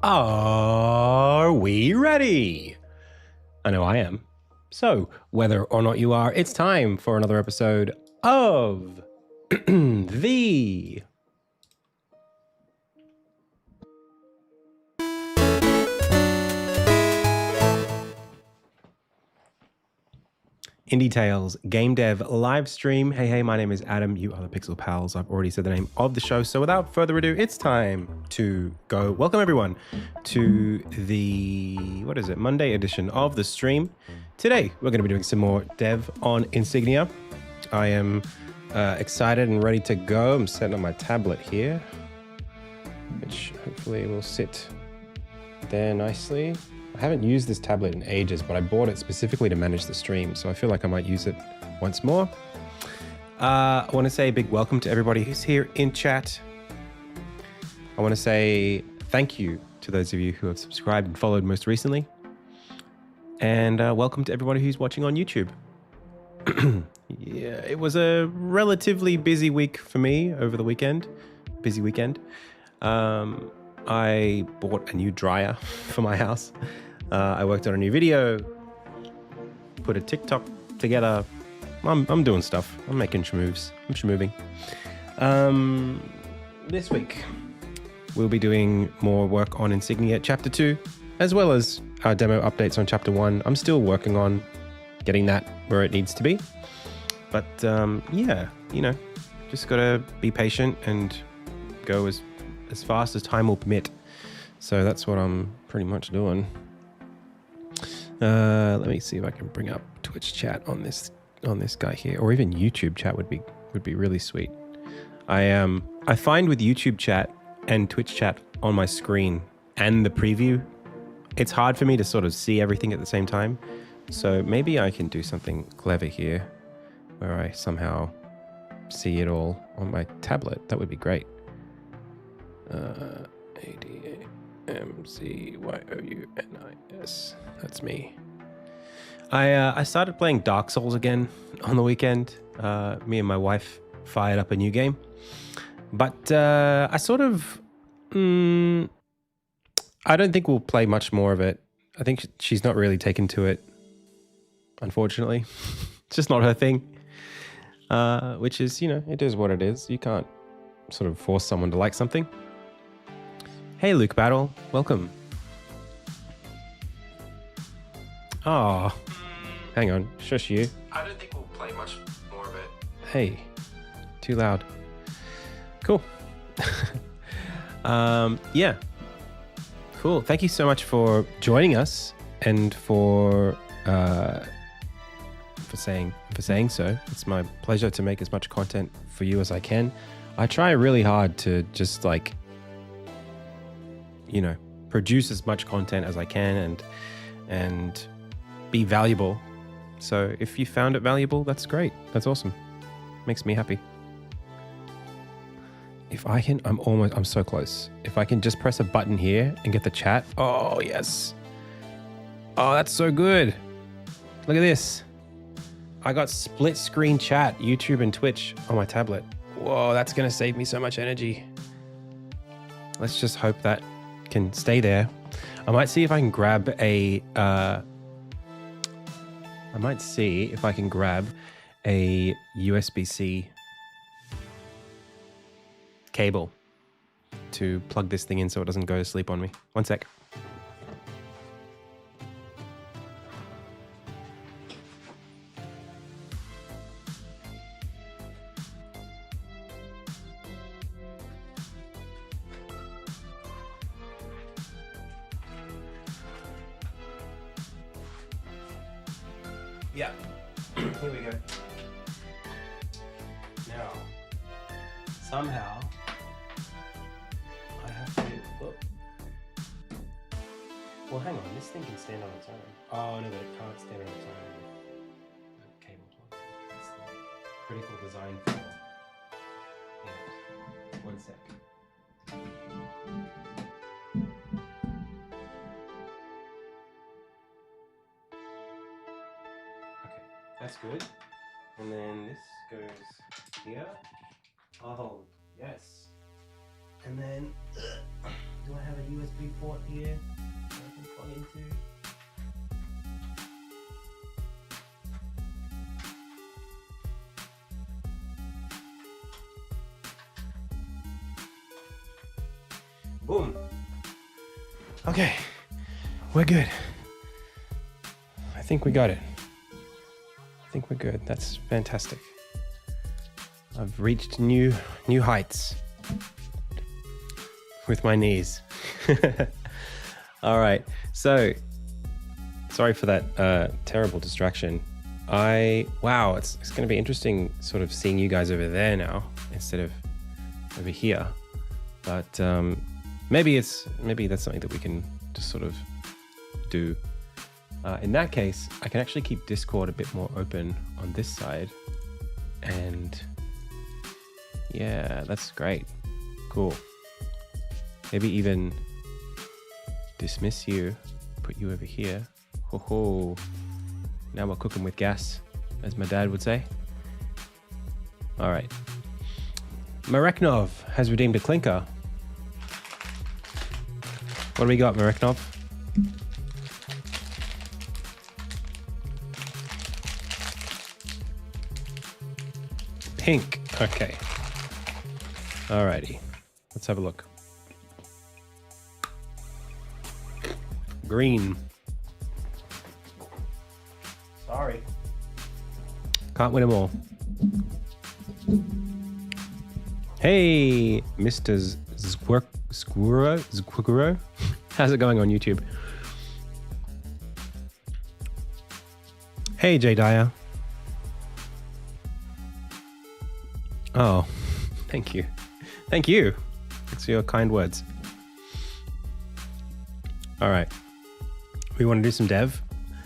Are we ready? I know I am. So, whether or not you are, it's time for another episode of the Indie Tales Game Dev live stream. Hey, my name is Adam. You are the Pixel Pals. I've already said the name of the show. So without further ado, it's time to go. Welcome everyone to the, Monday edition of the stream. Today, we're going to be doing some more dev on Insignia. I am excited and ready to go. I'm setting up my tablet here, which hopefully will sit there nicely. I haven't used this tablet in ages, but I bought it specifically to manage the stream, so I feel like I might use it once more. I want to say a big welcome to everybody who's here in chat. I want to say thank you to those of you who have subscribed and followed most recently. And welcome to everybody who's watching on YouTube. Yeah, it was a relatively busy week for me over the weekend. Busy weekend. I bought a new dryer for my house. I worked on a new video, put a TikTok together. I'm doing stuff. I'm making moves. I'm moving. This week, we'll be doing more work on Insignia Chapter 2, as well as demo updates on Chapter 1. I'm still working on getting that where it needs to be. But yeah, you know, just gotta be patient and go as fast as time will permit. So that's what I'm pretty much doing. Let me see if I can bring up Twitch chat on this guy here, or even YouTube chat would be really sweet. I find with YouTube chat and Twitch chat on my screen and the preview, it's hard for me to sort of see everything at the same time. So maybe I can do something clever here where I somehow see it all on my tablet. That would be great. ADAMCYOUNIS. That's me. I started playing Dark Souls again on the weekend. Me and my wife fired up a new game. But I sort of... I don't think we'll play much more of it. I think she's not really taken to it, unfortunately. It's just not her thing. Which is, you know, it is what it is. You can't sort of force someone to like something. Hey, Luke Battle. Welcome. Oh, hang on. Shush you. I don't think we'll play much more of it. Hey, too loud. Cool. Yeah. Cool. Thank you so much for joining us and for saying so. It's my pleasure to make as much content for you as I can. I try really hard to just like, you know, produce as much content as I can and be valuable. So if you found it valuable, that's great. That's awesome. Makes me happy. If I can, I'm so close. If I can just press a button here and get the chat. Oh, yes. Oh, that's so good. Look at this. I got split screen chat, YouTube and Twitch on my tablet. Whoa, that's going to save me so much energy. Let's just hope that can stay there. I might see if I can grab a USB-C cable to plug this thing in so it doesn't go to sleep on me. One sec. Yeah, here we go. Now, somehow, I have to, well, hang on, this thing can stand on its own. Oh, no, but it can't stand on its own with the cable plug. That's the critical design flaw. Yeah. One sec. That's good. And then this goes here. Oh, yes. And then, do I have a USB port here? Boom. Okay, we're good. I think we got it. I think we're good. That's fantastic. I've reached new heights with my knees. All right, so sorry for that terrible distraction. Wow, it's going to be interesting sort of seeing you guys over there now instead of over here. But maybe that's something that we can just sort of do. In that case, I can actually keep Discord a bit more open on this side. And yeah, that's great. Cool. Maybe even dismiss you, put you over here. Ho ho. Now we're cooking with gas, as my dad would say. All right. Mareknov has redeemed a clinker. What do we got, Mareknov? Pink. Okay. Alrighty. Let's have a look. Green. Sorry. Can't win them all. Hey, Mr. Squirro. How's it going on YouTube? Hey, Jay Dyer. Oh, thank you. Thank you. Thanks for your kind words. All right. We want to do some dev.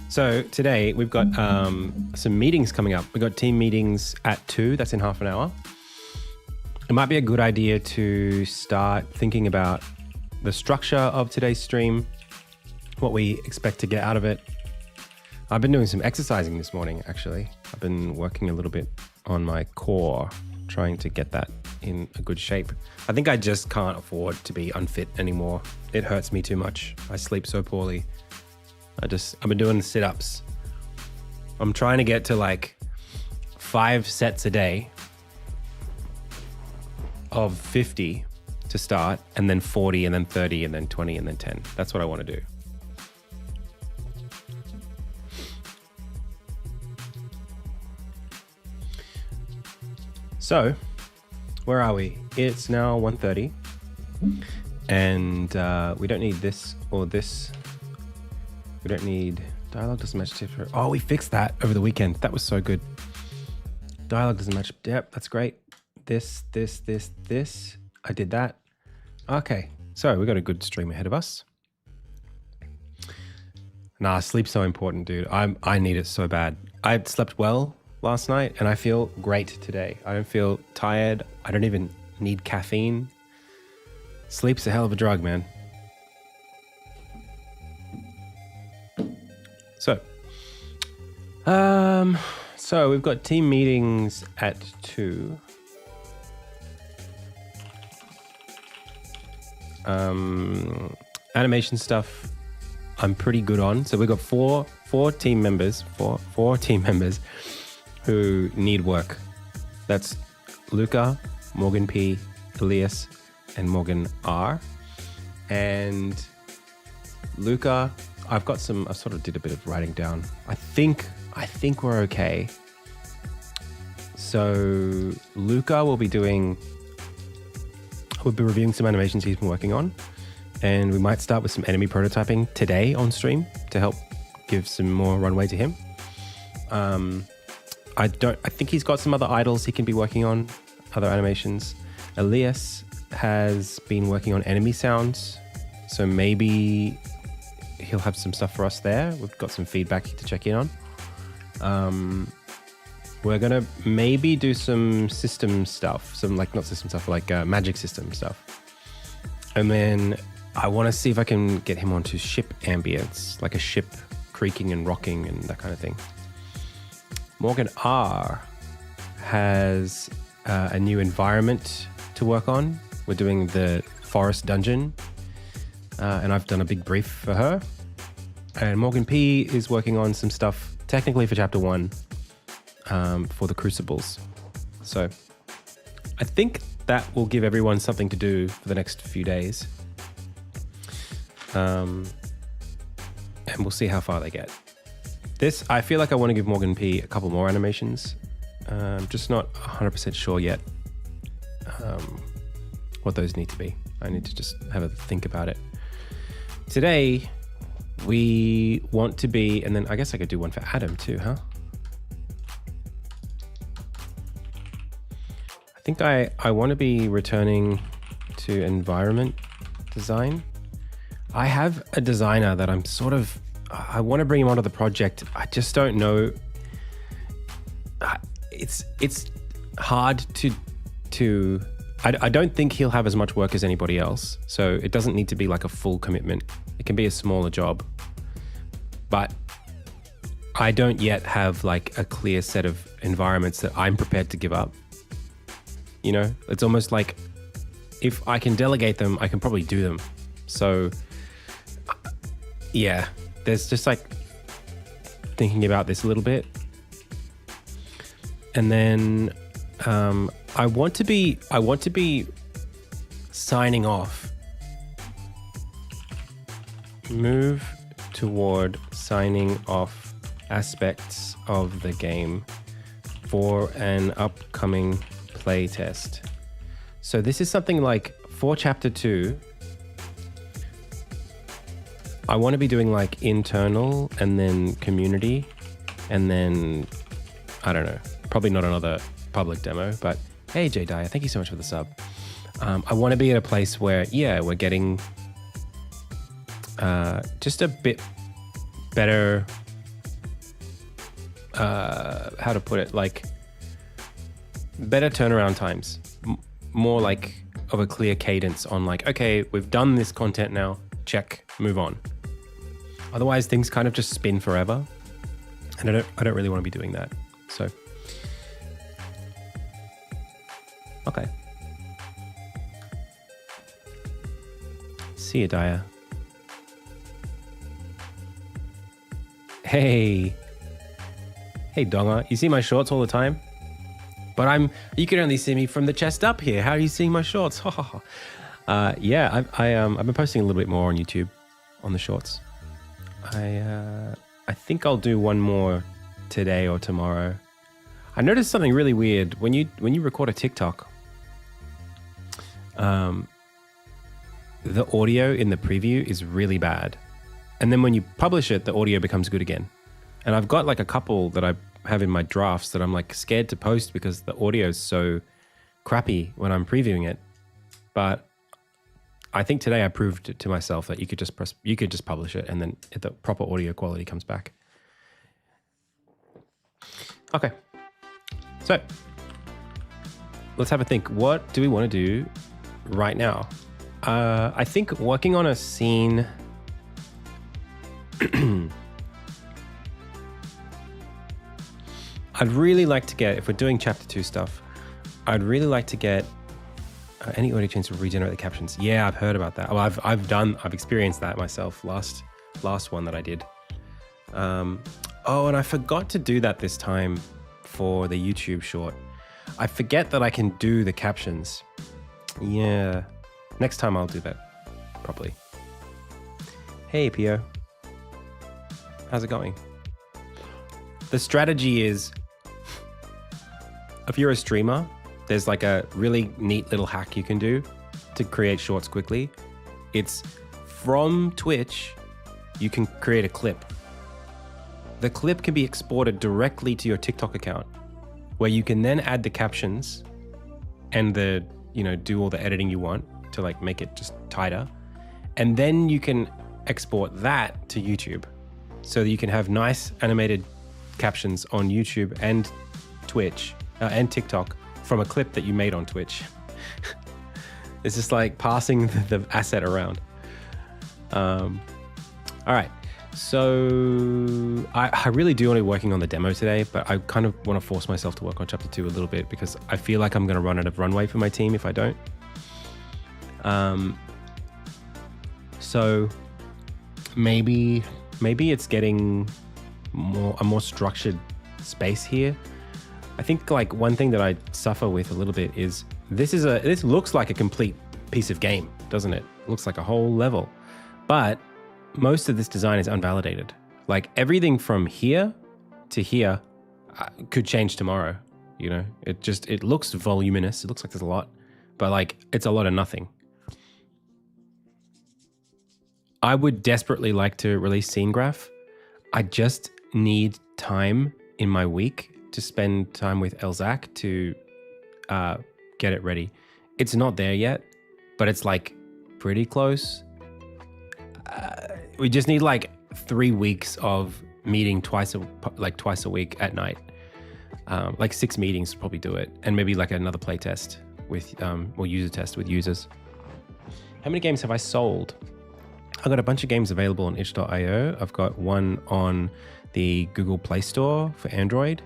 So today we've got some meetings coming up. We've got team meetings at 2. That's in half an hour. It might be a good idea to start thinking about the structure of today's stream, what we expect to get out of it. I've been doing some exercising this morning, actually. I've been working a little bit on my core, trying to get that in a good shape. I think I just can't afford to be unfit anymore. It hurts me too much. I sleep so poorly. I've been doing sit-ups. I'm trying to get to like 5 sets a day of 50 to start, and then 40, and then 30, and then 20, and then 10. That's what I want to do. So, where are we? It's now 1:30, and we don't need this or this. We don't need dialogue doesn't match different. Oh, we fixed that over the weekend. That was so good. Dialogue doesn't match. Yep, that's great. This. I did that. Okay, so we got a good stream ahead of us. Nah, sleep's so important, dude. I need it so bad. I slept well last night and I feel great today. I don't feel tired. I don't even need caffeine. Sleep's a hell of a drug, man. So we've got team meetings at 2. Animation stuff I'm pretty good on. So we've got four team members who need work. That's Luca, Morgan P, Elias, and Morgan R. And Luca, I sort of did a bit of writing down. I think we're okay. So Luca will be reviewing some animations he's been working on, and we might start with some enemy prototyping today on stream to help give some more runway to him. I think he's got some other idols he can be working on, other animations. Elias has been working on enemy sounds, so maybe he'll have some stuff for us there. We've got some feedback to check in on. We're gonna maybe do some system stuff, magic system stuff. And then I want to see if I can get him onto ship ambience, like a ship creaking and rocking and that kind of thing. Morgan R has a new environment to work on. We're doing the forest dungeon, and I've done a big brief for her. And Morgan P is working on some stuff technically for chapter 1 for the Crucibles. So I think that will give everyone something to do for the next few days. and we'll see how far they get. This, I feel like I want to give Morgan P a couple more animations. Just not 100% sure yet what those need to be. I need to just have a think about it. Today, we want to be, and then I guess I could do one for Adam too, huh? I think I want to be returning to environment design. I have a designer that I'm sort of, I want to bring him onto the project. I just don't know. It's hard to I don't think he'll have as much work as anybody else. So it doesn't need to be like a full commitment. It can be a smaller job. But I don't yet have like a clear set of environments that I'm prepared to give up. You know, it's almost like if I can delegate them, I can probably do them. So yeah, there's just like thinking about this a little bit. And then I want to be signing off. Move toward signing off aspects of the game for an upcoming playtest. So this is something like for chapter 2, I want to be doing like internal and then community and then, I don't know, probably not another public demo, but hey, J Dyer, thank you so much for the sub. I want to be at a place where, yeah, we're getting just a bit better, how to put it, like better turnaround times, more like of a clear cadence on like, okay, we've done this content now, check, move on. Otherwise things kind of just spin forever. And I don't really want to be doing that. So, okay. See you, Daya. Hey. Hey, Donga. You see my shorts all the time? But you can only see me from the chest up here. How are you seeing my shorts? Yeah, I've been posting a little bit more on YouTube on the shorts. I think I'll do one more today or tomorrow. I noticed something really weird when you record a TikTok. The audio in the preview is really bad. And then when you publish it, the audio becomes good again. And I've got like a couple that I have in my drafts that I'm like scared to post because the audio is so crappy when I'm previewing it. But I think today I proved to myself that you could just publish it and then the proper audio quality comes back. Okay. So let's have a think. What do we want to do right now? I think working on a scene. I'd really like to get, if we're doing chapter 2 stuff, I'd really like to get any audio chains to regenerate the captions. Yeah, I've heard about that. Well, I've experienced that myself last one that I did. Oh, and I forgot to do that this time for the YouTube short. I forget that I can do the captions. Yeah, next time I'll do that properly. Hey, Pio. How's it going? The strategy is, if you're a streamer, there's like a really neat little hack you can do to create shorts quickly. It's from Twitch, you can create a clip. The clip can be exported directly to your TikTok account, where you can then add the captions and do all the editing you want to like make it just tighter. And then you can export that to YouTube so that you can have nice animated captions on YouTube and Twitch and TikTok from a clip that you made on Twitch. It's just like passing the asset around. All right. So I really do want to be working on the demo today, but I kind of want to force myself to work on chapter 2 a little bit because I feel like I'm going to run out of runway for my team if I don't. So maybe it's getting a more structured space here. I think like one thing that I suffer with a little bit is this looks like a complete piece of game, doesn't it? It looks like a whole level, But most of this design is unvalidated. Like everything from here to here could change tomorrow. You know, it looks voluminous. It looks like there's a lot, but like it's a lot of nothing. I would desperately like to release Scene Graph. I just need time in my week to spend time with Elzac to get it ready. It's not there yet, but it's like pretty close. We just need like 3 weeks of meeting twice a week at night. Like 6 meetings to probably do it, and maybe like another play test with or user test with users. How many games have I sold? I've got a bunch of games available on itch.io. I've got one on the Google Play Store for Android.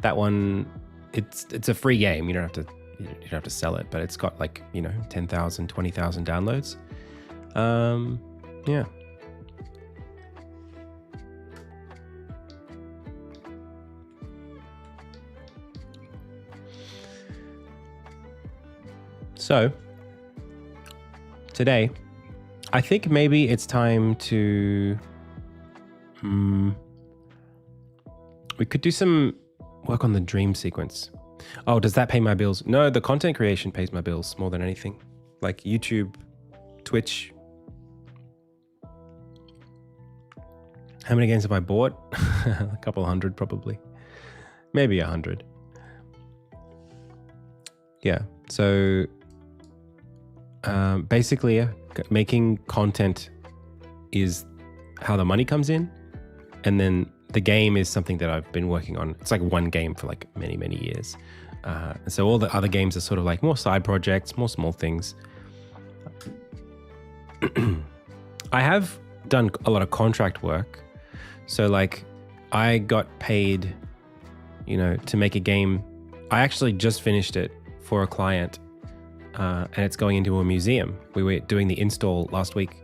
That one, it's a free game. You don't have to sell it, but it's got like, 10,000, 20,000 downloads. Yeah. So today, I think maybe it's time to, we could do some work on the dream sequence. Oh, does that pay my bills? No, the content creation pays my bills more than anything. Like YouTube, Twitch. How many games have I bought? A couple hundred probably. Maybe 100. Yeah, so basically making content is how the money comes in, and then the game is something that I've been working on. It's like one game for like many, many years. So all the other games are sort of like more side projects, more small things. I have done a lot of contract work. So like I got paid, to make a game. I actually just finished it for a client, and it's going into a museum. We were doing the install last week.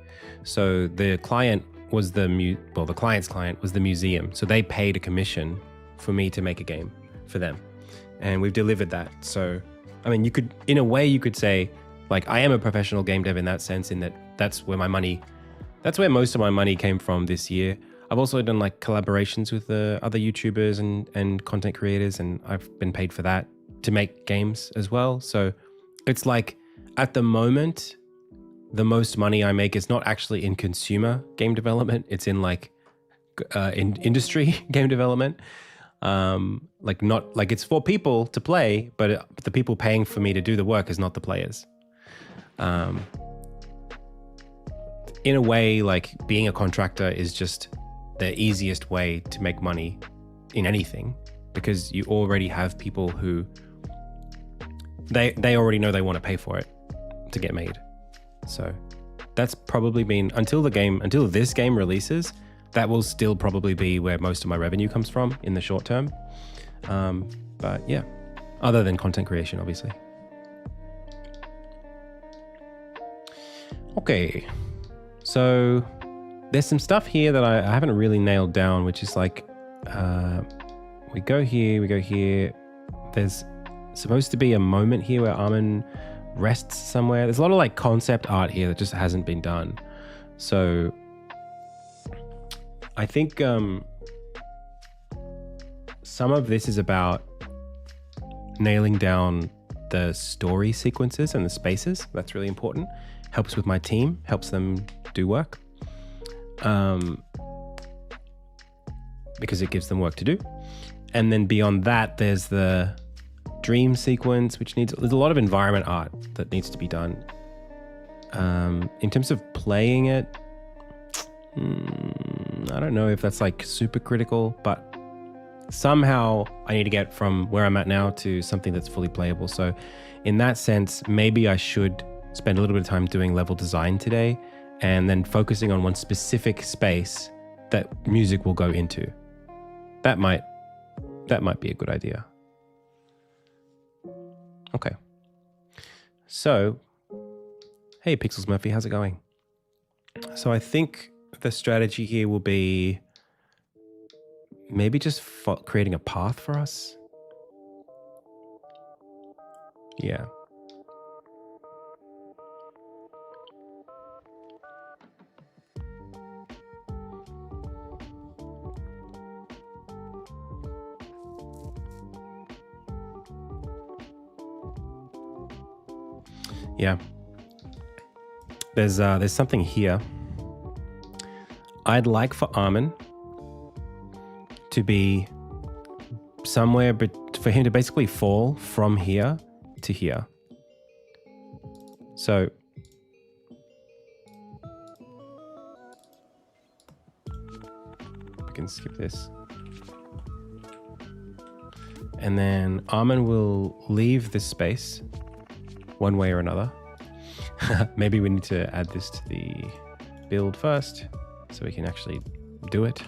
So the client was the client's client was the museum. So they paid a commission for me to make a game for them. And we've delivered that. So, I mean, in a way you could say, like, I am a professional game dev in that sense, in that that's where most of my money came from this year. I've also done like collaborations with other YouTubers and content creators, and I've been paid for that to make games as well. So it's like, at the moment, the most money I make is not actually in consumer game development. It's in like in industry game development. Like not like it's for people to play, but the people paying for me to do the work is not the players. In a way, like being a contractor is just the easiest way to make money in anything, because you already have people who they already know they want to pay for it to get made. So that's probably been, until this game releases, that will still probably be where most of my revenue comes from in the short term. But yeah, other than content creation, obviously. Okay, so there's some stuff here that I haven't really nailed down, which is like, we go here. There's supposed to be a moment here where Armin rests somewhere. There's a lot of like concept art here that just hasn't been done. So I think some of this is about nailing down the story sequences and the spaces. That's really important. Helps with my team, helps them do work. Because it gives them work to do. And then beyond that, there's the dream sequence, which there's a lot of environment art that needs to be done. In terms of playing it, I don't know if that's like super critical, but somehow I need to get from where I'm at now to something that's fully playable. So in that sense, maybe I should spend a little bit of time doing level design today, and then focusing on one specific space that music will go into. That might be a good idea. Okay. So, hey Pixels Murphy, how's it going? So I think the strategy here will be maybe just creating a path for us. Yeah. Yeah. There's something here. I'd like for Armin to be somewhere, but for him to basically fall from here to here. So we can skip this. And then Armin will leave this space one way or another. Maybe we need to add this to the build first so we can actually do it.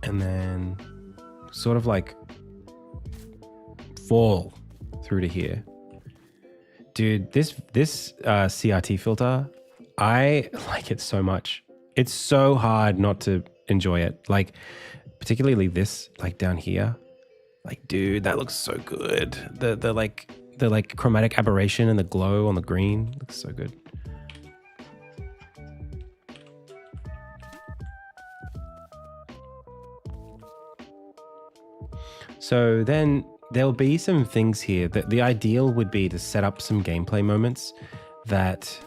And then sort of like fall through to here. Dude, this CRT filter, I like it so much. It's so hard not to enjoy it. Like, particularly this, like down here. Like, dude, that looks so good. The like chromatic aberration and the glow on the green looks so good. So then there'll be some things here that the ideal would be to set up some gameplay moments that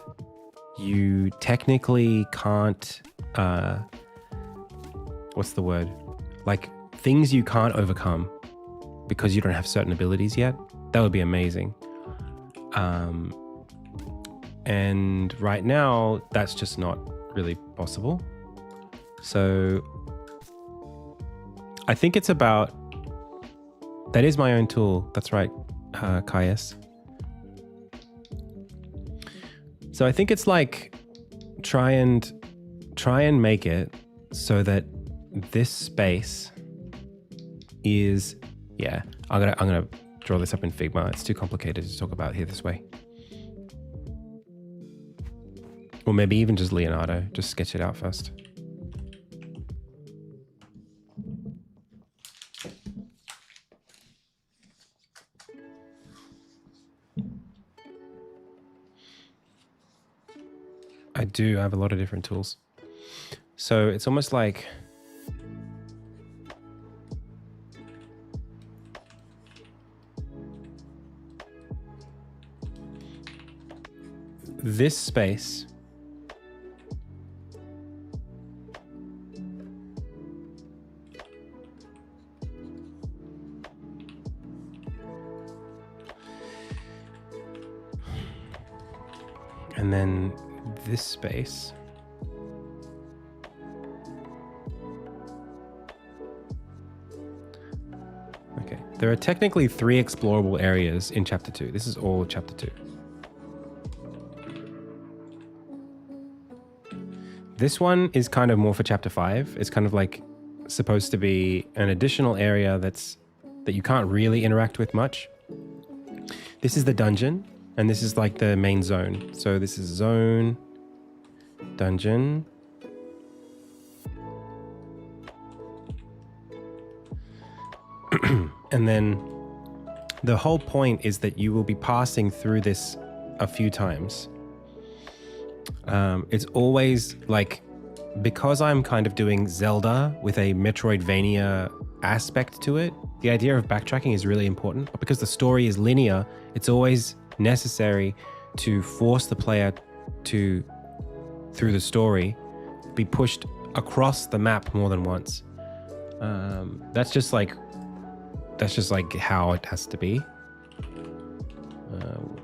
you technically can't, what's the word? Like things you can't overcome because you don't have certain abilities yet. That would be amazing. And right now that's just not really possible. So I think it's about, that is my own tool. That's right, Kaius. So I think it's like try and make it so that this space is, yeah, I'm gonna draw this up in Figma. It's too complicated to talk about here this way. Or maybe even just Leonardo, just sketch it out first. I do have a lot of different tools. So it's almost like this space and then this space okay, there are technically 3 explorable areas in chapter 2. This is all chapter 2. This one is kind of more for chapter 5. It's kind of like supposed to be an additional area that you can't really interact with much. This is the dungeon, and this is like the main zone. So this is zone, dungeon. And then the whole point is that you will be passing through this a few times. It's always like, because I'm kind of doing Zelda with a Metroidvania aspect to it, the idea of backtracking is really important. But because the story is linear, it's always necessary to force the player to, through the story, be pushed across the map more than once. That's just like how it has to be.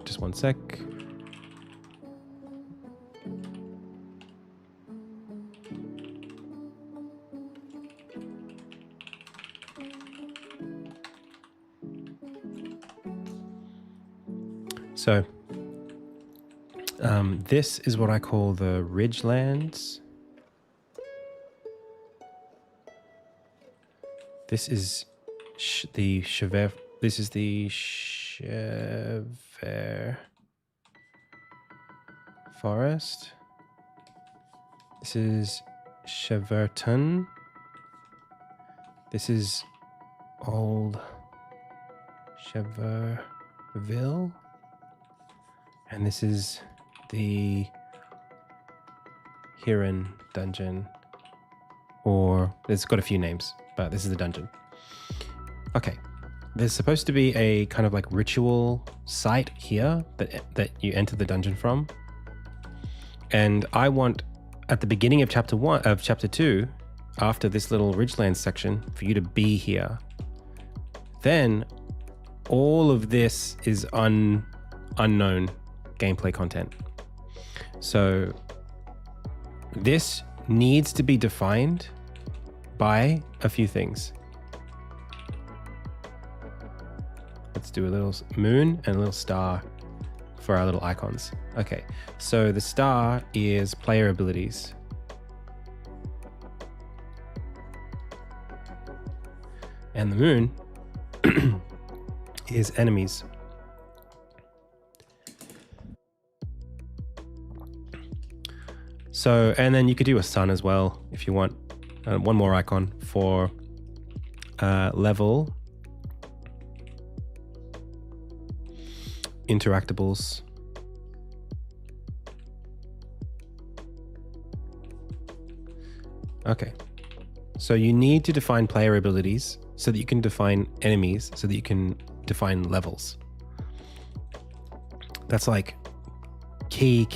Just one sec. So, this is what I call the Ridgelands. This is the Chever. This is the Chever Forest. This is Cheverton. This is Old Cheverville. And this is the Huron dungeon, or it's got a few names, but this is the dungeon. Okay, there's supposed to be a kind of like ritual site here that you enter the dungeon from. And I want at the beginning of chapter 2, after this little Ridgeland section, for you to be here. Then all of this is unknown gameplay content. So this needs to be defined by a few things. Let's do a little moon and a little star for our little icons. Okay, so the star is player abilities. And the moon is enemies. So, and then you could do a sun as well if you want. One more icon for level interactables. Okay, so you need to define player abilities so that you can define enemies, so that you can define levels. That's like key,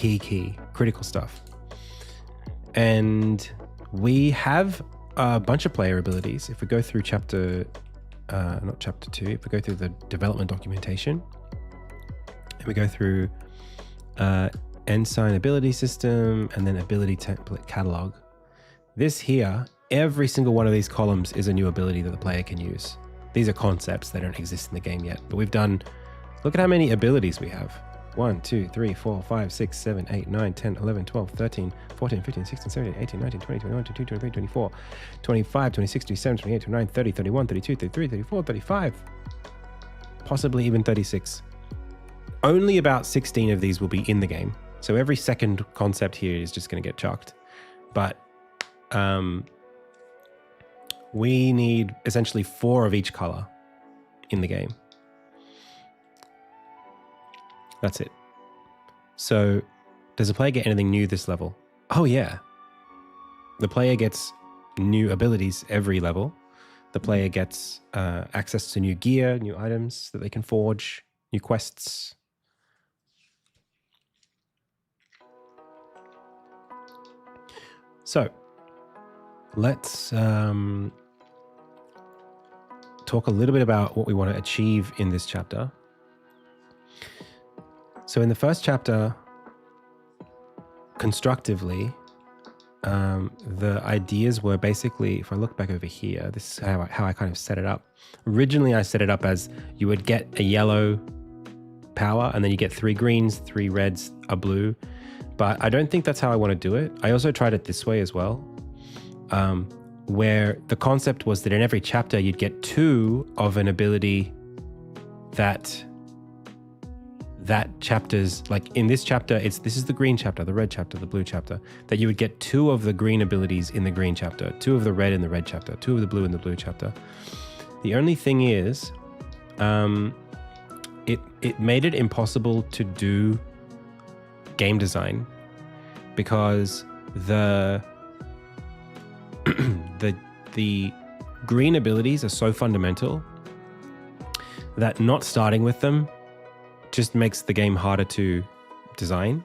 critical stuff. And we have a bunch of player abilities. If we go through not chapter 2, if we go through the development documentation, and we go through Ensign ability system and then ability template catalog. This here, every single one of these columns is a new ability that the player can use. These are concepts, they don't exist in the game yet, but we've done, look at how many abilities we have. 1, 2, 3, 4, 5, 6, 7, 8, 9, 10, 11, 12, 13, 14, 15, 16, 17, 18, 19, 20, 21, 22, 23, 24, 25, 26, 27, 28, 29, 30, 31, 32, 33, 34, 35, possibly even 36. Only about 16 of these will be in the game. So every second concept here is just going to get chucked. But we need essentially 4 of each color in the game. That's it. So does the player get anything new this level? Oh yeah. The player gets new abilities every level. The player gets access to new gear, new items that they can forge, new quests. So let's talk a little bit about what we want to achieve in this chapter. So in the first chapter, constructively, the ideas were basically, if I look back over here, this is how I kind of set it up. Originally, I set it up as you would get a yellow power, and then you get 3 greens, 3 reds, a blue. But I don't think that's how I want to do it. I also tried it this way as well, where the concept was that in every chapter, you'd get 2 of an ability that chapter's, like in this chapter, this is the green chapter, the red chapter, the blue chapter, that you would get 2 of the green abilities in the green chapter, 2 of the red in the red chapter, 2 of the blue in the blue chapter. The only thing is, it made it impossible to do game design because the green abilities are so fundamental that not starting with them just makes the game harder to design.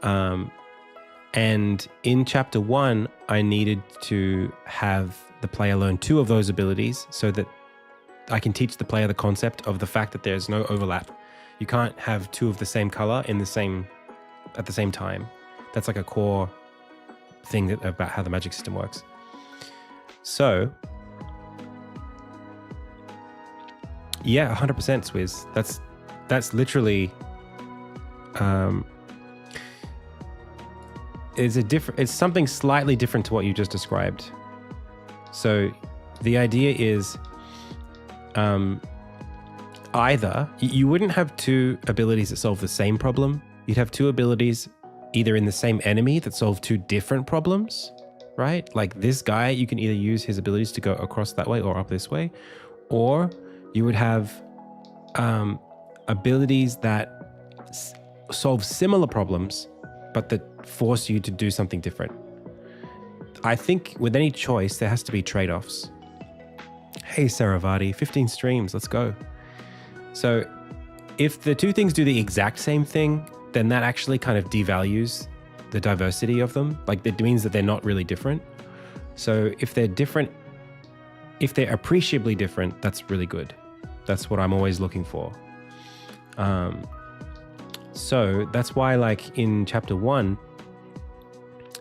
And in chapter 1, I needed to have the player learn 2 of those abilities so that I can teach the player the concept of the fact that there's no overlap. You can't have 2 of the same color at the same time. That's like a core thing about how the magic system works. So, yeah, 100% Swizz. That's literally it's something slightly different to what you just described. So the idea is either you wouldn't have 2 abilities that solve the same problem. You'd have 2 abilities either in the same enemy that solve 2 different problems, right? Like this guy, you can either use his abilities to go across that way or up this way, or you would have abilities that solve similar problems, but that force you to do something different. I think with any choice, there has to be trade-offs. Hey, Saravati, 15 streams. Let's go. So if the two things do the exact same thing, then that actually kind of devalues the diversity of them. Like it means that they're not really different. So if they're different, if they're appreciably different, that's really good. That's what I'm always looking for. So that's why, like in chapter 1,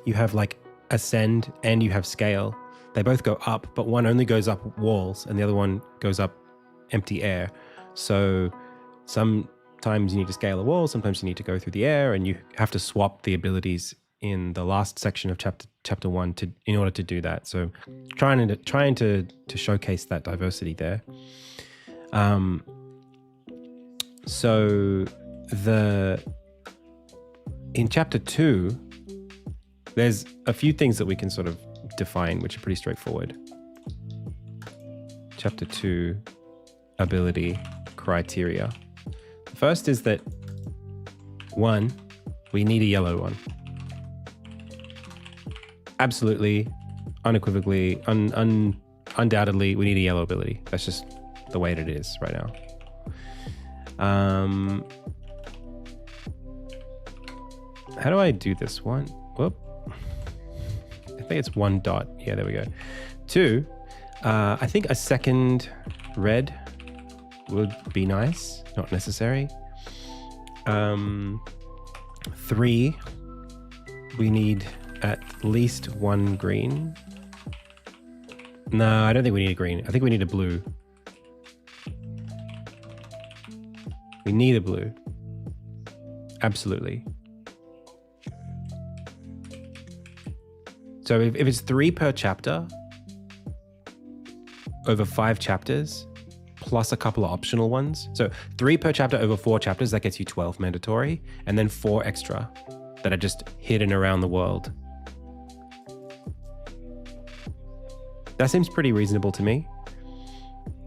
you have like ascend and you have scale. They both go up, but one only goes up walls and the other one goes up empty air. So sometimes you need to scale a wall, sometimes you need to go through the air, and you have to swap the abilities in the last section of chapter 1 in order to do that. So trying to showcase that diversity there. So in chapter 2, there's a few things that we can sort of define, which are pretty straightforward. Chapter 2, ability criteria. The first is that 1, we need a yellow one. Absolutely, unequivocally, undoubtedly, we need a yellow ability. That's just the way that it is right now. How do I do this one? Whoop. I think it's 1 dot. Yeah, there we go. 2, I think a second red would be nice, not necessary. 3, we need at least 1 green. No, I don't think we need a green. I think we need a blue. We need a blue. Absolutely. So if it's 3 per chapter, over 5 chapters, plus a couple of optional ones. So 3 per chapter over 4 chapters, that gets you 12 mandatory, and then 4 extra that are just hidden around the world. That seems pretty reasonable to me.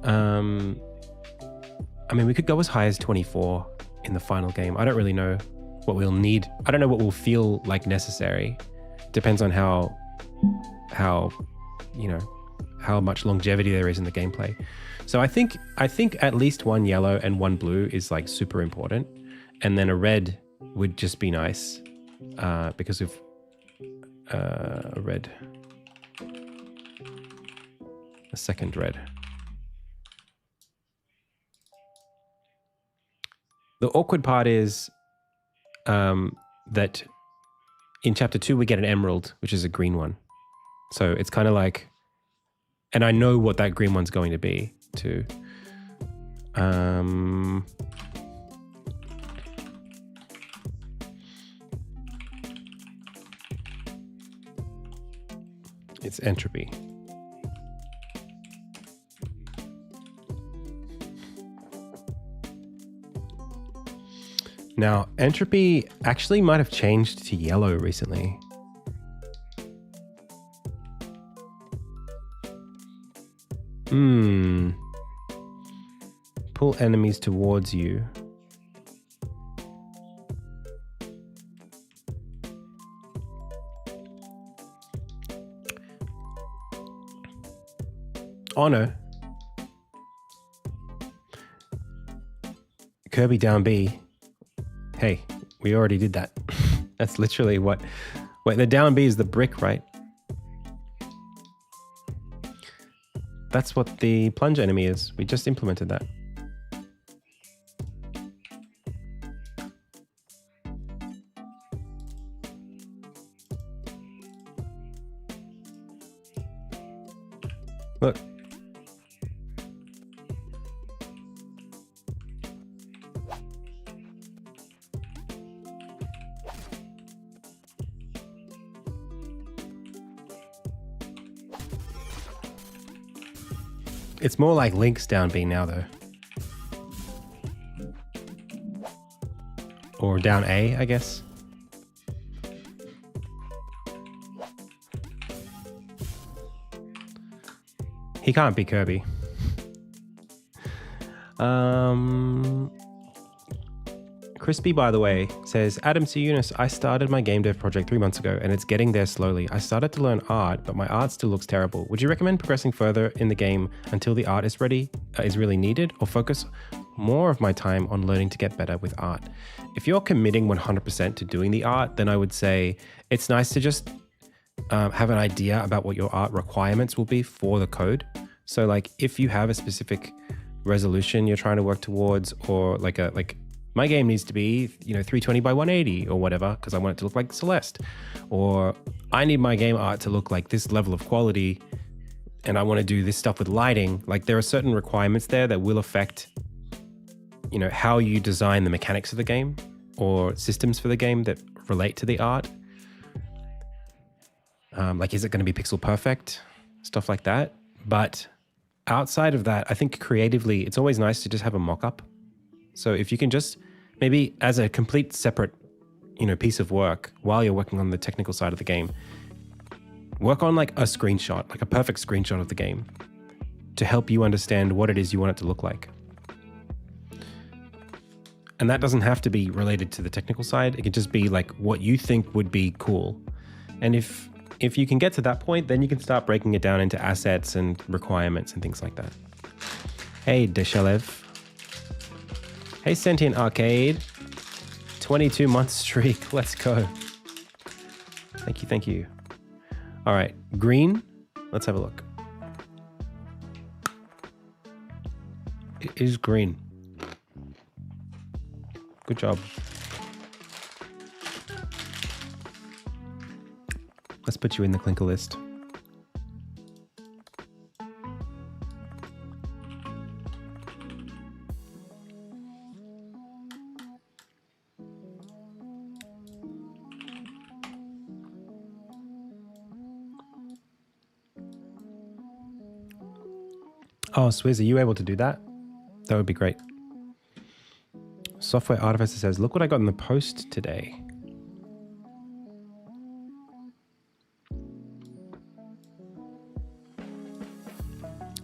I mean, we could go as high as 24 in the final game. I don't really know what we'll need. I don't know what will feel like necessary. Depends on how much longevity there is in the gameplay. So I think at least 1 yellow and 1 blue is like super important, and then a red would just be nice because of a red, a second red. The awkward part is that in chapter 2 we get an emerald, which is a green one. So it's kind of like, and I know what that green one's going to be too. It's entropy. Now, entropy actually might have changed to yellow recently. Pull enemies towards you. Oh no. Kirby down B. Hey, we already did that. That's literally what... Wait, the down B is the brick, right? That's what the plunge enemy is. We just implemented that. Look. It's more like Link's down B now, though. Or down A, I guess. He can't be Kirby. Crispy, by the way, says, Adam C. Eunice, I started my game dev project 3 months ago and it's getting there slowly. I started to learn art, but my art still looks terrible. Would you recommend progressing further in the game until the art is ready, is really needed, or focus more of my time on learning to get better with art? If you're committing 100% to doing the art, then I would say it's nice to just have an idea about what your art requirements will be for the code. So like if you have a specific resolution you're trying to work towards, or like my game needs to be 320 by 180 or whatever because I want it to look like Celeste, or I need my game art to look like this level of quality and I want to do this stuff with lighting. Like there are certain requirements there that will affect how you design the mechanics of the game or systems for the game that relate to the art. Like is it going to be pixel perfect, stuff like that. But outside of that, I think creatively, it's always nice to just have a mock-up. So if you can just maybe as a complete separate, piece of work while you're working on the technical side of the game, work on like a screenshot, like a perfect screenshot of the game to help you understand what it is you want it to look like. And that doesn't have to be related to the technical side. It could just be like what you think would be cool. And if you can get to that point, then you can start breaking it down into assets and requirements and things like that. Hey, Deshalev. Hey, Sentient Arcade. 22-month streak. Let's go. Thank you. All right, green. Let's have a look. It is green. Good job. Let's put you in the clinker list. Oh, Swizz, are you able to do that? That would be great. Software Artificer says, look what I got in the post today.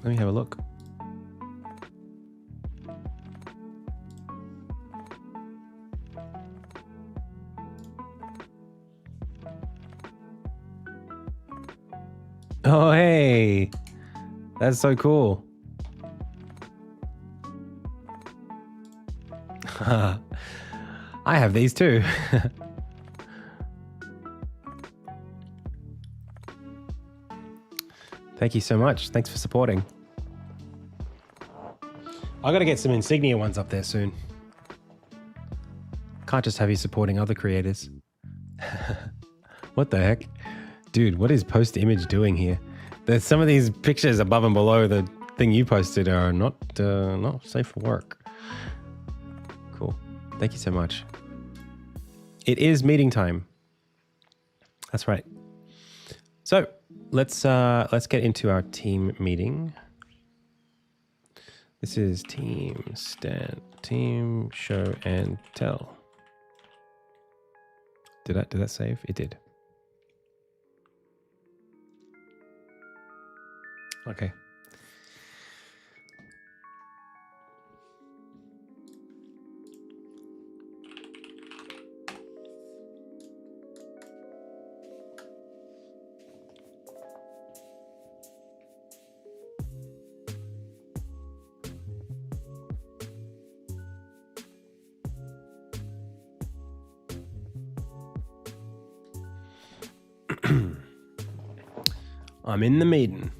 Let me have a look. Oh, hey. That's so cool. I have these too. Thank you so much. Thanks for supporting. I gotta get some Insignia ones up there soon. Can't just have you supporting other creators. What the heck? Dude, what is post image doing here? There's some of these pictures above and below the thing you posted are not safe for work. Cool. Thank you so much. It is meeting time. That's right. So let's get into our team meeting. This is team show and tell. Did that save? It did. Okay. I'm in the meeting.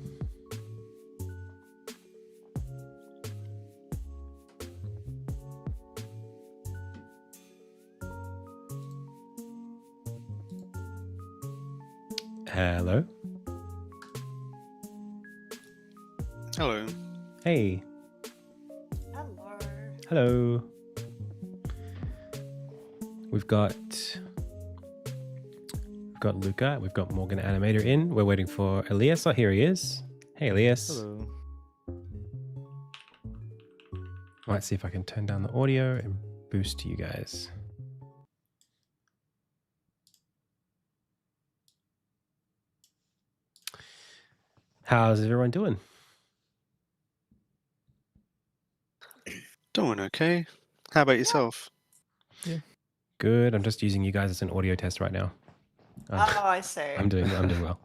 Hello. Hello. Hey. Hello. Hello. We've got Luca. We've got Morgan Animator in. We're waiting for Elias. Oh, here he is. Hey, Elias. Hello. Might see if I can turn down the audio and boost you guys. How's everyone doing? Doing okay. How about yourself? Yeah. Good. I'm just using you guys as an audio test right now. Oh, I see. I'm doing well.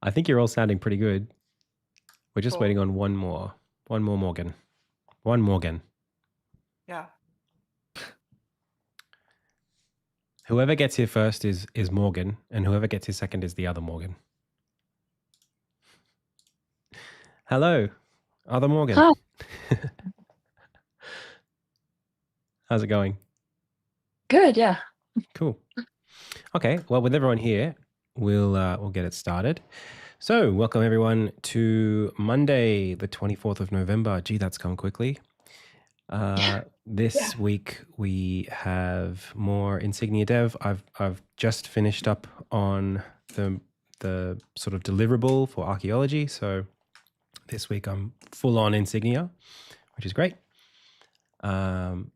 I think you're all sounding pretty good. We're just Cool. waiting on one more Morgan. One Morgan. Yeah. Whoever gets here first is Morgan, and whoever gets here second is the other Morgan. Hello, other Morgan. Hi. How's it going? Good, yeah. Cool. Okay, well, with everyone here, we'll get it started. So, welcome everyone to Monday, the 24th of November. Gee, that's come quickly. This week we have more Insignia dev. I've just finished up on the sort of deliverable for archaeology. So this week I'm full on Insignia, which is great. I'm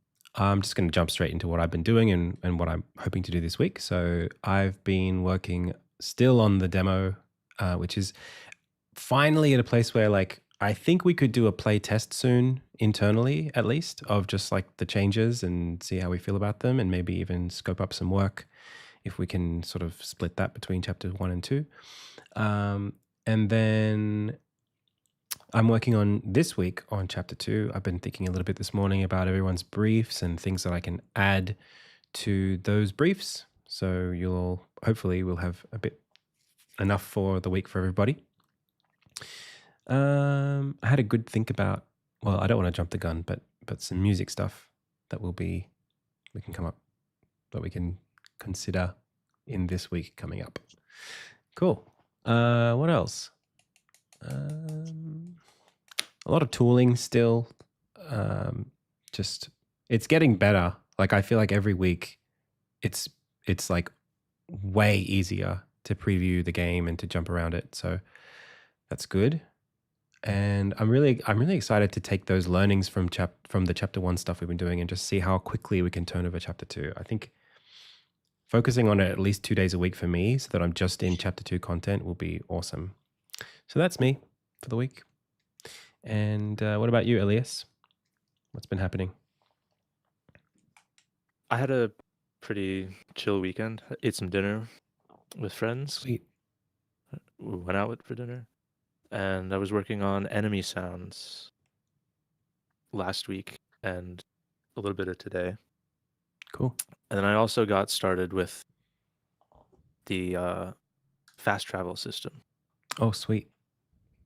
just going to jump straight into what I've been doing and what I'm hoping to do this week. So I've been working still on the demo, which is finally at a place where like I think we could do a play test soon internally, at least, of just like the changes and see how we feel about them, and maybe even scope up some work if we can sort of split that between chapter 1 and 2. And then I'm working on this week on chapter 2. I've been thinking a little bit this morning about everyone's briefs and things that I can add to those briefs. So we'll have a bit enough for the week for everybody. I had a good think about, well, I don't want to jump the gun, but some music stuff that we can come up, that we can consider in this week coming up. Cool. What else? A lot of tooling still. Just it's getting better. Like I feel like every week it's like way easier to preview the game and to jump around it. So that's good. And I'm really excited to take those learnings from the chapter 1 stuff we've been doing and just see how quickly we can turn over chapter 2. I think focusing on it at least 2 days a week for me so that I'm just in chapter 2 content will be awesome. So that's me for the week. And what about you, Elias? What's been happening? I had a pretty chill weekend. Ate some dinner with friends. Sweet. We went out for dinner. And I was working on enemy sounds last week and a little bit of today. Cool. And then I also got started with the fast travel system, Oh, sweet.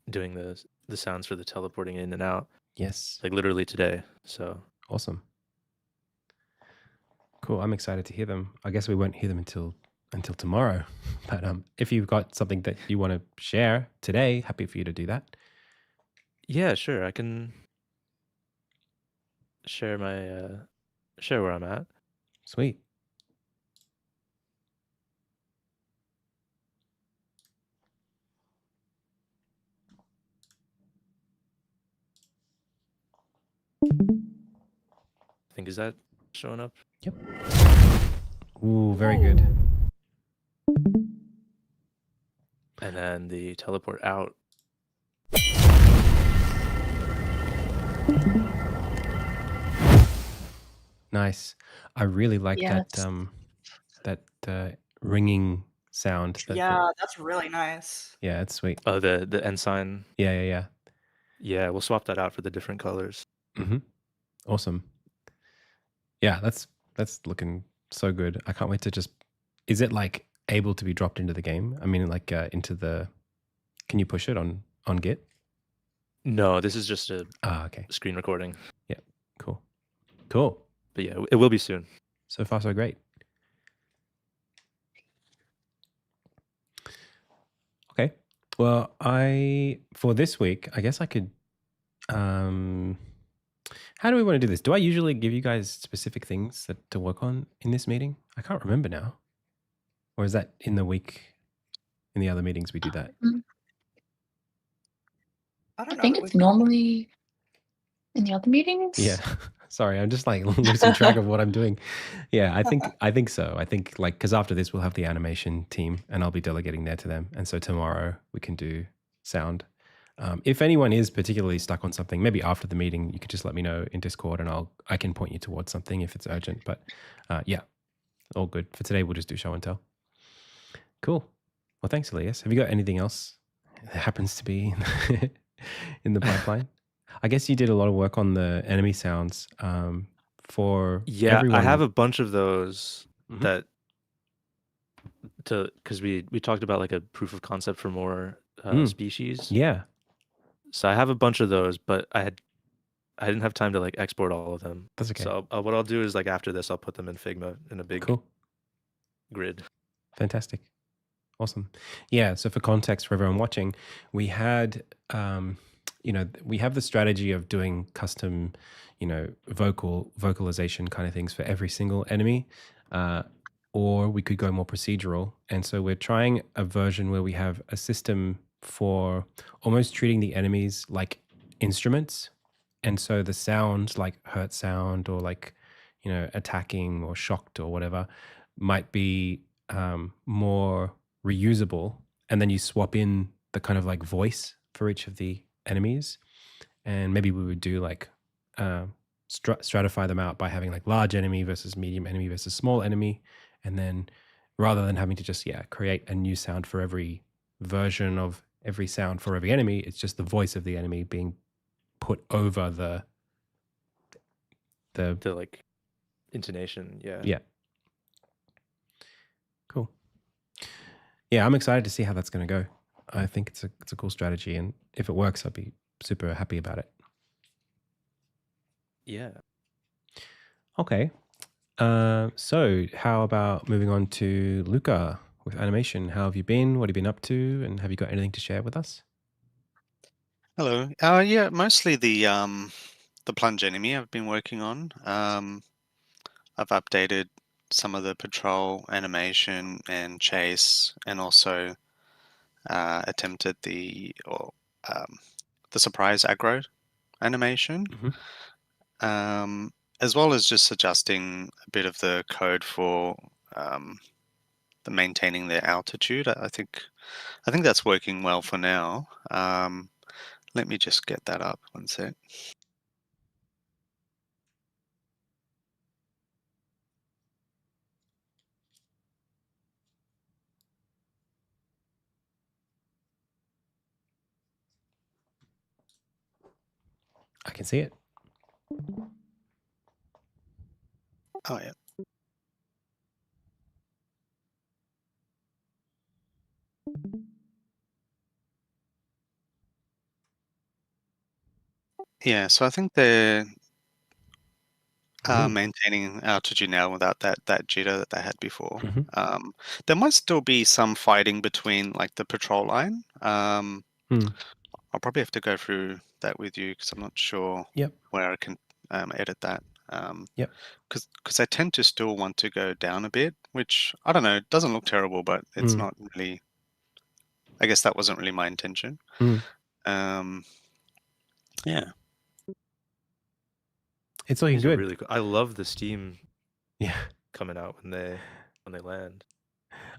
doing the sounds for the teleporting in and out, Yes. like literally today. So Awesome. Cool. I'm excited to hear them. I guess we won't hear them until tomorrow. But if you've got something that you want to share today, happy for you to do that. yeah, sure, I can share where I'm at. Sweet. I think, is that showing up? Yep. Ooh, very good. And then the teleport out. Nice. I really like Yes. that ringing sound. Yeah, that's really nice. Yeah, it's sweet. Oh, the ensign. Yeah. Yeah, we'll swap that out for the different colors. Mm-hmm. Awesome. Yeah, that's looking so good. I can't wait to just. Is it like able to be dropped into the game? I mean, like into the. Can you push it on Git? No, this is just a Okay. screen recording. Yeah. Cool. But yeah, it will be soon. So far, so great. Okay. Well, for this week, I guess I could. How do we want to do this? Do I usually give you guys specific things to work on in this meeting? I can't remember now. Or is that in the week? In the other meetings, we do that. I I don't know. think that it's we've- normally in the other meetings. Yeah. Sorry, I'm just like losing track of what I'm doing. Yeah, I think so. I think like because after this we'll have the animation team and I'll be delegating there to them. And so tomorrow we can do sound. If anyone is particularly stuck on something, maybe after the meeting, you could just let me know in Discord, and I can point you towards something if it's urgent. But yeah, all good for today. We'll just do show and tell. Cool. Well, thanks, Elias. Have you got anything else that happens to be in the pipeline? I guess you did a lot of work on the enemy sounds for Yeah, everyone. I have a bunch of those Mhm. that because we talked about like a proof of concept for more species. Yeah, So I have a bunch of those, but I didn't have time to like export all of them. that's okay. So what I'll do is like after this, I'll put them in Figma in a big Cool. grid. Fantastic. Awesome. Yeah. So for context for everyone watching, we had, we have the strategy of doing custom, vocalization kind of things for every single enemy, or we could go more procedural. And so we're trying a version where we have a system for almost treating the enemies like instruments. And so the sound, like hurt sound or like, attacking or shocked or whatever, might be more reusable, and then you swap in the kind of like voice for each of the enemies, and maybe we would do like stratify them out by having like large enemy versus medium enemy versus small enemy, and then rather than having to just create a new sound for every version of every sound for every enemy, it's just the voice of the enemy being put over the like intonation. yeah. Cool. Yeah, I'm excited to see how that's going to go. I think it's a cool strategy, and if it works, I'll be super happy about it. Yeah. Okay. So how about moving on to Luca with animation? How have you been? What have you been up to? And have you got anything to share with us? Hello. Yeah, mostly the plunge enemy I've been working on. I've updated some of the patrol animation and chase, and also attempted the surprise aggro animation, as well as just adjusting a bit of the code for the maintaining their altitude. I think that's working well for now. Let me just get that up one sec. I can see it. Oh yeah. Yeah, so I think they're maintaining altitude now without that jitter that they had before. There might still be some fighting between like the patrol line. I'll probably have to go through that with you because I'm not sure where I can edit that. Because I tend to still want to go down a bit, which I don't know, it doesn't look terrible, but it's not really. I guess that wasn't really my intention. Yeah. It's looking These are good. really cool. I love the steam Yeah. coming out when they land.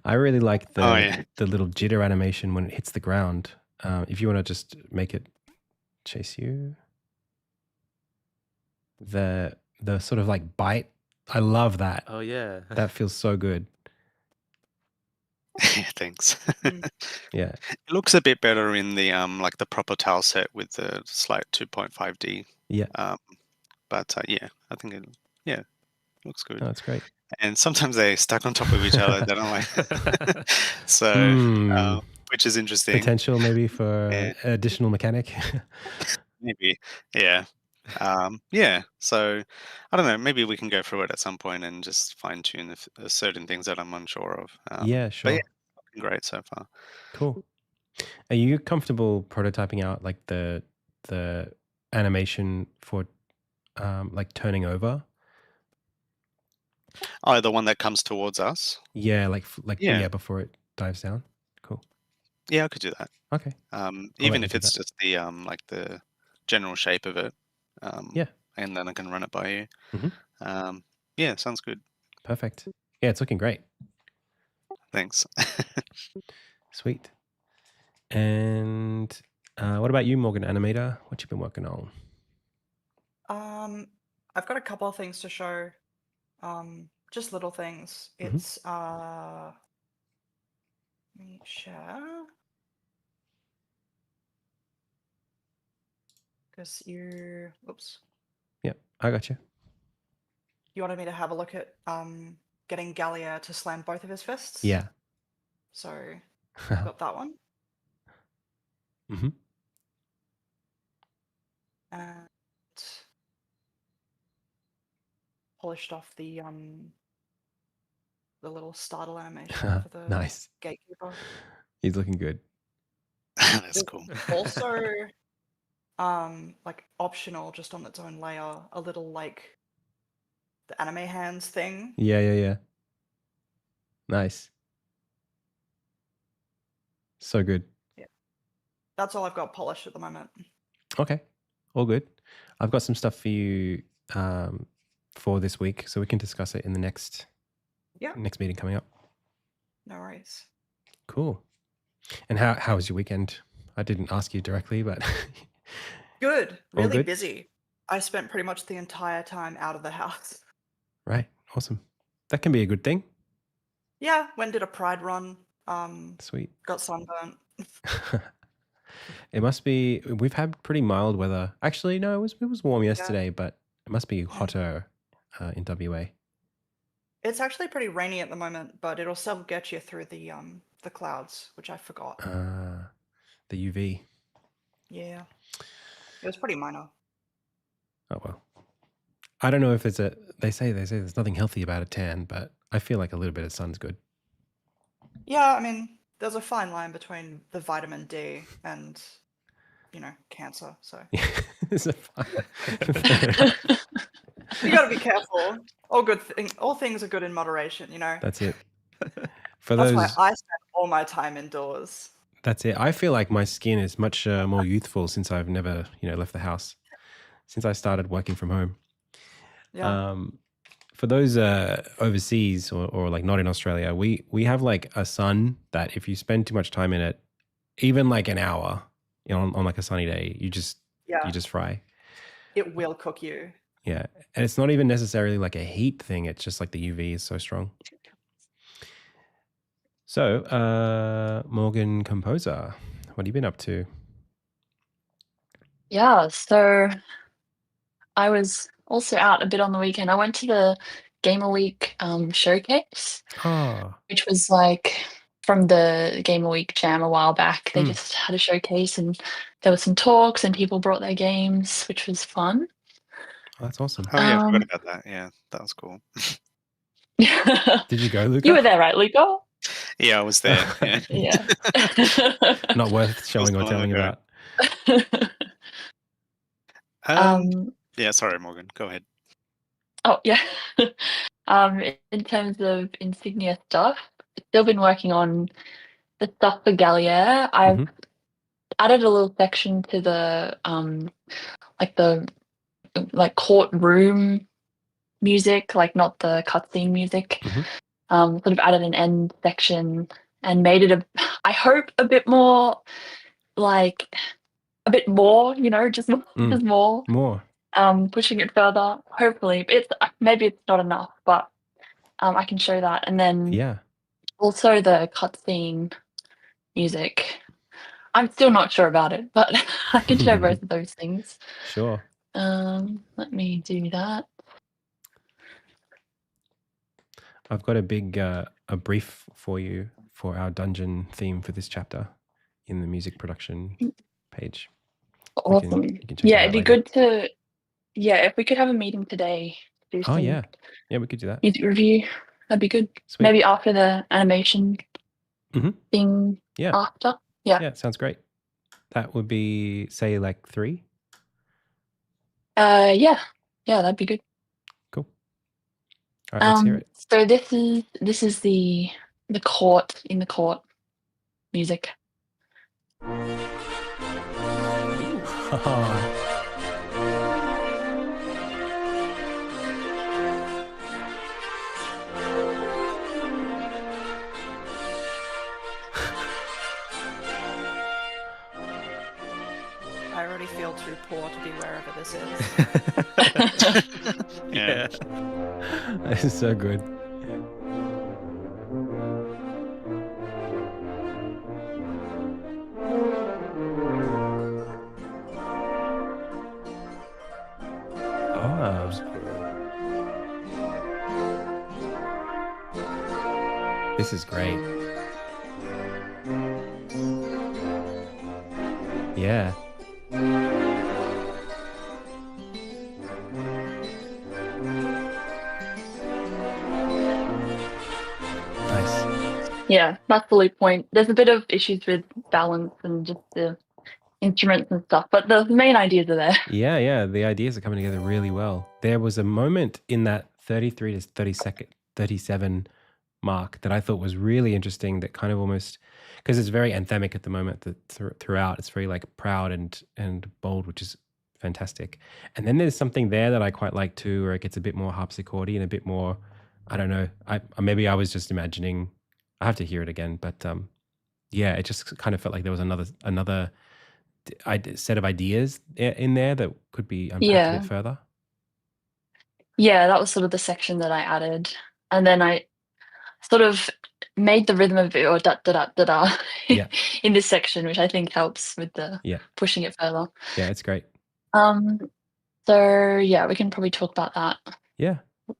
I really like Oh, yeah. the little jitter animation when it hits the ground. If you want to just make it chase you, the sort of like bite, I love that. Oh yeah. That feels so good. Thanks. Yeah. It looks a bit better in the like the proper tile set with the slight 2.5D. Yeah. But yeah, I think it looks good. Oh, that's great. And sometimes they stack on top of each other. They don't like. So, which is interesting. Potential maybe for additional mechanic. Maybe, yeah. Yeah. So I don't know. Maybe we can go through it at some point and just fine tune certain things that I'm unsure of. Yeah, sure. But yeah, looking great so far. Cool. Are you comfortable prototyping out like the animation for like turning over? Oh, the one that comes towards us. Yeah, like Yeah. before it dives down. Cool. Yeah, I could do that. Okay. Even you if do it's that. just the like the general shape of it. Yeah. And then I can run it by you. Mhm. Yeah, sounds good. Perfect. Yeah, it's looking great. Thanks. Sweet. And What about you, Morgan Animator? What you been working on? I've got a couple of things to show. Just little things. Mhm. It's let me share. Because oops. Yep, I got you. You wanted me to have a look at getting Gallier to slam both of his fists? Yeah. So I've got that one. Mm-hmm. And polished off the little startle animation for the Nice. gatekeeper. He's looking good. That's There's cool. also like optional just on its own layer, a little like the anime hands thing. Yeah. Nice. So good. Yeah. That's all I've got polished at the moment. Okay. All good. I've got some stuff for you for this week, so we can discuss it in the next meeting coming up. No worries. Cool. And how was your weekend? I didn't ask you directly, but Good. All Really good? busy. I spent pretty much the entire time out of the house. right. Awesome. That can be a good thing. Yeah, went and did a pride run. Sweet. Got sunburnt. It must be. We've had pretty mild weather. Actually, no, it was warm yesterday, but it must be hotter in WA. It's actually pretty rainy at the moment, but it'll still get you through the clouds, which I forgot. The UV. Yeah. It was pretty minor. Oh well. I don't know if it's they say there's nothing healthy about a tan, but I feel like a little bit of sun's good. Yeah, I mean, there's a fine line between the vitamin D and, cancer, so. It's a You gotta be careful. All things are good in moderation, That's it. That's why I spend all my time indoors. That's it. I feel like my skin is much more youthful since I've never, left the house. Since I started working from home. Yeah. For those overseas or like not in Australia, we have like a sun that if you spend too much time in it, even like an hour, on like a sunny day, you just fry. It will cook you. Yeah, and it's not even necessarily like a heat thing. It's just like the UV is so strong. So, Morgan Composer, what have you been up to? Yeah, so I was also out a bit on the weekend. I went to the Gamer Week showcase, which was like from the Gamer Week Jam a while back. They just had a showcase and there were some talks and people brought their games, which was fun. Oh, that's awesome. Oh yeah, I forgot about that. Yeah, that was cool. Did you go, Luca? You were there, right, Luca? Yeah, I was there. Yeah. Yeah. Not worth showing or telling about. Yeah, sorry, Morgan. Go ahead. Oh yeah. In terms of Insignia stuff, still been working on the stuff for Gallier. I've added a little section to the courtroom music, like not the cutscene music. Sort of added an end section and made it I hope a bit more, just more. More. Pushing it further, hopefully. Maybe it's not enough, but I can show that. And then also the cutscene music. I'm still not sure about it, but I can show both of those things. Sure. Let me do that. I've got a big a brief for you for our dungeon theme for this chapter in the music production page. Awesome. It'd be good to. Yeah, if we could have a meeting today to do some. Yeah, we could do that. Music review. That'd be good. Sweet. Maybe after the animation thing. Yeah. After. Yeah. Yeah, sounds great. That would be say like 3. Yeah, that'd be good. Cool. All right, let's hear it. So this is the court music. sure to be wherever this is. Yeah. This is so good. Oh, this is great. Yeah. Nice. Yeah, that's the loop point. There's a bit of issues with balance and just the instruments and stuff, but the main ideas are there. Yeah. The ideas are coming together really well. There was a moment in that 33 to 37 mark that I thought was really interesting, that kind of almost, because it's very anthemic at the moment, that throughout it's very like proud and bold, which is fantastic. And then there's something there that I quite like too, where it gets a bit more harpsichordy and a bit more, I don't know, maybe I was just imagining, I have to hear it again, but yeah, it just kind of felt like there was another set of ideas in there that could be unpacked a bit further. Yeah, that was sort of the section that I added. And then I sort of made the rhythm of it, or da da da da da, in this section, which I think helps with the pushing it further. Yeah, it's great. So yeah, we can probably talk about that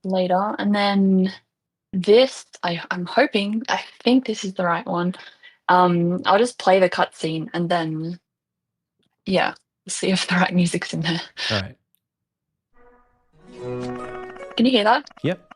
later. And then this, I'm hoping, I think this is the right one. I'll just play the cutscene and then see if the right music's in there. All right. Can you hear that? Yep.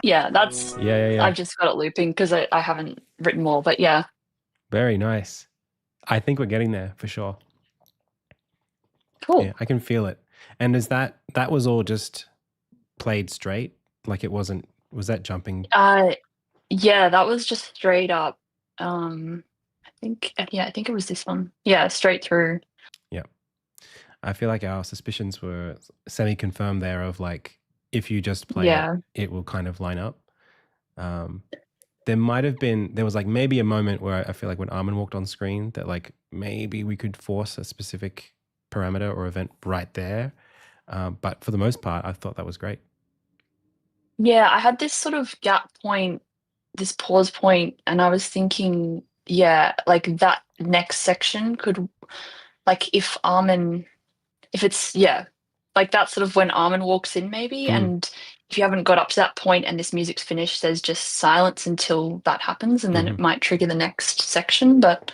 Yeah, that's yeah. I've just got it looping because I haven't written more, but yeah. Very nice. I think we're getting there for sure. Cool. Yeah, I can feel it. And is that was all just played straight? Like it wasn't, was that jumping? Yeah, that was just straight up. I think it was this one. Yeah, straight through. Yeah. I feel like our suspicions were semi-confirmed there of like, if you just play it will kind of line up. There was like maybe a moment where I feel like when Armin walked on screen that like maybe we could force a specific parameter or event right there. But for the most part, I thought that was great. Yeah, I had this sort of gap point, this pause point, and I was thinking, like that next section could, like if it's, like that's sort of when Armin walks in maybe, and if you haven't got up to that point and this music's finished, there's just silence until that happens, and then it might trigger the next section, but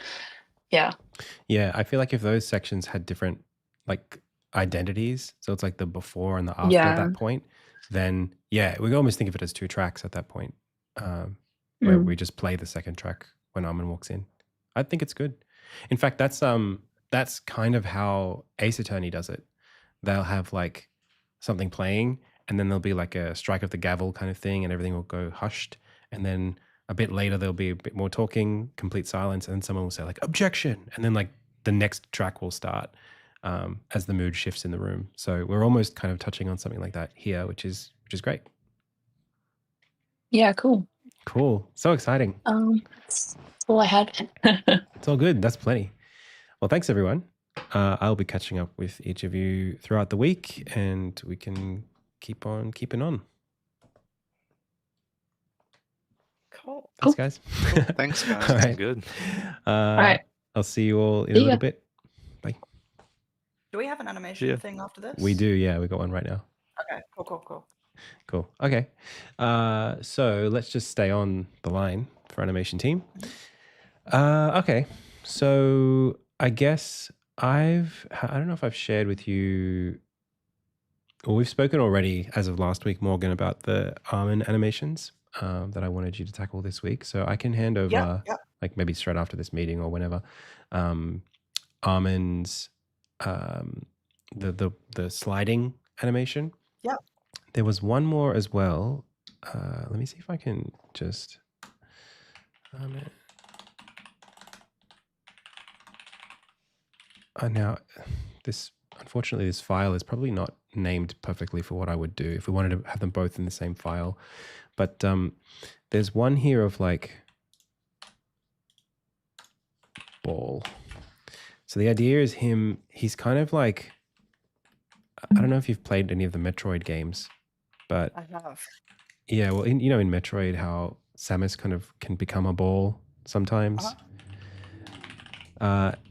yeah. Yeah, I feel like if those sections had different like identities, so it's like the before and the after that point, then we almost think of it as two tracks at that point, where we just play the second track when Armin walks in. I think it's good. In fact, that's kind of how Ace Attorney does it. They'll have like something playing, and then there'll be like a strike of the gavel kind of thing, and everything will go hushed, and then a bit later there'll be a bit more talking, complete silence, and then someone will say like objection, and then like the next track will start as the mood shifts in the room. So we're almost kind of touching on something like that here, which is great. Yeah, cool. So exciting. That's all I had. It's all good. That's plenty. Well, thanks everyone. I'll be catching up with each of you throughout the week, and we can keep on keeping on. Cool. Thanks, guys. Cool. Thanks, guys. All right. Good. All right. I'll see you all in a little bit. Bye. Do we have an animation thing after this? We do, yeah. We got one right now. Okay, cool. Cool. Okay. So let's just stay on the line for animation team. Okay, so I guess I don't know if I've shared with you, well, we've spoken already as of last week, Morgan, about the Armin animations that I wanted you to tackle this week. So I can hand over, like maybe straight after this meeting or whenever, Armin's the sliding animation. Yeah. There was one more as well. Let me see if I can just. Now, unfortunately, this file is probably not named perfectly for what I would do if we wanted to have them both in the same file. But there's one here of like ball. So the idea is he's kind of like, I don't know if you've played any of the Metroid games, but I have. Yeah, well, in Metroid, how Samus kind of can become a ball sometimes.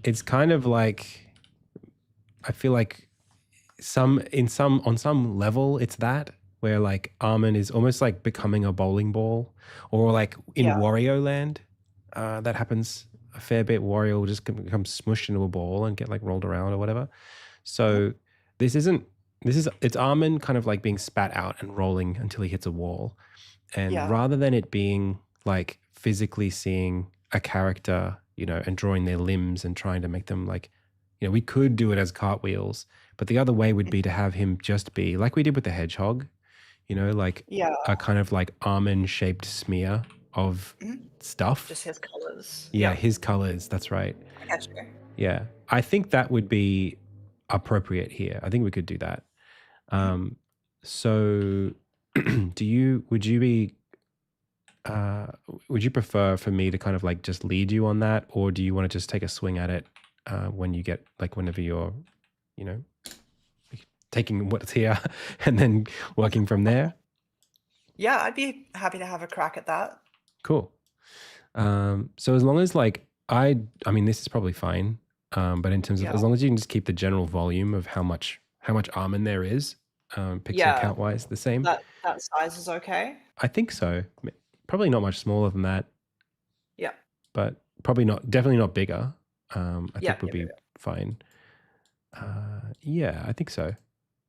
It's kind of like, I feel like on some level, it's that where like Armin is almost like becoming a bowling ball, or like in Wario Land, that happens a fair bit. Wario will just become smushed into a ball and get like rolled around or whatever. So it's Armin kind of like being spat out and rolling until he hits a wall. And rather than it being like physically seeing a character, and drawing their limbs and trying to make them like, we could do it as cartwheels, but the other way would be to have him just be like we did with the hedgehog, like a kind of like almond shaped smear of stuff. Just his colors. Yeah, his colors. That's right. I got you. Yeah. I think that would be appropriate here. I think we could do that. So would you prefer for me to kind of like just lead you on that, or do you want to just take a swing at it whenever you're, taking what's here and then working from there? Yeah, I'd be happy to have a crack at that. Cool. So as long as like, I mean, this is probably fine. But in terms of, as long as you can just keep the general volume of how much Armin there is, pixel count wise, the same. That size is okay. I think so. Probably not much smaller than that. Yeah. But definitely not bigger. I think would be fine. Yeah, I think so.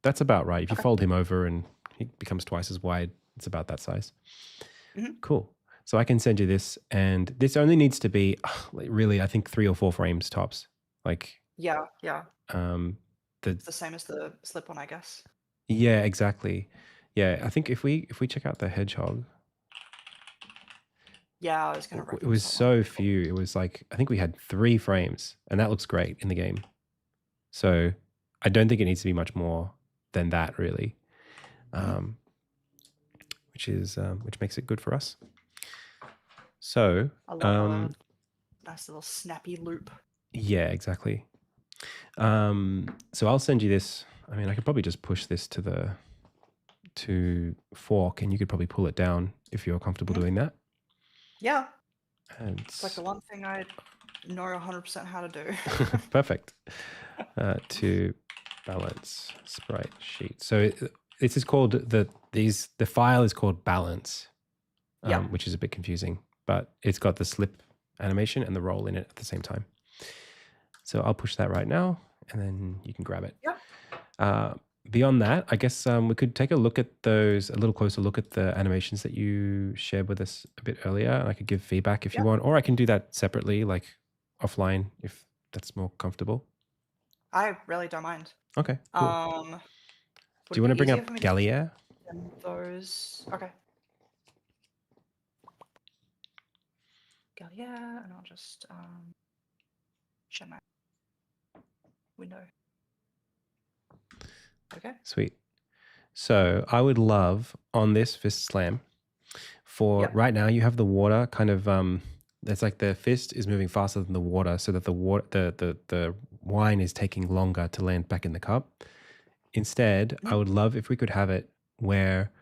That's about right. If you fold him over and he becomes twice as wide, it's about that size. Cool. So I can send you this, and this only needs to be really, I think 3 or 4 frames tops. Like yeah. It's the same as the slip one, I guess. Yeah, exactly. Yeah, I think if we check out the hedgehog. Yeah, I was gonna. It was so few. It was like, I think we had 3 frames, and that looks great in the game. So I don't think it needs to be much more than that, really. Which makes it good for us. So I love a nice little snappy loop. Yeah, exactly. So I'll send you this. I mean, I could probably just push this to fork, and you could probably pull it down if you're comfortable doing that. Yeah. And it's like the one thing I know 100% how to do. Perfect. To balance sprite sheet. So this is called the file is called balance, which is a bit confusing, but it's got the slip animation and the roll in it at the same time. So I'll push that right now, and then you can grab it. Yeah. Beyond that, I guess we could take a little closer look at the animations that you shared with us a bit earlier, and I could give feedback if you want, or I can do that separately, like offline, if that's more comfortable. I really don't mind. Okay, cool. Do you want to bring up Gallier? Those. Okay. Gallier, and I'll just share my window. Okay. Sweet. So I would love on this fist slam for right now, you have the water kind of, it's like the fist is moving faster than the water, so that the wine is taking longer to land back in the cup. Instead, I would love if we could have it where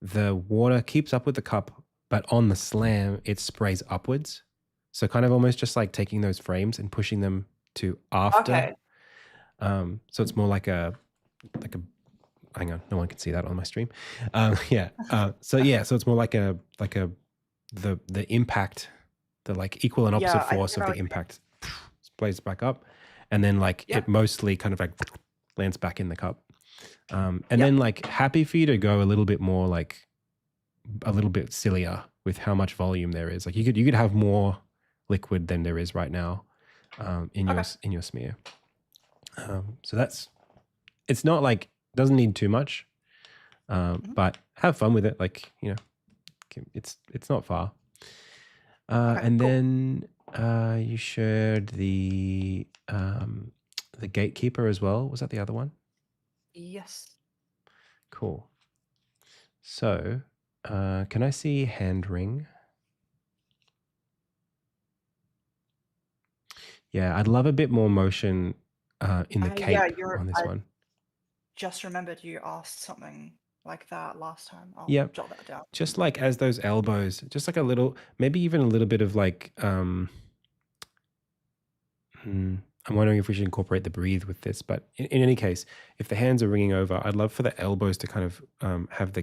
the water keeps up with the cup, but on the slam, it sprays upwards. So kind of almost just like taking those frames and pushing them to after. Okay. So it's more like a hang on, no one can see that on my stream. So it's more like a the impact, the like equal and opposite Yeah, I force think of I the was impact plays back up, and then like Yeah. it mostly kind of like lands back in the cup. And Yeah. then like happy for you to go a little bit more like a little bit sillier with how much volume there is. Like you could have more liquid than there is right now in Okay. your smear. So it's not like doesn't need too much, but have fun with it. Like it's not far. Okay, And cool. then you shared the gatekeeper as well. Was that the other one? Yes. Cool. So can I see hand ring? Yeah, I'd love a bit more motion in the cape on this I one. just remembered you asked something like that last time. I'll Yep. jot that down. Just like as those elbows, just like a little, maybe even a little bit of like, I'm wondering if we should incorporate the breathe with this, but in any case, if the hands are ringing over, I'd love for the elbows to kind of have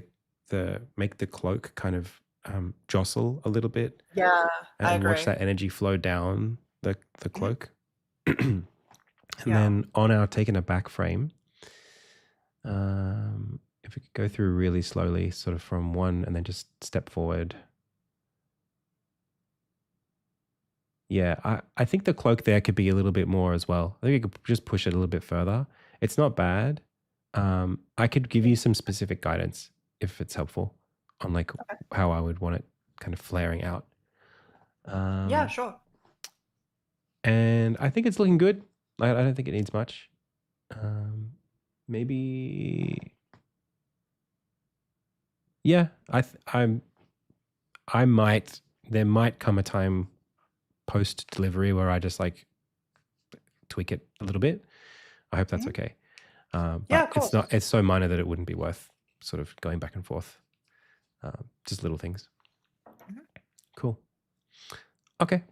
make the cloak kind of jostle a little bit Yeah, I and watch agree. that energy flow down the cloak. And Yeah. then on our taking a back frame, if we could go through really slowly, sort of from one and then just step forward. Yeah, I think the cloak there could be a little bit more as well. I think you could just push it a little bit further. It's not bad. I could give you some specific guidance if it's helpful on like how I would want it kind of flaring out. Yeah, sure. And I think it's looking good. I don't think it needs much. Maybe, yeah. There might come a time post delivery where I just like tweak it a little bit. I hope that's okay. Yeah, But of course. it's so minor that it wouldn't be worth sort of going back and forth. Just little things. Cool. Okay.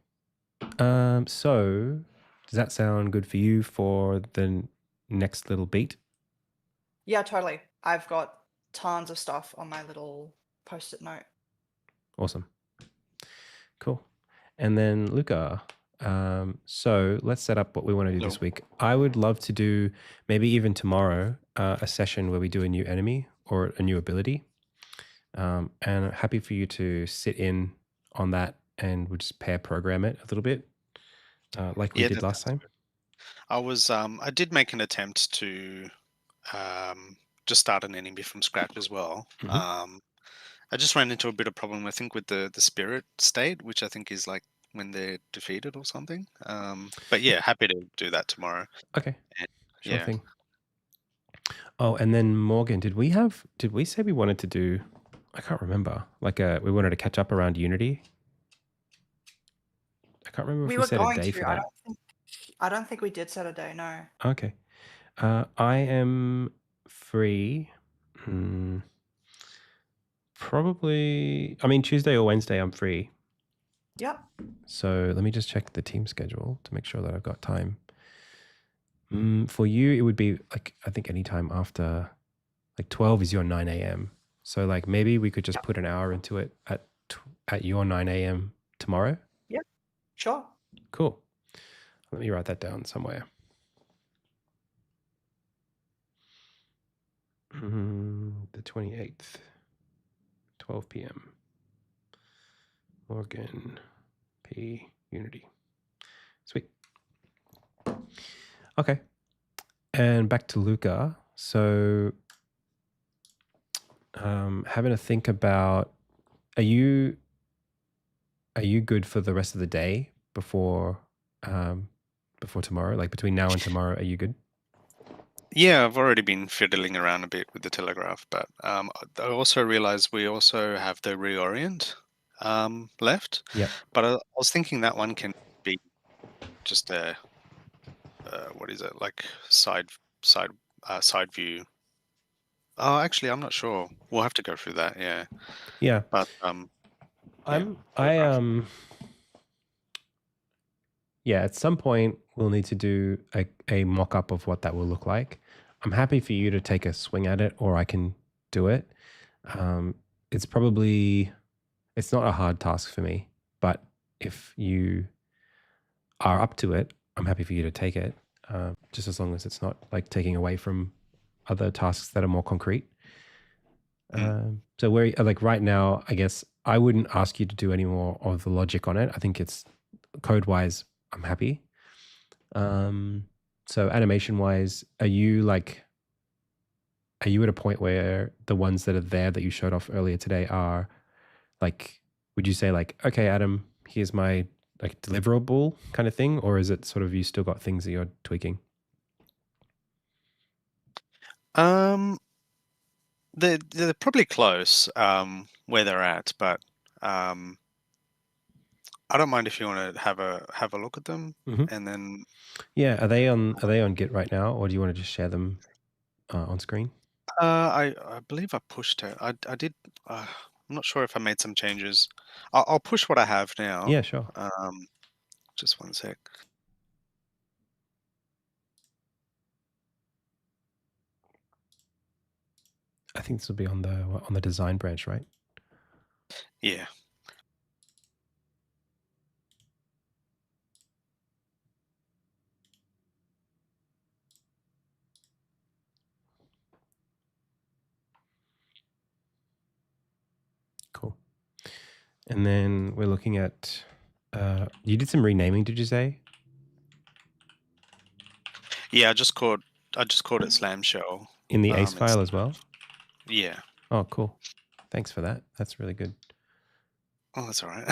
So does that sound good for you for the next little beat? Yeah, totally. I've got tons of stuff on my little post-it note. Awesome. Cool. And then Luca, so let's set up what we want to do this week. I would love to do maybe even tomorrow a session where we do a new enemy or a new ability. And I'm happy for you to sit in on that and we'll just pair program it a little bit like we did last time. I did make an attempt to just start an enemy from scratch as well. I just ran into a bit of problem, I think, with the spirit state, which I think is like when they're defeated or something. But yeah, happy to do that tomorrow. Okay. And, Sure thing. Oh, and then Morgan, did we say we wanted to do, I can't remember, like we wanted to catch up around Unity? I can't remember if we set a day for that. I don't think we did set a day, no. Okay. I am free. Probably, I mean, Tuesday or Wednesday I'm free. Yep. So let me just check the team schedule to make sure that I've got time. For you, it would be like, I think anytime after like 12 is your 9 a.m. So like maybe we could just put an hour into it at your 9 a.m. tomorrow. Yep. Sure. Cool. Let me write that down somewhere. The 28th, 12 p.m. Morgan P. Unity. Sweet. Okay. And back to Luca. So having to think about, are you good for the rest of the day before tomorrow? Like between now and tomorrow, are you good? Yeah, I've already been fiddling around a bit with the Telegraph, but I also realized we also have the Reorient left. Yeah. But I was thinking that one can be just a what is it, like side view. Oh, actually, I'm not sure. We'll have to go through that. Yeah. Yeah. But yeah, at some point we'll need to do a mock-up of what that will look like. I'm happy for you to take a swing at it, or I can do it. It's probably, it's not a hard task for me, but if you are up to it, I'm happy for you to take it, just as long as it's not like taking away from other tasks that are more concrete. So where, like right now, I guess I wouldn't ask you to do any more of the logic on it. I think it's code wise, I'm happy. So animation wise, are you at a point where the ones that are there that you showed off earlier today are like, would you say like, okay, Adam, here's my like deliverable kind of thing? Or is it sort of, you still got things that you're tweaking? They're probably close where they're at, but I don't mind if you want to have a look at them, and then are they on Git right now, or do you want to just share them on screen? I believe I pushed it. I did. I'm not sure if I made some changes. I'll push what I have now. Yeah, sure. Just one sec. I think this will be on the design branch, right? Yeah. Cool. And then we're looking at, you did some renaming, did you say? Yeah, I just called it Slam Shell. In the ACE file as well? Yeah. Oh, cool. Thanks for that. That's really good. Oh, that's all right.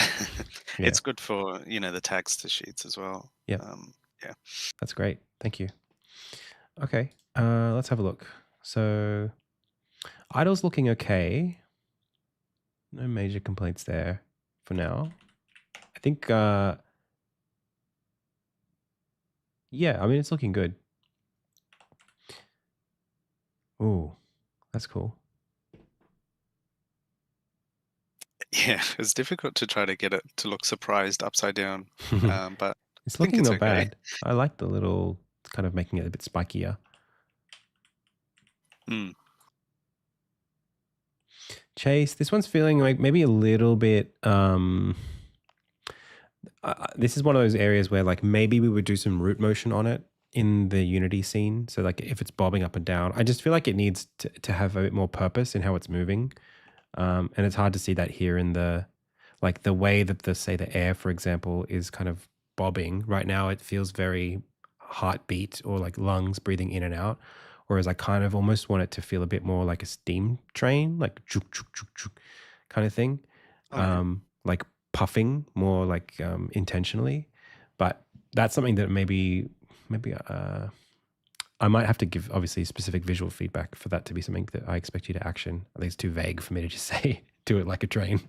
Yeah. It's good for, the tags to sheets as well. Yeah. Yeah. That's great. Thank you. Okay. Let's have a look. So idle's looking okay. No major complaints there for now. I think, yeah, I mean, it's looking good. Ooh, that's cool. Yeah, it's difficult to try to get it to look surprised upside down, but It's I think looking it's not okay. bad. I like the little, kind of making it a bit spikier. Chase, this one's feeling like maybe a little bit, this is one of those areas where like maybe we would do some root motion on it in the Unity scene. So like if it's bobbing up and down, I just feel like it needs to have a bit more purpose in how it's moving. And it's hard to see that here in the way that the air, for example, is kind of bobbing right now. It feels very heartbeat or like lungs breathing in and out. Whereas I kind of almost want it to feel a bit more like a steam train, like chook, chook, chook, chook kind of thing. Like puffing more like intentionally. But that's something that maybe I might have to give obviously specific visual feedback for that to be something that I expect you to action. I think it's too vague for me to just say do it like a train.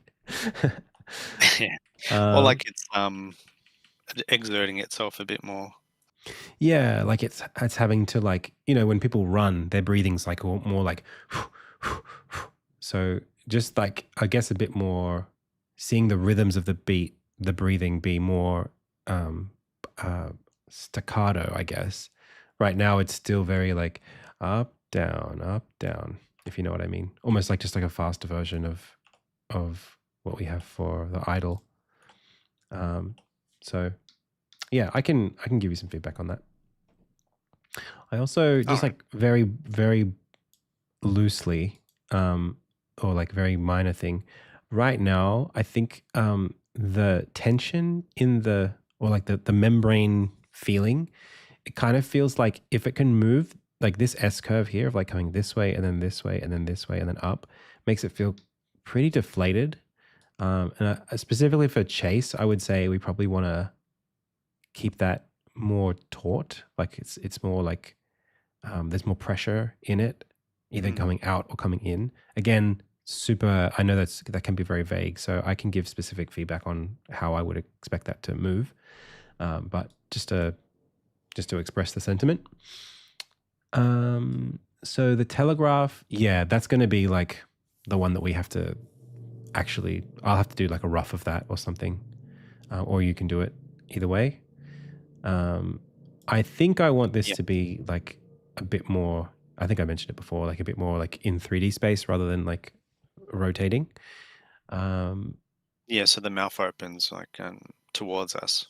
Yeah. Or like it's exerting itself a bit more. Yeah, like it's having to like, when people run, their breathing's like more like so just like I guess a bit more seeing the rhythms of the beat, the breathing be more staccato, I guess. Right now it's still very like up, down, if you know what I mean. Almost like just like a faster version of what we have for the idle. So yeah, I can give you some feedback on that. I also just like very, very loosely, or like very minor thing. Right now, I think the tension in the membrane feeling, it kind of feels like if it can move like this S curve here of like coming this way and then this way and then this way and then up, makes it feel pretty deflated. And specifically for Chase, I would say we probably want to keep that more taut. Like it's more like there's more pressure in it, either coming out or coming in. Again, I know that can be very vague, so I can give specific feedback on how I would expect that to move. But just to express the sentiment. So the telegraph, yeah, that's going to be like the one that we have to actually, I'll have to do like a rough of that or something, or you can do it either way. I think I want this to be like a bit more, I think I mentioned it before, like a bit more like in 3D space rather than like rotating. Yeah, so the mouth opens like towards us.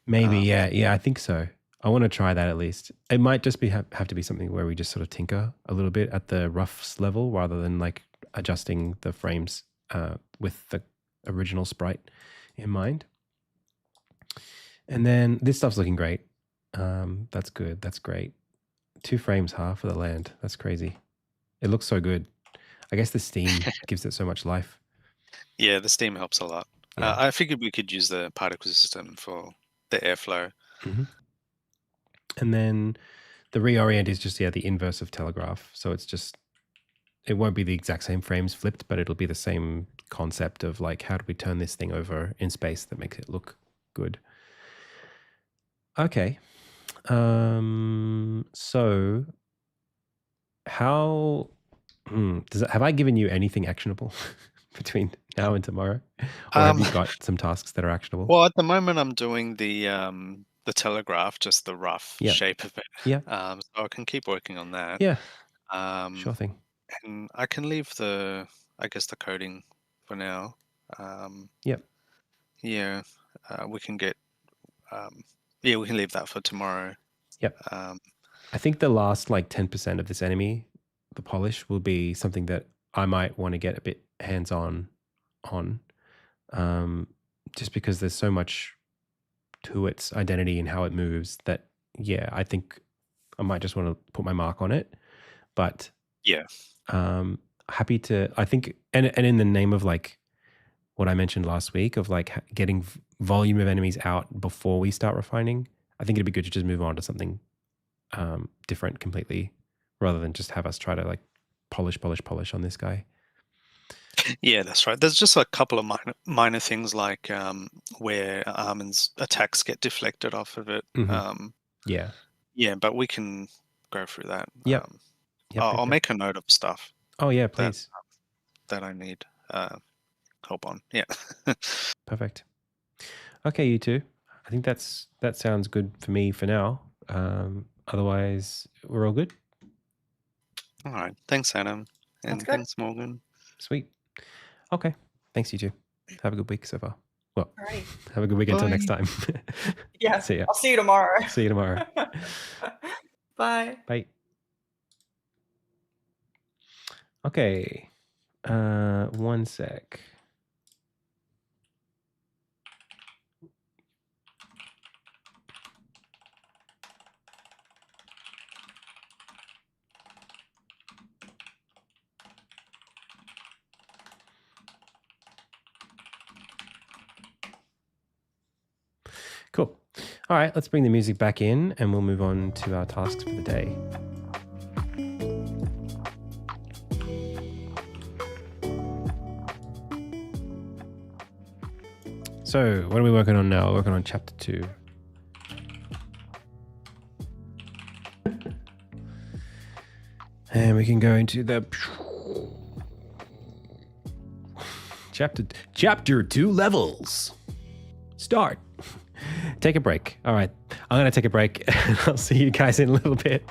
Maybe, yeah, I think so. I want to try that at least. It might just be have to be something where we just sort of tinker a little bit at the roughs level rather than like adjusting the frames with the original sprite in mind. And then this stuff's looking great. That's good. That's great. 2 frames half for the land. That's crazy. It looks so good. I guess the steam gives it so much life. Yeah, the steam helps a lot. Yeah. I figured we could use the particle system for the airflow. Mm-hmm. And then the reorient is just, the inverse of telegraph. So it's just, it won't be the exact same frames flipped, but it'll be the same concept of like, how do we turn this thing over in space that makes it look good? Okay. So how have I given you anything actionable between now and tomorrow? Or have you got some tasks that are actionable? Well, at the moment I'm doing the telegraph, just the rough shape of it. Yeah. So I can keep working on that. Yeah. Sure thing. And I can leave the coding for now. Yep. Yeah. We can get we can leave that for tomorrow. Yep. I think the last like 10% of this enemy, the polish, will be something that I might want to get a bit hands-on on, just because there's so much to its identity and how it moves that, I think I might just want to put my mark on it. But happy to, I think, and in the name of like what I mentioned last week of like getting volume of enemies out before we start refining, I think it'd be good to just move on to something different completely rather than just have us try to like polish on this guy. Yeah, that's right. There's just a couple of minor things like where Armin's attacks get deflected off of it. Mm-hmm. Yeah, but we can go through that. Yep. I'll make a note of stuff. Oh yeah, please. That I need help on. Yeah. Perfect. Okay, you two. I think that sounds good for me for now. Otherwise, we're all good. All right. Thanks, Adam. And thanks, Morgan. Sweet. Okay. Thanks, you two. Have a good week so far. Well, Alrighty. Have a good week until next time. Yeah. See ya. I'll see you tomorrow. See you tomorrow. Bye. Bye. Okay. 1 sec. Cool. All right, let's bring the music back in and we'll move on to our tasks for the day. So, what are we working on now? We're working on chapter 2. And we can go into the chapter 2 levels. Start. Take a break. All right. I'm going to take a break. I'll see you guys in a little bit.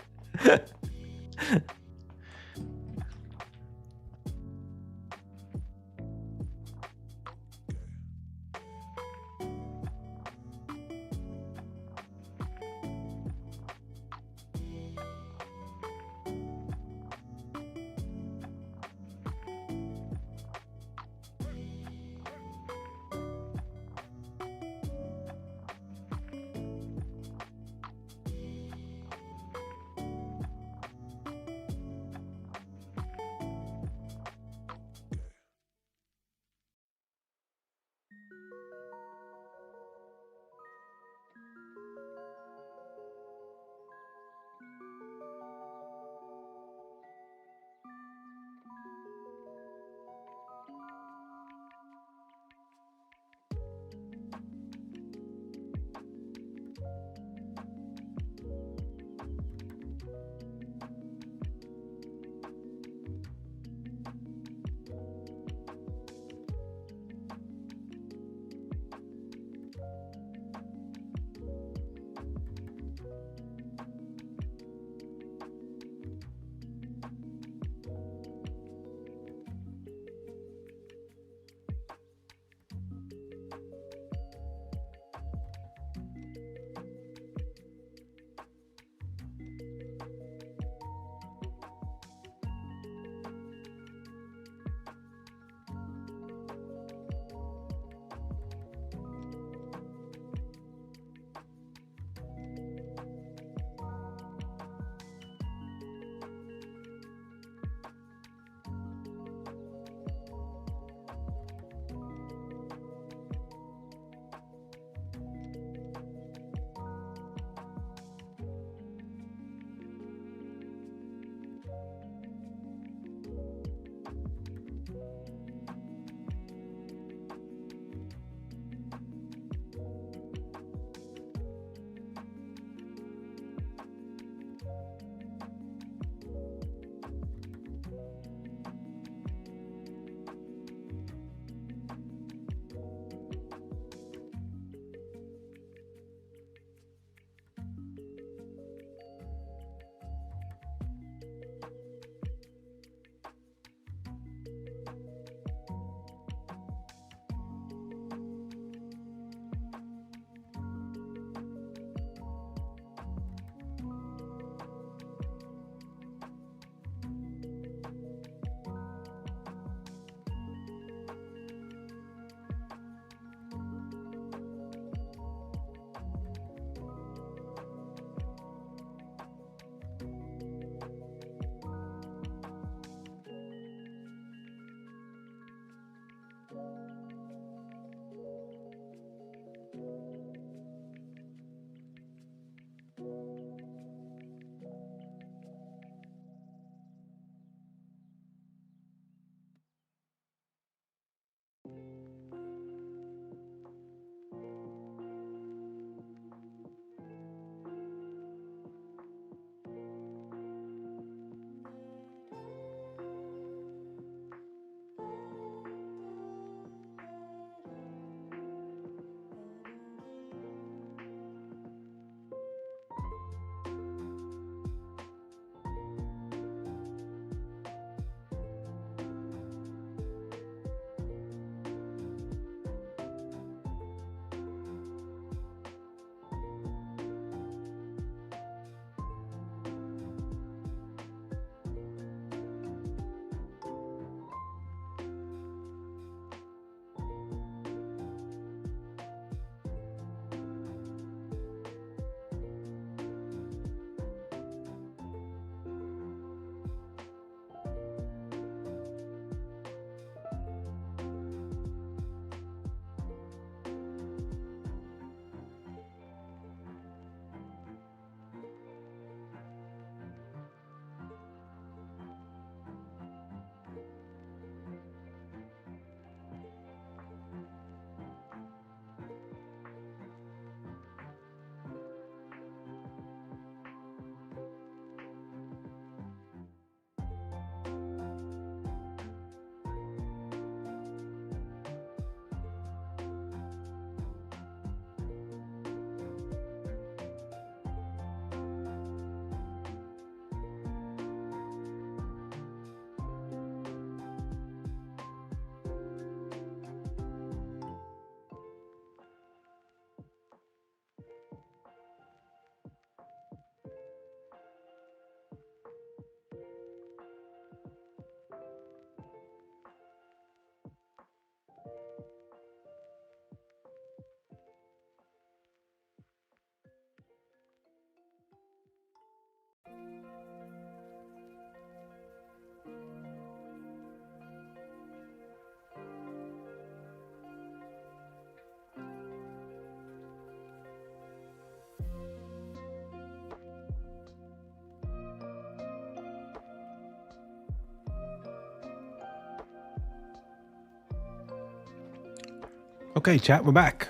Okay, chat, we're back.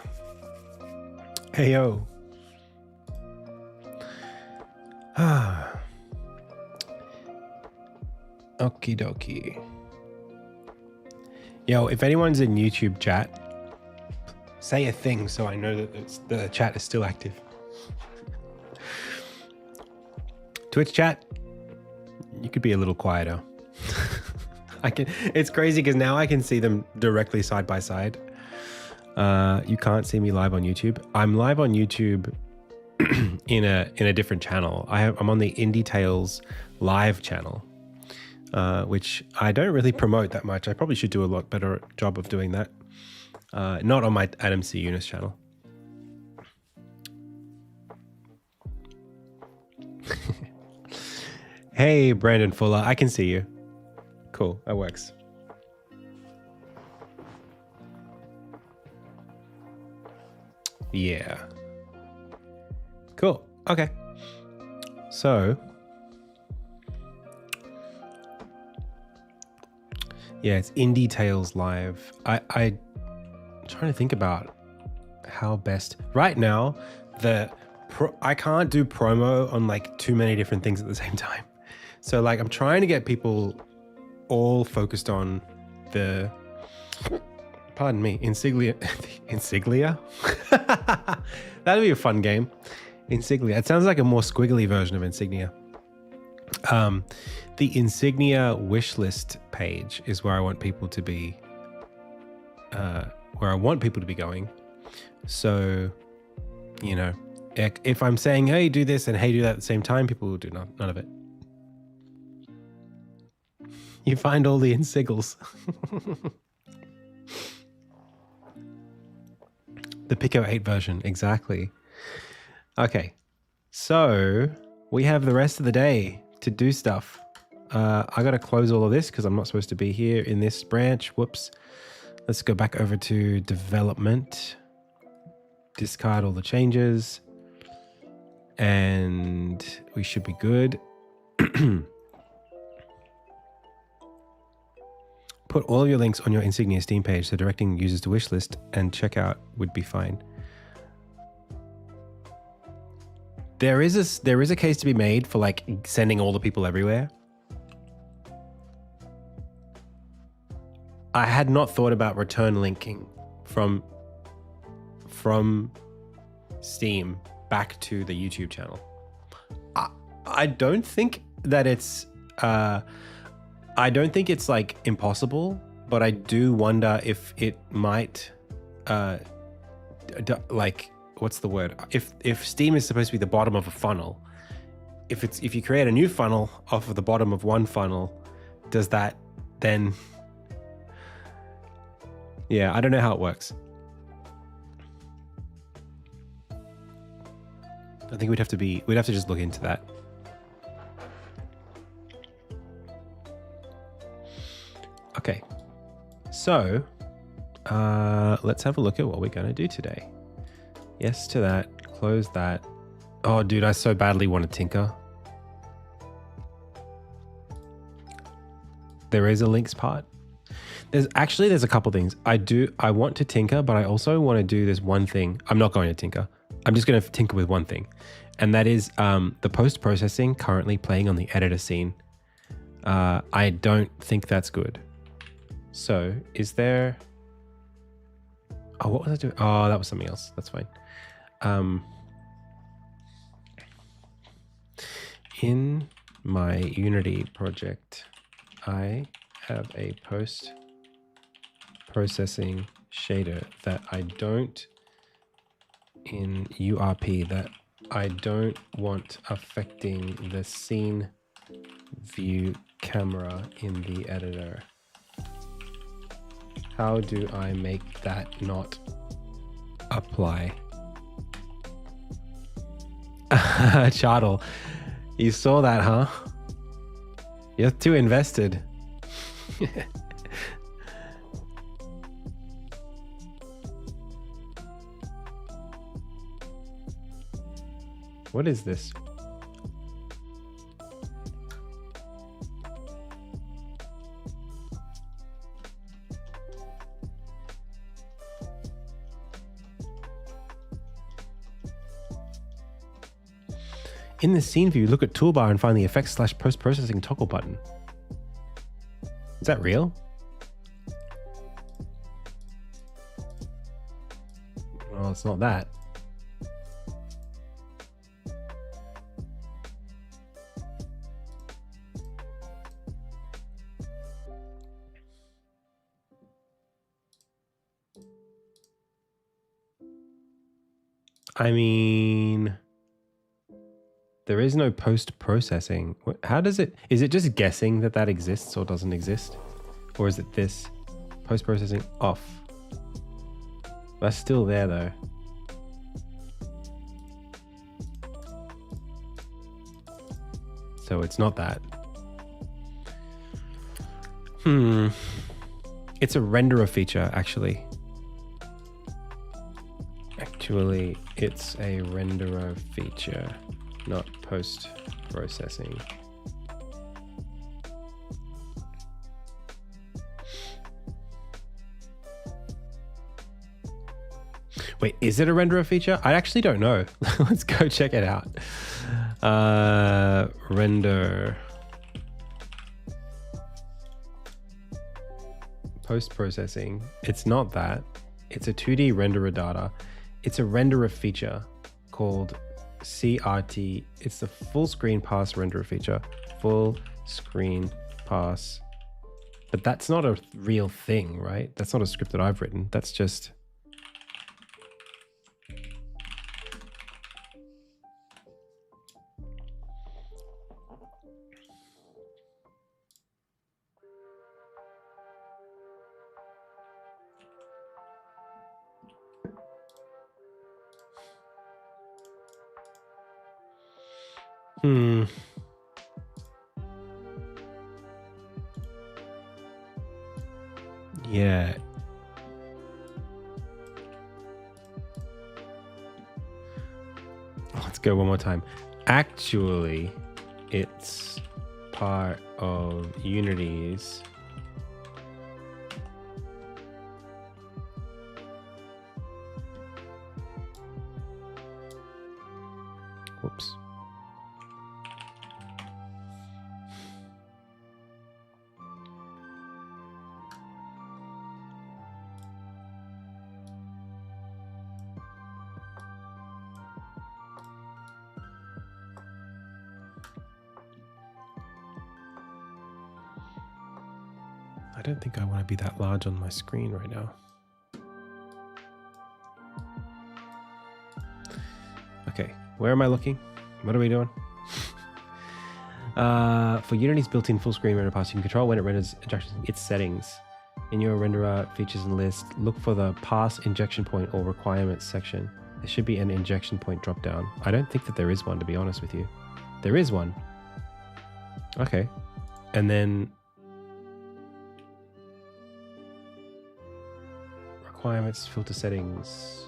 Hey, yo. Okie dokie. Yo, if anyone's in YouTube chat, say a thing so I know that the chat is still active. Twitch chat, you could be a little quieter. It's crazy because now I can see them directly side by side. You can't see me live on YouTube. I'm live on YouTube in a different channel. I'm on the Indie Tales live channel, which I don't really promote that much. I probably should do a lot better job of doing that. Not on my Adam C. Eunice channel. Hey, Brandon Fuller, I can see you. Cool, that works. Yeah. Cool. Okay. So, yeah, it's Indie Tales Live. I'm trying to think about how best. Right now, I can't do promo on like too many different things at the same time. So like I'm trying to get people all focused on the, pardon me, Insignia. Insignia? That'd be a fun game. Insignia. It sounds like a more squiggly version of Insignia. The Insignia wishlist page is where I want people to be, going. So, you know, if I'm saying, hey, do this and hey, do that at the same time, people will do none of it. You find all the insigals. The Pico 8 version, exactly. Okay, so we have the rest of the day to do stuff. I got to close all of this because I'm not supposed to be here in this branch. Whoops. Let's go back over to development. Discard all the changes. And we should be good. Put all of your links on your Insignia Steam page, so directing users to wishlist and checkout would be fine. There is a case to be made for like sending all the people everywhere. I had not thought about return linking from Steam back to the YouTube channel. I don't think that it's like impossible, but I do wonder if it might like, what's the word? If Steam is supposed to be the bottom of a funnel, if you create a new funnel off of the bottom of one funnel, does that then? Yeah, I don't know how it works. I think we'd have to just look into that. Okay, so let's have a look at what we're going to do today. Yes to that, close that. Oh, dude, I so badly want to tinker. There is a links part. There's a couple things. I want to tinker, but I also want to do this one thing. I'm not going to tinker. I'm just going to tinker with one thing. And that is the post-processing currently playing on the editor scene. I don't think that's good. So is there... Oh, what was I doing? Oh, that was something else. That's fine. In my Unity project, I have a post-processing shader that I don't, in URP, that I don't want affecting the scene view camera in the editor. How do I make that not apply? Chadle, you saw that, huh? You're too invested. What is this? In the scene view, look at toolbar and find the effects/post-processing toggle button. Is that real? Well, it's not that. I mean, there is no post-processing. How does it... Is it just guessing that that exists or doesn't exist? Or is it this? Post-processing off. That's still there, though. So it's not that. It's a renderer feature, actually. Actually, it's a renderer feature, not post-processing. Wait, is it a renderer feature? I actually don't know. Let's go check it out. Render. Post-processing. It's not that. It's a 2D renderer data. It's a renderer feature called CRT. It's the full screen pass renderer feature. Full screen pass. But that's not a real thing, right? That's not a script that I've written. That's just... Yeah. Let's go one more time. Actually, it's part of Unity's whoops. I don't think I want to be that large on my screen right now. Okay, where am I looking? What are we doing? For Unity's built-in full-screen render pass, you can control when it renders injections in its settings. In your renderer features and list, look for the pass injection point or requirements section. There should be an injection point drop-down. I don't think that there is one, to be honest with you. There is one. Okay. And then... requirements, filter settings.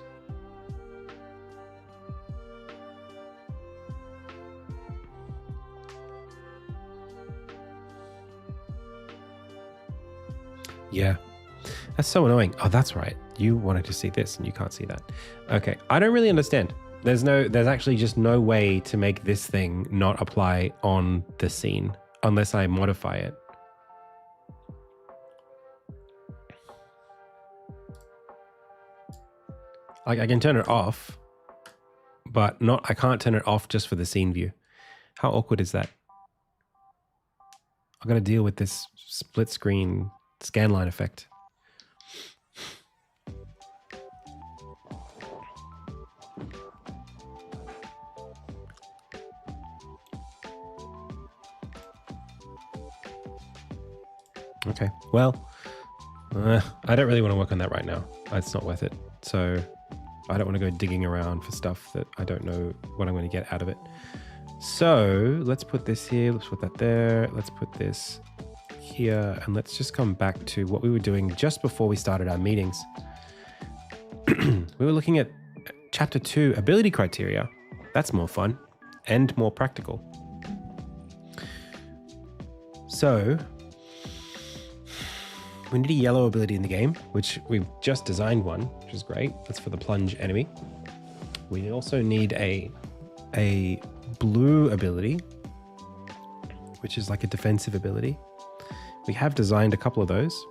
Yeah, that's so annoying. Oh, that's right. You wanted to see this and you can't see that. Okay, I don't really understand. There's actually just no way to make this thing not apply on the scene unless I modify it. Like I can turn it off, but I can't turn it off just for the scene view. How awkward is that? I'm gonna deal with this split screen scanline effect. Okay, well, I don't really want to work on that right now. It's not worth it. So I don't want to go digging around for stuff that I don't know what I'm going to get out of it. So let's put this here. Let's put that there. Let's put this here. And let's just come back to what we were doing just before we started our meetings. We were looking at Chapter 2, ability criteria. That's more fun and more practical. So we need a yellow ability in the game, which we've just designed one, which is great. That's for the plunge enemy. We also need a blue ability, which is like a defensive ability. We have designed a couple of those.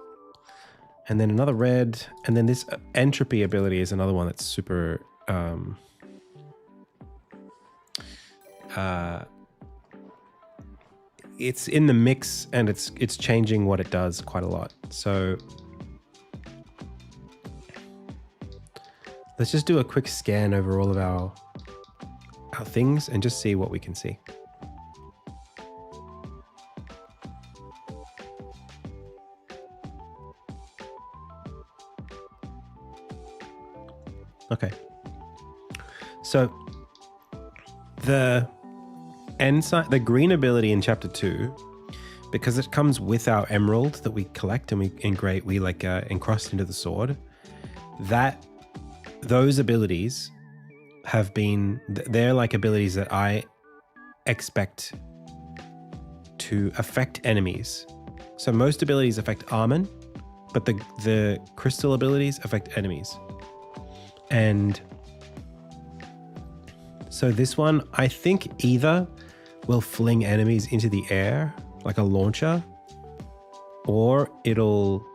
And then another red. And then this entropy ability is another one that's super... it's in the mix and it's changing what it does quite a lot. So let's just do a quick scan over all of our things and just see what we can see. Okay. So the green ability in chapter 2, because it comes with our emerald that we collect and we encrust into the sword, those abilities have been, they're like abilities that I expect to affect enemies. So most abilities affect Armin, but the crystal abilities affect enemies. And so this one, I think either will fling enemies into the air like a launcher, or it'll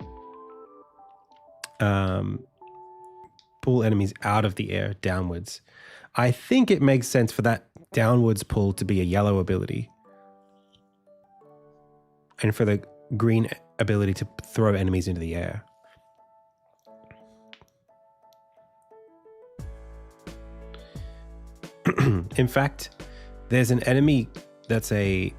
pull enemies out of the air downwards. I think it makes sense for that downwards pull to be a yellow ability, and for the green ability to throw enemies into the air. In fact, there's an enemy that's a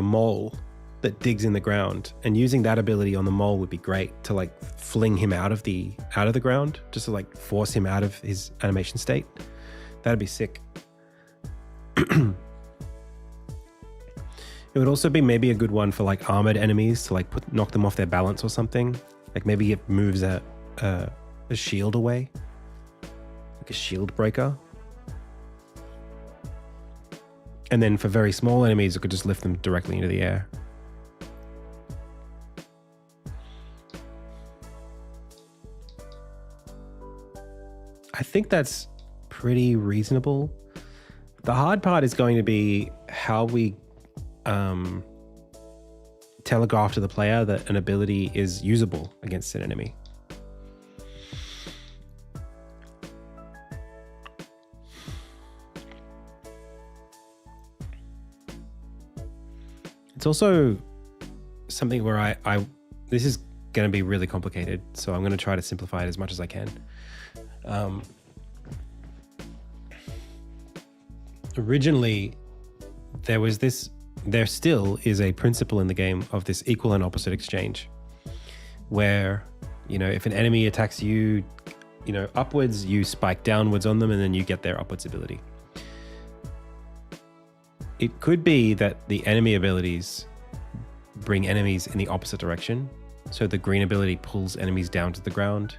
mole that digs in the ground, and using that ability on the mole would be great to like fling him out of the ground, just to like force him out of his animation state. That'd be sick. It would also be maybe a good one for like armored enemies to like knock them off their balance or something. Like maybe it moves a shield away, like a shield breaker. And then for very small enemies, it could just lift them directly into the air. I think that's pretty reasonable. The hard part is going to be how we telegraph to the player that an ability is usable against an enemy. It's also something where this is going to be really complicated, so I'm going to try to simplify it as much as I can. Originally, there still is a principle in the game of this equal and opposite exchange, where, if an enemy attacks you, upwards, you spike downwards on them, and then you get their upwards ability. It could be that the enemy abilities bring enemies in the opposite direction. So the green ability pulls enemies down to the ground.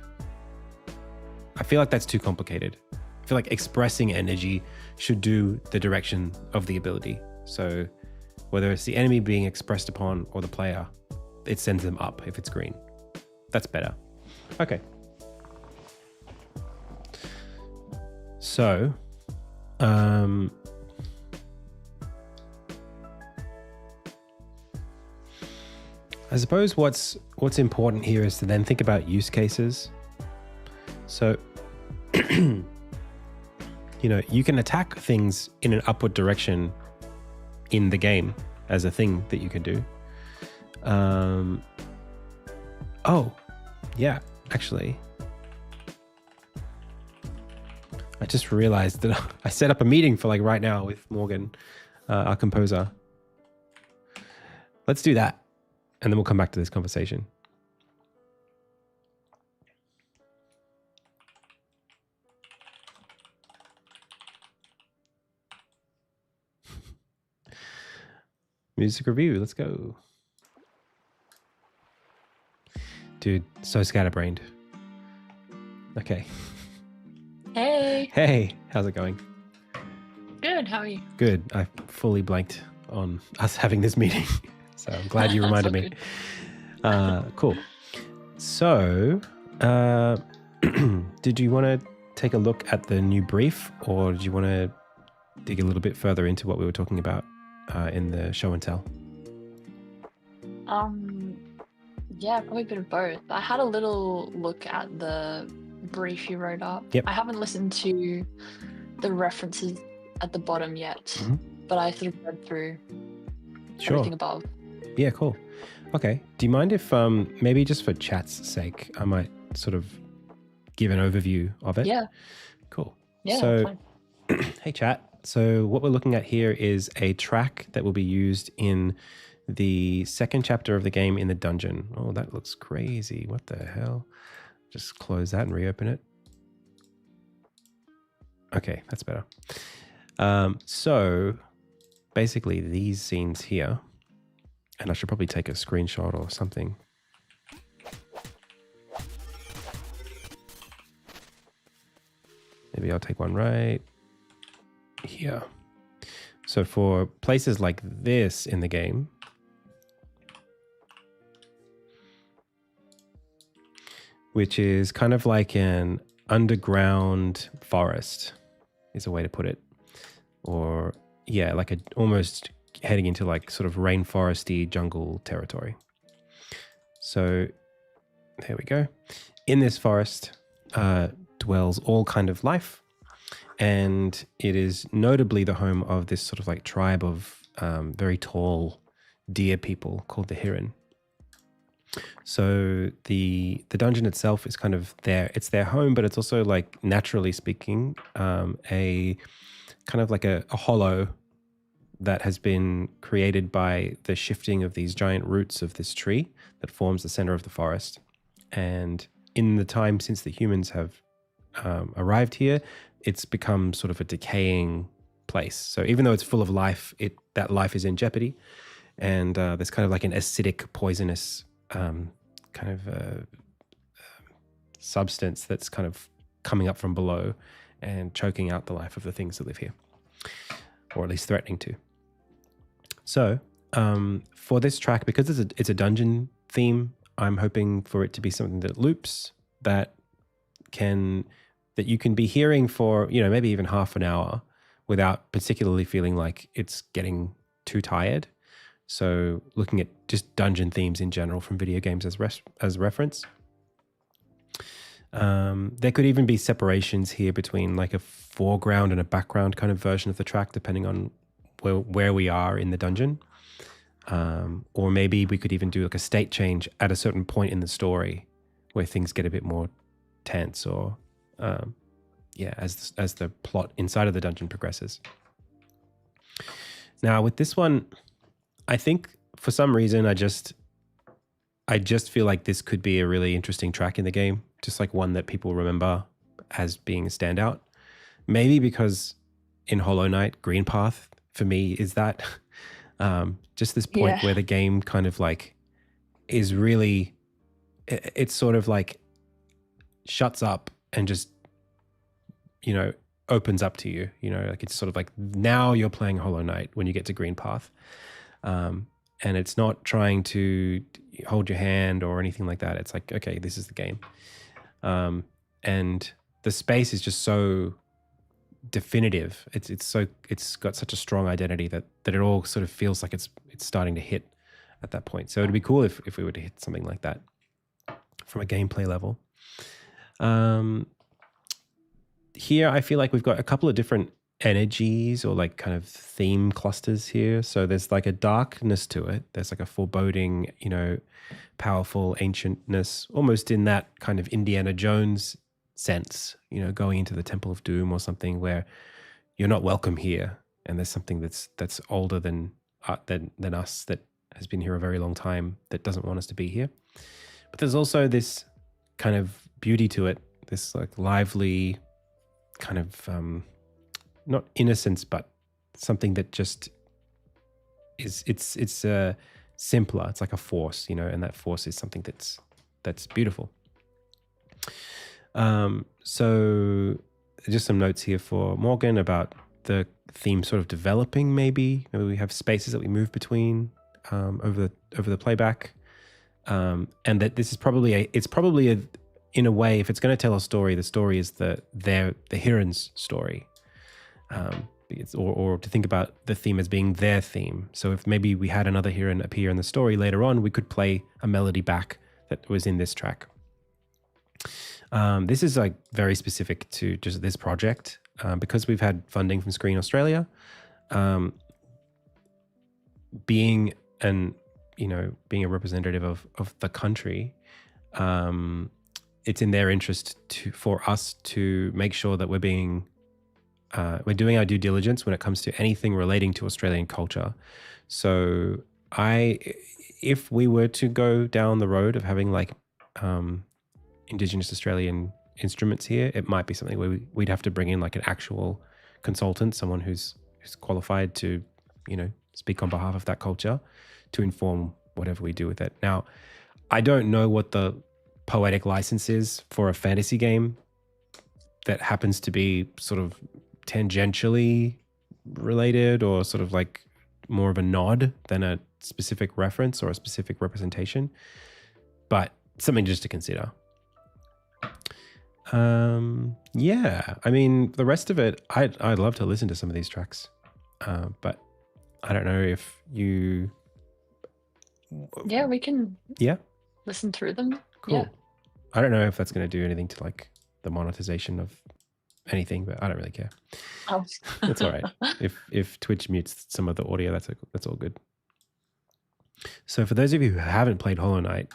I feel like that's too complicated. I feel like expressing energy should do the direction of the ability. So whether it's the enemy being expressed upon or the player, it sends them up if it's green. That's better. Okay. So, I suppose what's important here is to then think about use cases. So, you can attack things in an upward direction in the game as a thing that you can do. Oh, yeah, actually. I just realized that I set up a meeting for like right now with Morgan, our composer. Let's do that. And then we'll come back to this conversation. Music review, let's go. Dude, so scatterbrained. Okay. Hey. Hey, how's it going? Good, how are you? Good. I fully blanked on us having this meeting. So I'm glad you reminded me. Cool. So, did you want to take a look at the new brief, or did you want to dig a little bit further into what we were talking about in the show and tell? Yeah, probably a bit of both. I had a little look at the brief you wrote up. Yep. I haven't listened to the references at the bottom yet, but I sort of read through everything above. Yeah, cool. Okay. Do you mind if maybe just for chat's sake, I might sort of give an overview of it? Yeah. Cool. Yeah, So, hey chat. So what we're looking at here is a track that will be used in the second chapter of the game in the dungeon. Oh, that looks crazy. What the hell? Just close that and reopen it. Okay, that's better. So basically these scenes here, and I should probably take a screenshot or something. Maybe I'll take one right here. So for places like this in the game, which is kind of like an underground forest is a way to put it. Or yeah, like almost heading into like sort of rainforesty jungle territory. So there we go. In this forest dwells all kind of life. And it is notably the home of this sort of like tribe of very tall deer people called the Hirin. So the dungeon itself is kind of it's their home, but it's also like, naturally speaking, a kind of like a hollow that has been created by the shifting of these giant roots of this tree that forms the center of the forest. And in the time since the humans have arrived here, it's become sort of a decaying place. So even though it's full of life, that life is in jeopardy. And there's kind of like an acidic, poisonous kind of substance that's kind of coming up from below and choking out the life of the things that live here, or at least threatening to. So for this track, because it's a dungeon theme, I'm hoping for it to be something that loops, that you can be hearing for, maybe even half an hour without particularly feeling like it's getting too tired. So looking at just dungeon themes in general from video games as reference. There could even be separations here between like a foreground and a background kind of version of the track, depending on where we are in the dungeon. Or maybe we could even do like a state change at a certain point in the story where things get a bit more tense, or as the plot inside of the dungeon progresses. Now with this one, I think for some reason I just feel like this could be a really interesting track in the game, just like one that people remember as being a standout. Maybe because in Hollow Knight, Green Path for me is that just this point where the game kind of like is really, it's sort of like shuts up and just, opens up to you, like it's sort of like now you're playing Hollow Knight when you get to Green Path. And it's not trying to hold your hand or anything like that. It's like, okay, this is the game. And the space is just so definitive. It's got such a strong identity that it all sort of feels like it's starting to hit at that point. So it'd be cool if we were to hit something like that from a gameplay level. Here, I feel like we've got a couple of different energies or like kind of theme clusters here. So there's like a darkness to it. There's like a foreboding, powerful ancientness, almost in that kind of Indiana Jones sense, going into the Temple of Doom or something where you're not welcome here. And there's something that's older than us, that has been here a very long time, that doesn't want us to be here. But there's also this kind of beauty to it, this like lively kind of, not innocence, but something that just is, it's simpler. It's like a force, and that force is something that's beautiful. So just some notes here for Morgan about the theme sort of developing. Maybe we have spaces that we move between over the playback, and that this is probably in a way, if it's going to tell a story, the story is the Hirin's story. or to think about the theme as being their theme. So if maybe we had another hero appear in the story later on, we could play a melody back that was in this track. This is like very specific to just this project because we've had funding from Screen Australia. Being a representative of the country, it's in their interest for us to make sure that we're doing our due diligence when it comes to anything relating to Australian culture. So if we were to go down the road of having like Indigenous Australian instruments here, it might be something where we'd have to bring in like an actual consultant, someone who's qualified to, speak on behalf of that culture to inform whatever we do with it. Now, I don't know what the poetic license is for a fantasy game that happens to be sort of tangentially related or sort of like more of a nod than a specific reference or a specific representation, but something just to consider. Yeah, I mean, the rest of it, I'd love to listen to some of these tracks, but I don't know if you... Yeah, we can Yeah? listen through them. Cool. Yeah. I don't know if that's going to do anything to like the monetization of anything, but I don't really care. Oh. That's all right. If Twitch mutes some of the audio, that's all good. So for those of you who haven't played Hollow Knight,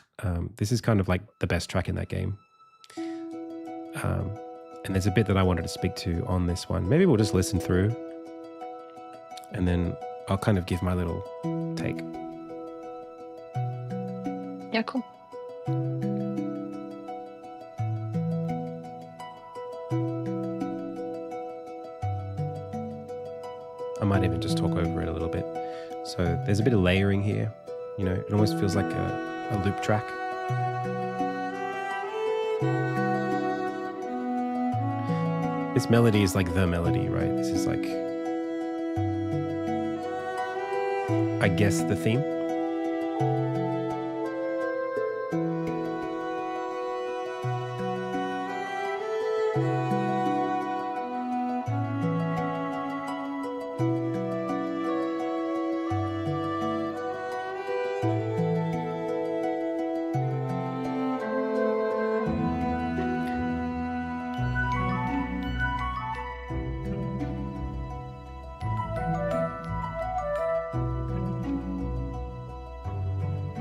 this is kind of like the best track in that game. And there's a bit that I wanted to speak to on this one. Maybe we'll just listen through and then I'll kind of give my little take. Yeah, cool. I might even just talk over it a little bit. So there's a bit of layering here. It almost feels like a loop track. This melody is like the melody, right? This is like, I guess, the theme.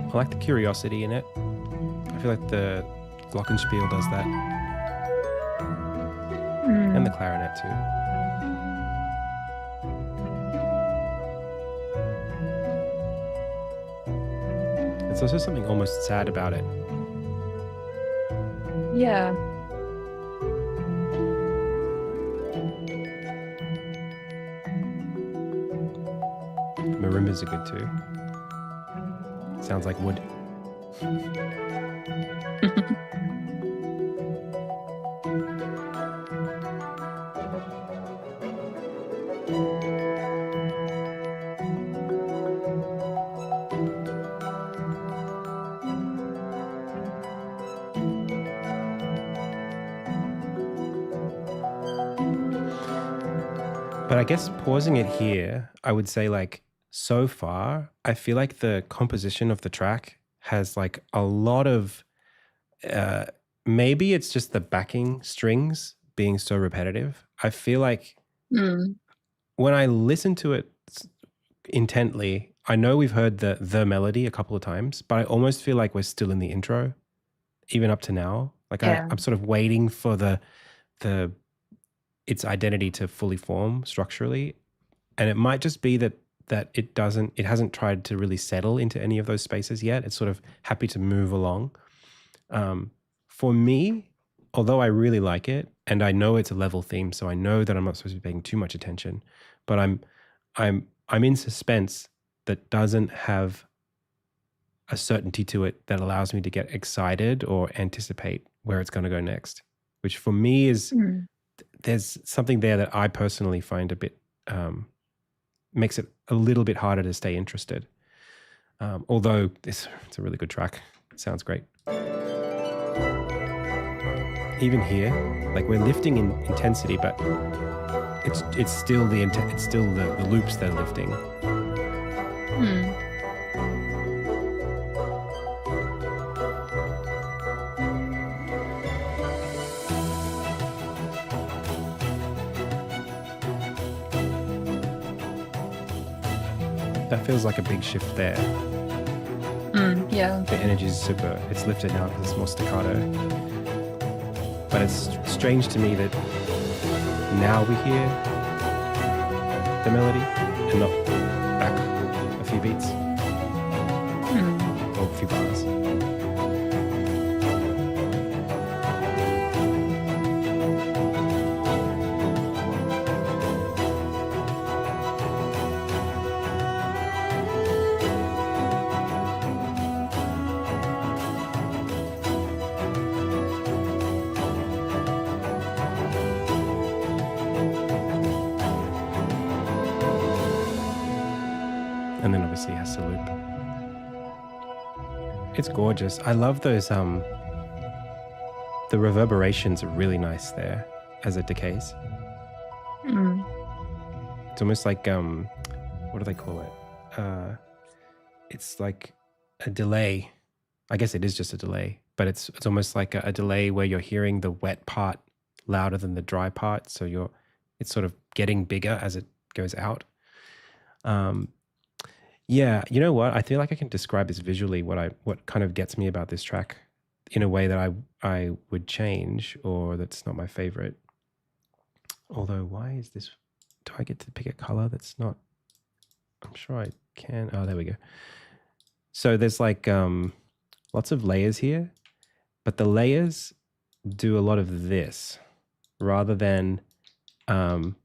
I like the curiosity in it. I feel like the glockenspiel does that. And the clarinet too. There's also something almost sad about it. Yeah. Marimbas are good too. Sounds like wood. But I guess pausing it here, I would say like, so far, I feel like the composition of the track has like a lot of, maybe it's just the backing strings being so repetitive. I feel like when I listen to it intently, I know we've heard the melody a couple of times, but I almost feel like we're still in the intro, even up to now. Like I'm sort of waiting for its identity to fully form structurally. And it might just be that it hasn't tried to really settle into any of those spaces yet. It's sort of happy to move along. For me, although I really like it, and I know it's a level theme, so I know that I'm not supposed to be paying too much attention, but I'm in suspense that doesn't have a certainty to it that allows me to get excited or anticipate where it's going to go next, which for me is, there's something there that I personally find a bit, makes it a little bit harder to stay interested. Although it's a really good track. It sounds great. Even here, like we're lifting in intensity, but it's still the loops that are lifting. That feels like a big shift there. Yeah. The energy is super. It's lifted now because it's more staccato. But it's strange to me that now we hear the melody and not back a few beats or a few bars. And then obviously it has to loop. It's gorgeous. I love those, the reverberations are really nice there as it decays. It's almost like, what do they call it? It's like a delay. I guess it is just a delay, but it's almost like a delay where you're hearing the wet part louder than the dry part. So it's sort of getting bigger as it goes out. Yeah, you know what? I feel like I can describe this visually. What kind of gets me about this track in a way that I would change, or that's not my favorite. Although, why is this? Do I get to pick a color that's not? I'm sure I can. Oh, there we go. So there's like lots of layers here, but the layers do a lot of this rather than kind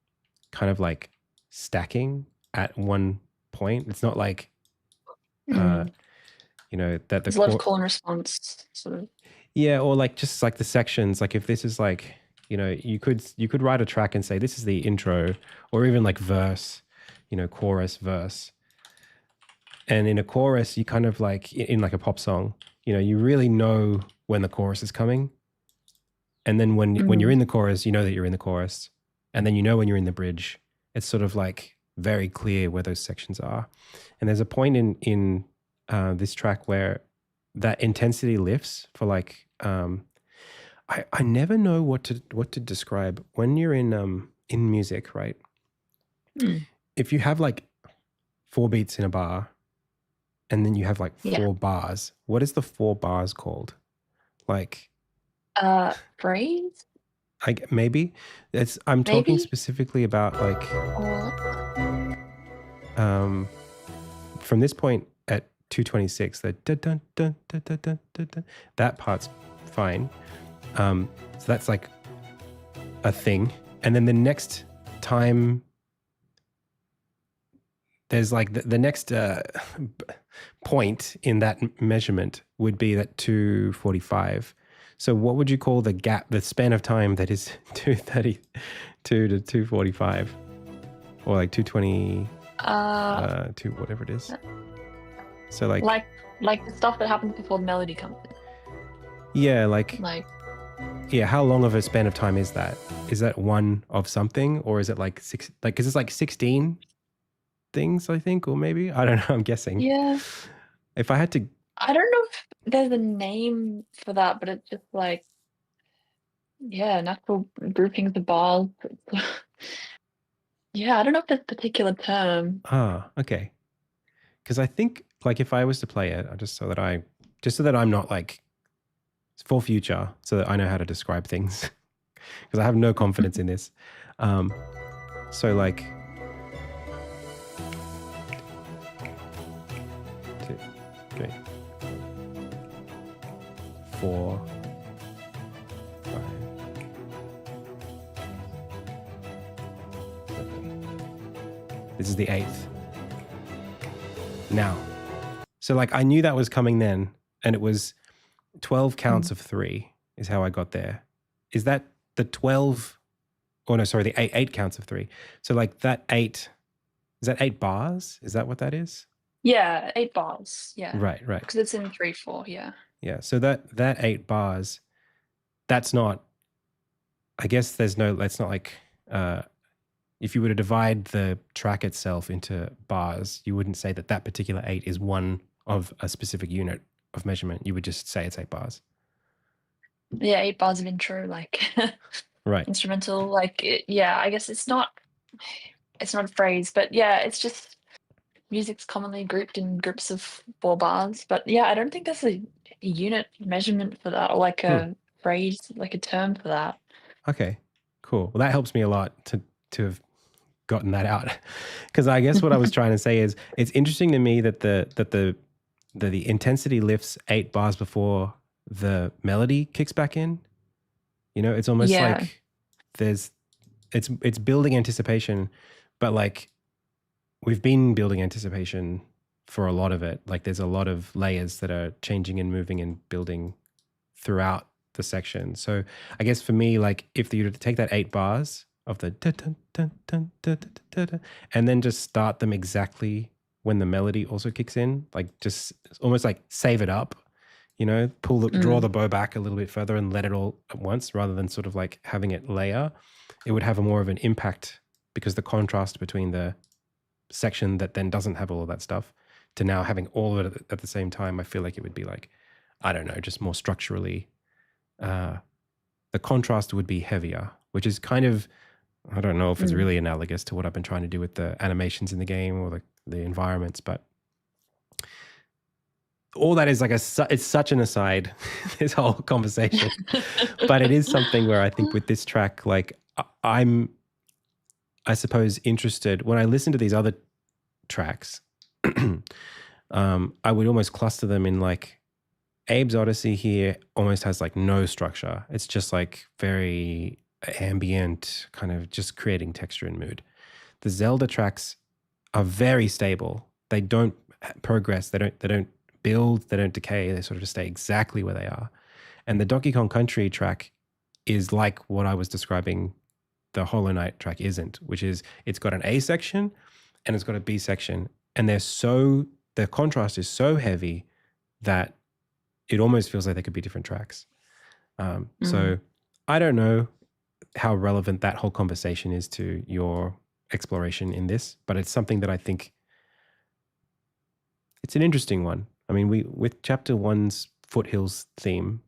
of like stacking at one point. It's not like that there's a lot of call and response sort of. Yeah, or like just like the sections. Like if this is like, you could write a track and say this is the intro, or even like verse, chorus, verse. And in a chorus, you kind of like in like a pop song, you really know when the chorus is coming. And then when you're in the chorus, you know that you're in the chorus. And then when you're in the bridge. It's sort of like very clear where those sections are. And there's a point in this track where that intensity lifts for like I never know what to describe when you're in music, right? If you have like 4 beats in a bar and then you have like 4 bars, what is the 4 bars called? Like phrase? Maybe I'm talking specifically about like from this point at 226, the dun, dun, dun, dun, dun, dun, dun, dun, that part's fine. So that's like a thing. And then the next time there's like the next point in that measurement would be that 245. So what would you call the gap, the span of time that is 232 to 245? Or like 220, to whatever it is. So like the stuff that happens before the melody comes in. Yeah, yeah, how long of a span of time is that? Is that one of something, or is it like 6? Like, because it's like 16 things, I think, or maybe I don't know. I'm guessing. Yeah. If I had to, I don't know if there's a name for that, but it's just like, natural groupings of bars. Yeah, I don't know if there's a particular term. Okay. Because I think like if I was to play it, just so that I'm not like for future, so that I know how to describe things, because I have no confidence in this. So like 2, 3, 4, 5, 7. This is the 8th. Now. So like I knew that was coming then, and it was 12 counts of 3 is how I got there. Is that the 12? Oh no, sorry, the 8 counts of 3. So like that 8, is that 8 bars? Is that what that is? Yeah, 8 bars. Yeah. Right. Because it's in 3/4. Yeah. Yeah. So that 8 bars, that's not. I guess that's not like if you were to divide the track itself into bars, you wouldn't say that that particular 8 is one of a specific unit of measurement. You would just say it's 8 bars. Yeah, 8 bars of intro, like Right. instrumental, like yeah. I guess it's not a phrase, but yeah, it's just music's commonly grouped in groups of 4 bars. But yeah, I don't think there's a unit measurement for that, or like a phrase, like a term for that. Okay, cool. Well, that helps me a lot to have gotten that out, because I guess what I was trying to say is it's interesting to me that the intensity lifts 8 bars before the melody kicks back in. You know, it's almost like it's building anticipation, but like we've been building anticipation for a lot of it. Like there's a lot of layers that are changing and moving and building throughout the section. So I guess for me, like if you were to take that 8 bars of the dun, dun, dun, dun, dun, dun, dun, and then just start them exactly when the melody also kicks in, like just almost like save it up, you know, draw the bow back a little bit further and let it all at once rather than sort of like having it layer, it would have a more of an impact, because the contrast between the section that then doesn't have all of that stuff to now having all of it at the same time, I feel like it would be like, I don't know, just more structurally, the contrast would be heavier, which is kind of, I don't know if it's really analogous to what I've been trying to do with the animations in the game or the environments, but all that is like it's such an aside, this whole conversation, but it is something where I think with this track, like I'm, I suppose, interested when I listen to these other tracks, I would almost cluster them in like Abe's Odyssey here almost has like no structure. It's just like very ambient, kind of just creating texture and mood. The Zelda tracks are very stable. They don't progress. They don't build. They don't decay. They sort of just stay exactly where they are. And the Donkey Kong Country track is like what I was describing the Hollow Knight track isn't, which is it's got an A section and it's got a B section, and the contrast is so heavy that it almost feels like they could be different tracks. So I don't know how relevant that whole conversation is to your exploration in this, but it's something that I think it's an interesting one. I mean, with chapter 1's Foothills theme,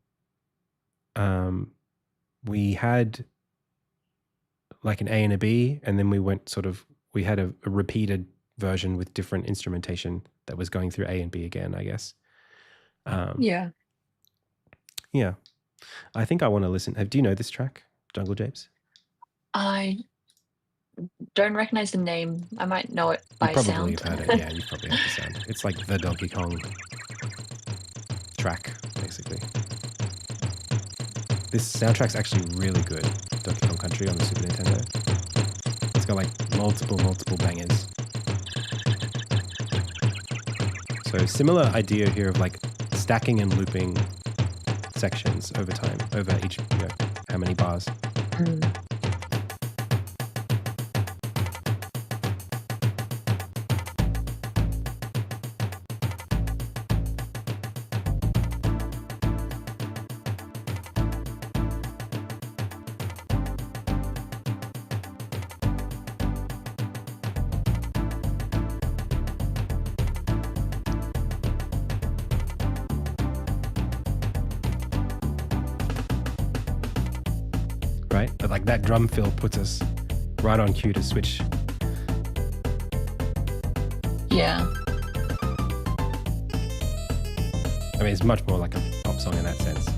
we had like an A and a B, and then we had a repeated version with different instrumentation that was going through A and B again, I guess. Yeah. I think I want to listen. Do you know this track, Jungle Japes? I don't recognize the name. I might know it by You probably sound. have heard it. Yeah, you probably heard the sound. It's like the Donkey Kong track, basically. This soundtrack's actually really good. Donkey Kong Country on the Super Nintendo. It's got like multiple bangers. So similar idea here of like stacking and looping sections over time, over each, how many bars. Right? But like that drum fill puts us right on cue to switch. Yeah. I mean, it's much more like a pop song in that sense.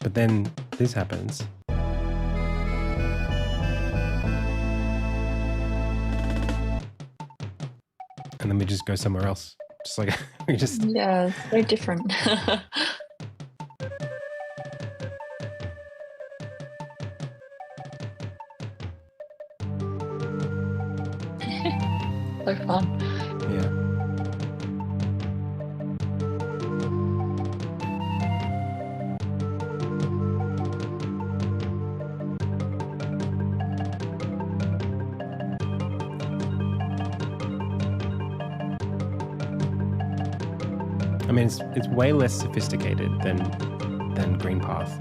But then this happens. And then we just go somewhere else. Just like we just Yeah, it's very different. So fun. yeah. I mean, it's way less sophisticated than Green Path,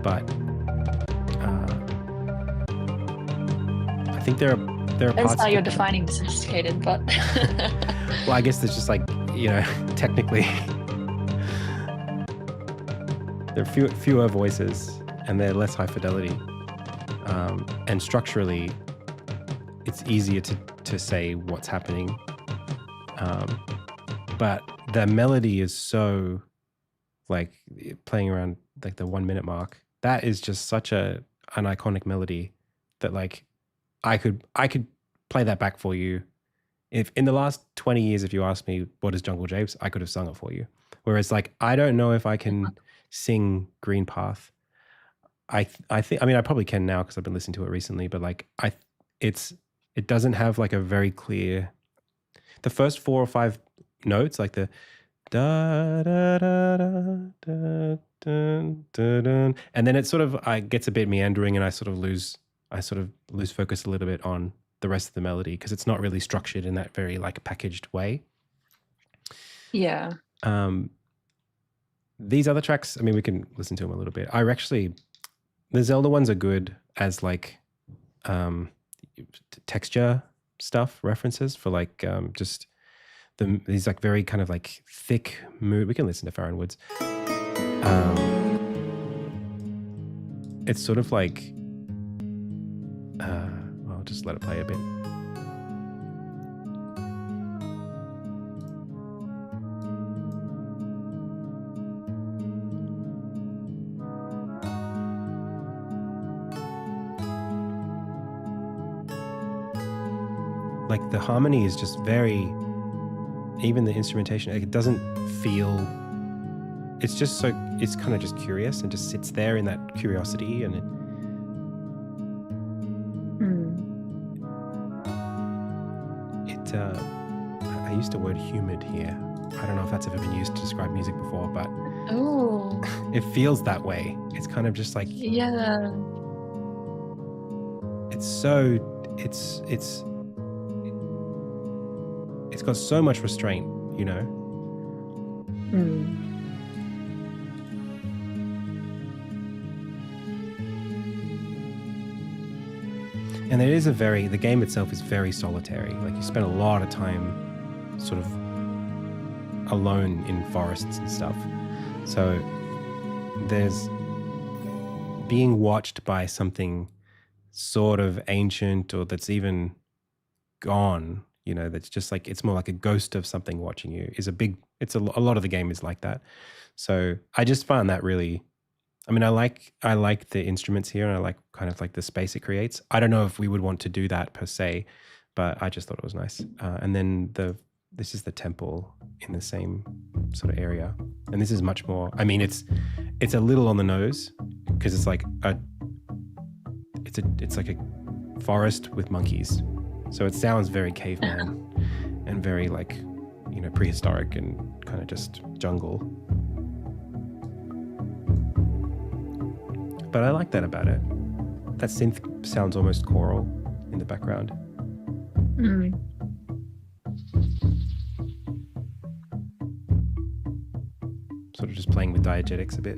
but I think there are That's parts. how you're defining sophisticated, but Well, I guess there's just like, you know, technically there are fewer voices and they're less high fidelity, and structurally it's easier to say what's happening, but the melody is so, like, playing around like the 1 minute mark. That is just such an iconic melody that, like, I could play that back for you. If in the last 20 years, if you asked me what is Jungle Japes, I could have sung it for you. Whereas, like, I don't know if I can sing Green Path. I think, I mean, I probably can now because I've been listening to it recently, but like it doesn't have like a very clear, the first 4 or 5 notes, like the da da da da da dun, dun, dun, and then it sort of gets a bit meandering, and I sort of lose focus a little bit on the rest of the melody because it's not really structured in that very like packaged way. yeah. These other tracks, I mean, we can listen to them a little bit. The Zelda ones are good as like texture stuff references for like just these like very kind of like thick mood. We can listen to Farron Woods. It's sort of like I'll just let it play a bit. Like the harmony is just very, even the instrumentation, like it doesn't feel, it's just so, it's kind of just curious and just sits there in that curiosity, and I used the word humid here. I don't know if that's ever been used to describe music before, but it feels that way. It's kind of just like, Yeah. it's got so much restraint, you know? And it is the game itself is very solitary. Like you spend a lot of time sort of alone in forests and stuff. So there's being watched by something sort of ancient or that's even gone, you know, that's just like, it's more like a ghost of something watching you is a lot of the game is like that. So I just found that really, I mean, I like the instruments here, and I like kind of like the space it creates. I don't know if we would want to do that per se, but I just thought it was nice. And then this is the temple in the same sort of area, and this is much more, I mean, it's a little on the nose because it's like it's like a forest with monkeys. So it sounds very caveman and very like, you know, prehistoric and kind of just jungle. But I like that about it. That synth sounds almost choral in the background. Sort of just playing with diegetics a bit.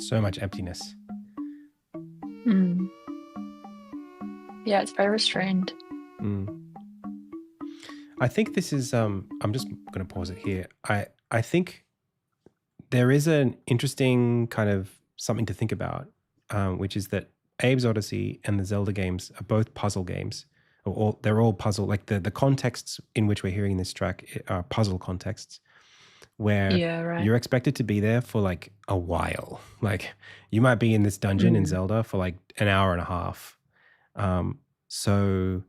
So much emptiness. Yeah, it's very restrained. I think this is I'm just going to pause it here. I think there is an interesting kind of something to think about, which is that Abe's Odyssey and the Zelda games are both puzzle games. They're all puzzle, like the contexts in which we're hearing this track are puzzle contexts, where you're expected to be there for like a while. Like you might be in this dungeon in Zelda for like an hour and a half. So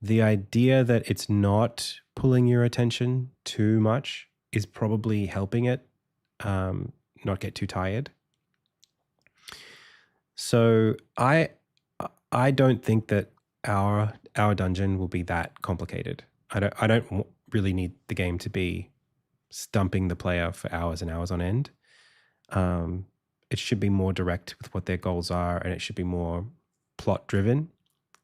the idea that it's not pulling your attention too much is probably helping it not get too tired. So I don't think that our dungeon will be that complicated. I don't really need the game to be stumping the player for hours and hours on end. It should be more direct with what their goals are, and it should be more plot driven,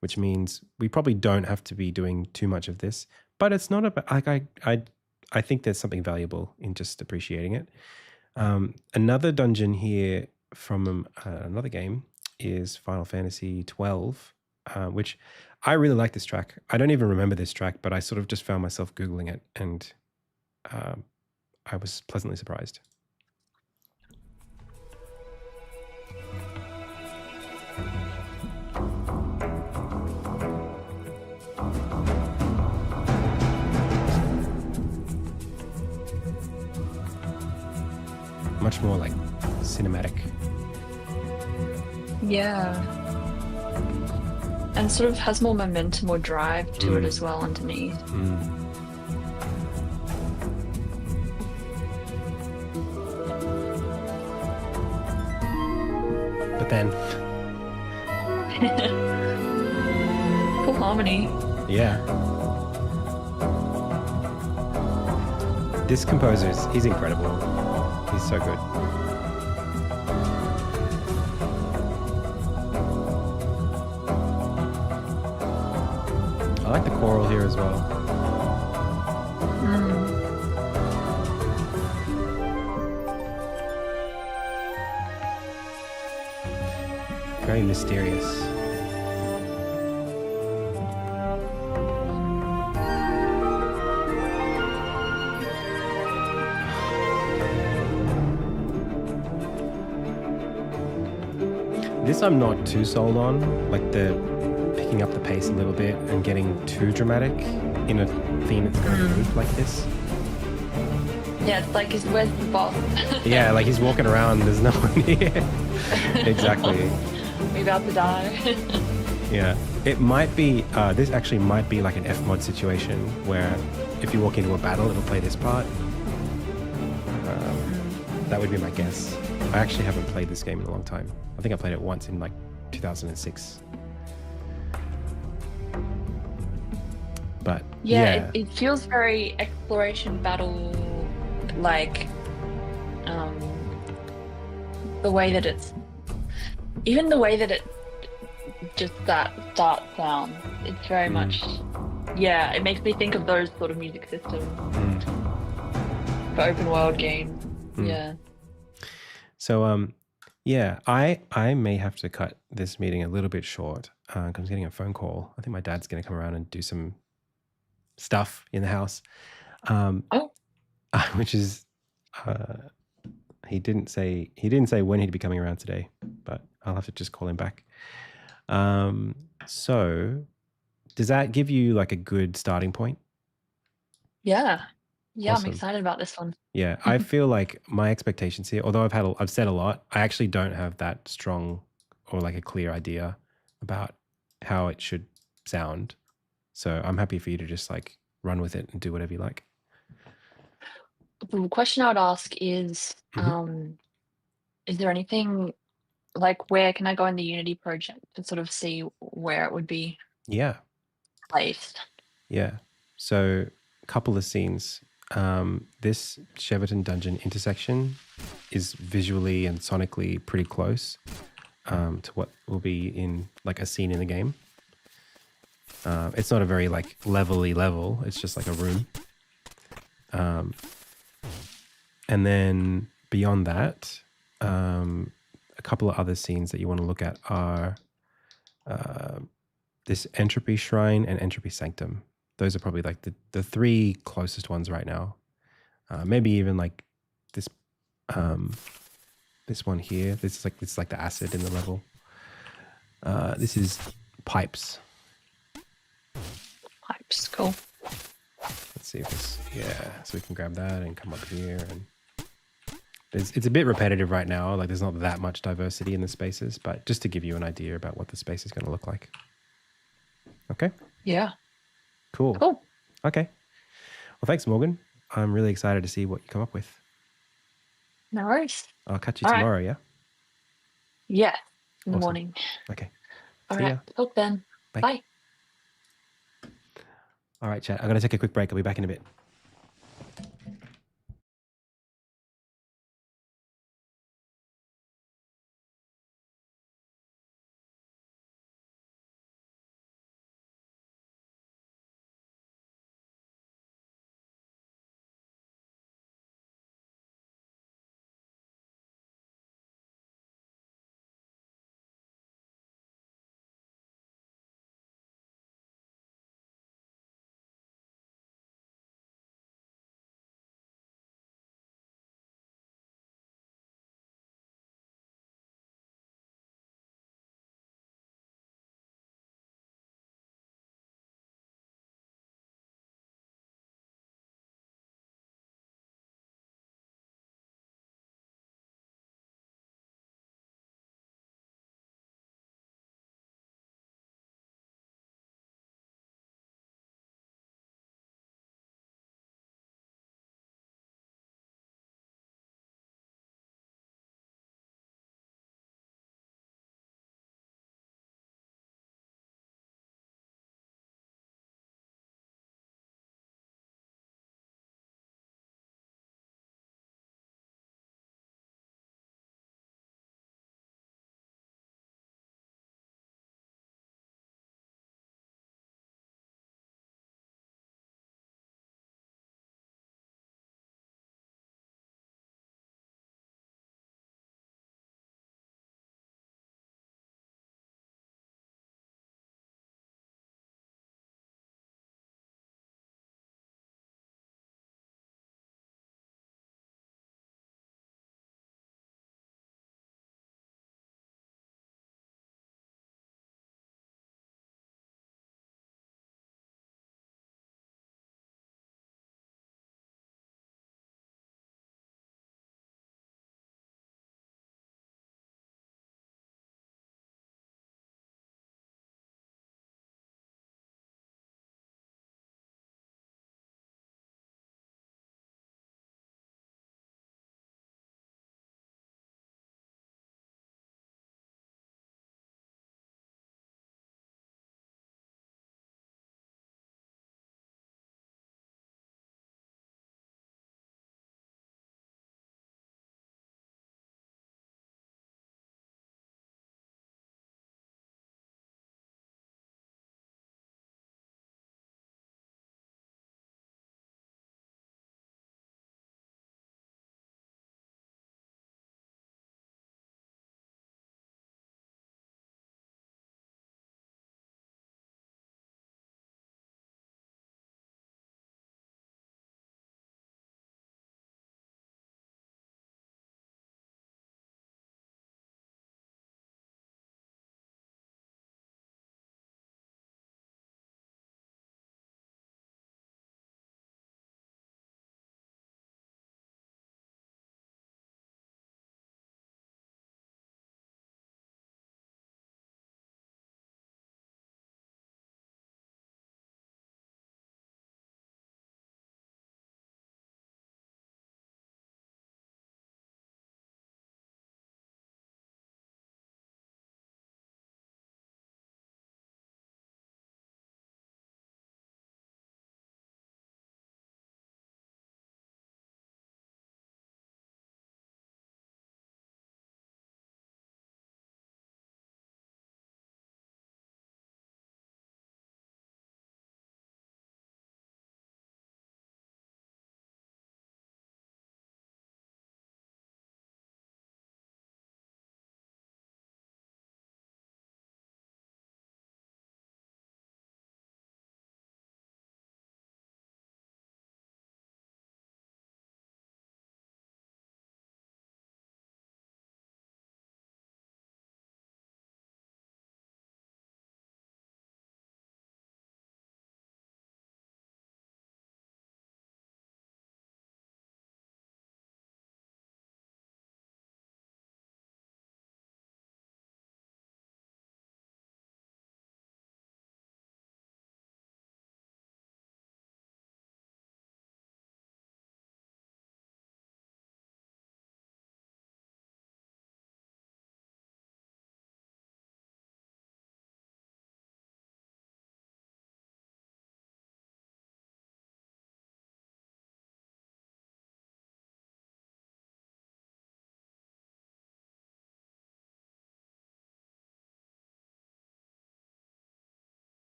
which means we probably don't have to be doing too much of this. But it's not about like I think there's something valuable in just appreciating it. Another dungeon here from another game is Final Fantasy 12, which I really like this track. I don't even remember this track, but I sort of just found myself Googling it, and I was pleasantly surprised. Much more like cinematic. Yeah. And sort of has more momentum or drive to it as well underneath. But then... Cool harmony. Yeah. This composer, he's incredible. He's so good. I like the choral here as well. Very mysterious. This I'm not too sold on, like the picking up the pace a little bit and getting too dramatic in a theme that's going to move like this. Yeah, it's like, where's the boss? Yeah, like he's walking around, there's no one here. Exactly. We about to die. Yeah. It might be, this actually might be like an F-mod situation where if you walk into a battle, it'll play this part. That would be my guess. I actually haven't played this game in a long time. I think I played it once in like 2006. But yeah. It feels very exploration battle, like the way that even the way that it just that start sound, it's very much, it makes me think of those sort of music systems for open world games. Yeah. So I may have to cut this meeting a little bit short because I'm getting a phone call. I think my dad's going to come around and do some stuff in the house. Which is he didn't say when he'd be coming around today, but I'll have to just call him back. So does that give you like a good starting point? Yeah. Awesome. I'm excited about this one. Yeah, I feel like my expectations here, although I've said a lot, I actually don't have that strong or like a clear idea about how it should sound. So I'm happy for you to just like run with it and do whatever you like. The question I would ask is, is there anything, like, where can I go in the Unity project to sort of see where it would be placed? Yeah. So a couple of scenes. This Cheverton Dungeon intersection is visually and sonically pretty close to what will be in like a scene in the game. It's not a very like level. It's just like a room. And then beyond that, a couple of other scenes that you want to look at are this Entropy Shrine and Entropy Sanctum. Those are probably like the three closest ones right now. Maybe even like this this one here. This is like the acid in the level. This is Pipes. Pipes, cool. Let's see if this, so we can grab that and come up here. And it's a bit repetitive right now. Like there's not that much diversity in the spaces, but just to give you an idea about what the space is going to look like. Okay. Yeah. Cool. Okay. Well, thanks, Morgan. I'm really excited to see what you come up with. No worries. I'll catch you All right. tomorrow, yeah? Yeah, in the Awesome. morning. Okay. All See right. ya. Talk then. Bye. Bye. All right, chat. I'm going to take a quick break. I'll be back in a bit.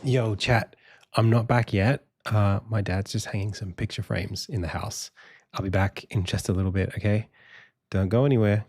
Yo, chat. I'm not back yet. My dad's just hanging some picture frames in the house. I'll be back in just a little bit, okay? Don't go anywhere.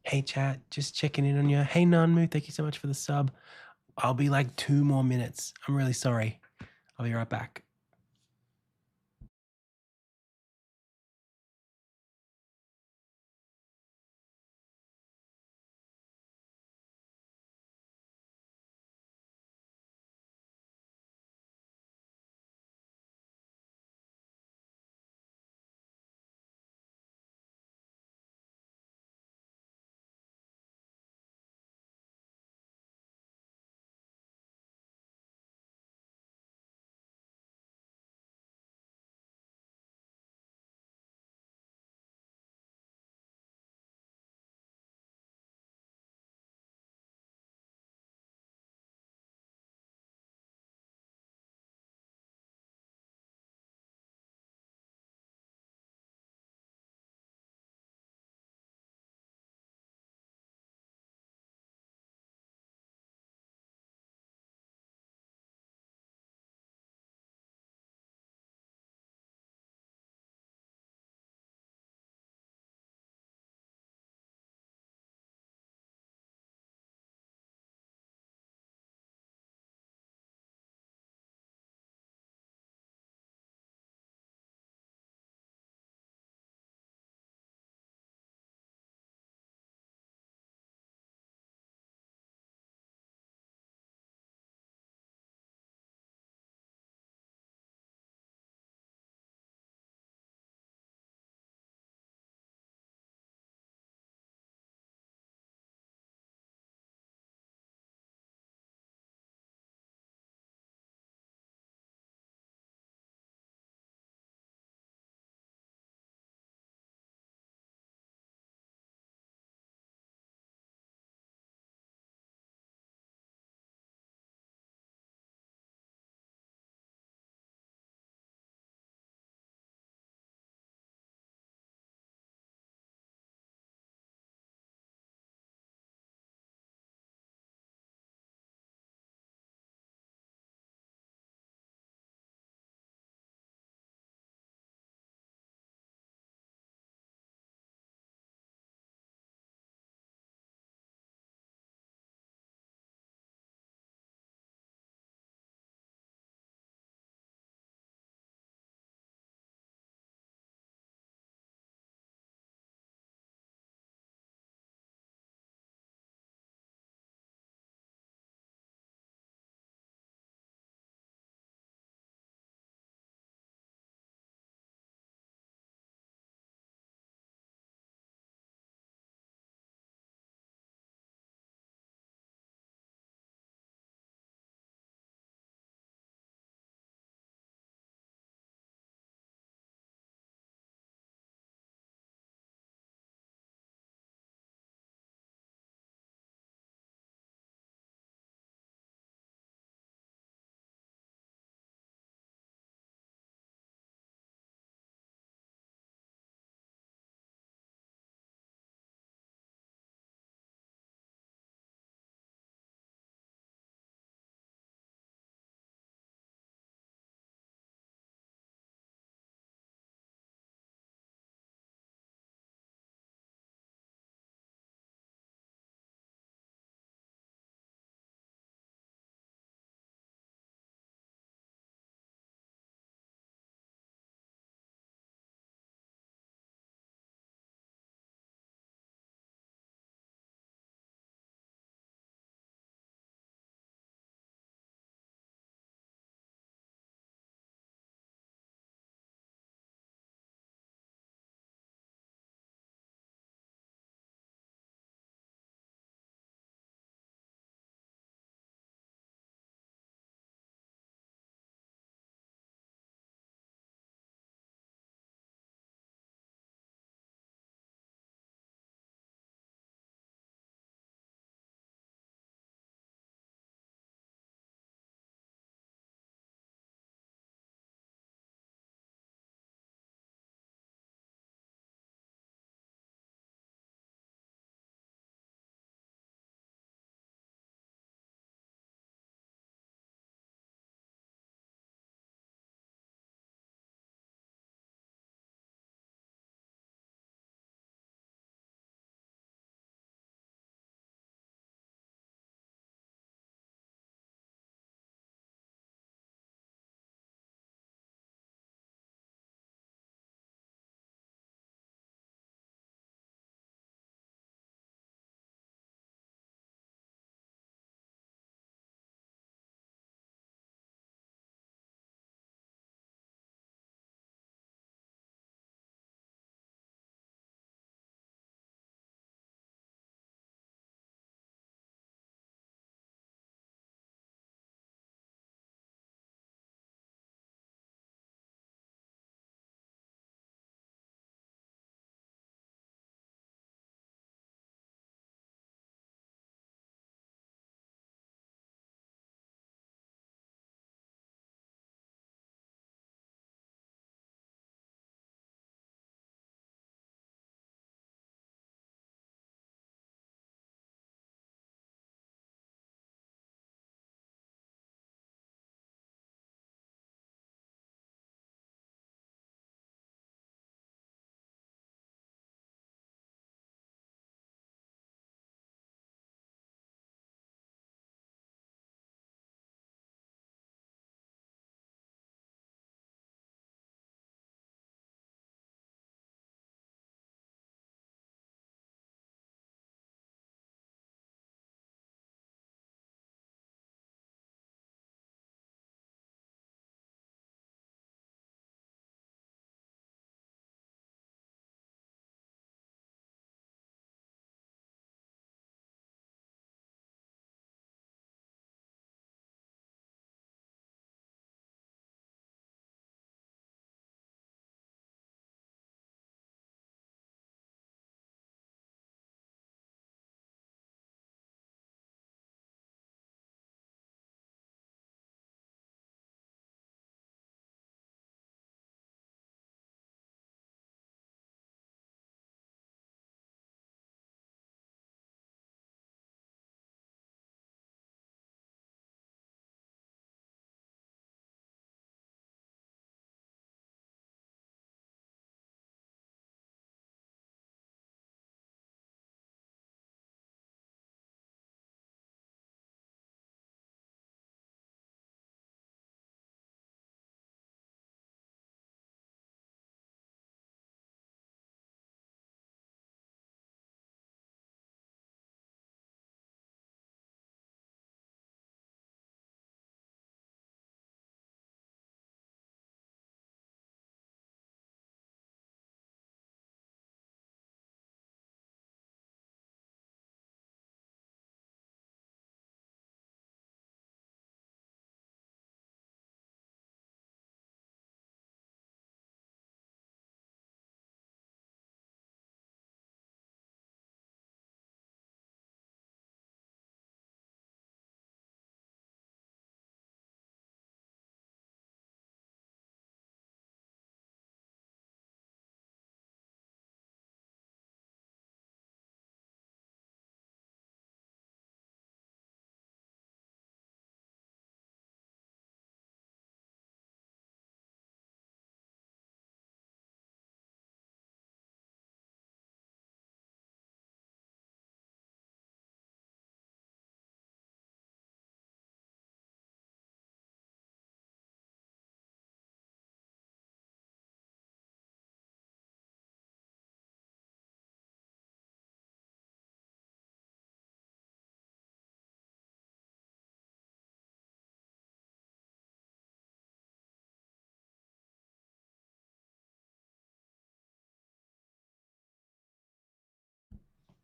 Hey, chat, just checking in on you. Hey, Nanmu, thank you so much for the sub. I'll be like 2 more minutes. I'm really sorry. I'll be right back.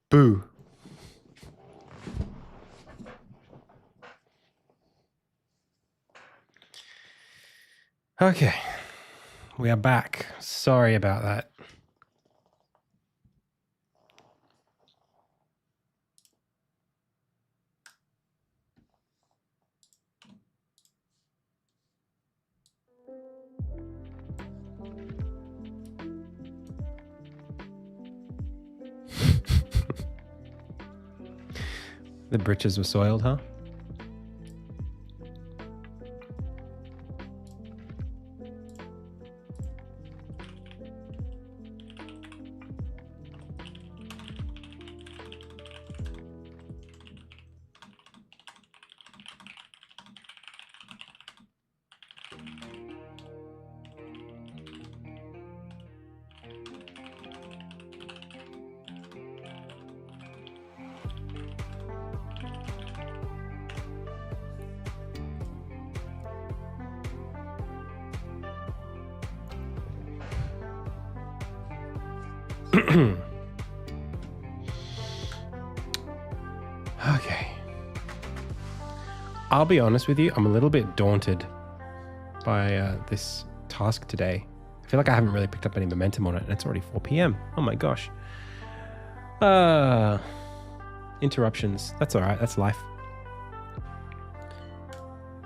Boo. Okay. We are back. Sorry about that. The britches were soiled, huh? Okay. I'll be honest with you, I'm a little bit daunted by this task today. I feel like I haven't really picked up any momentum on it, and it's already 4 p.m. Oh my gosh. Interruptions. That's all right. That's life.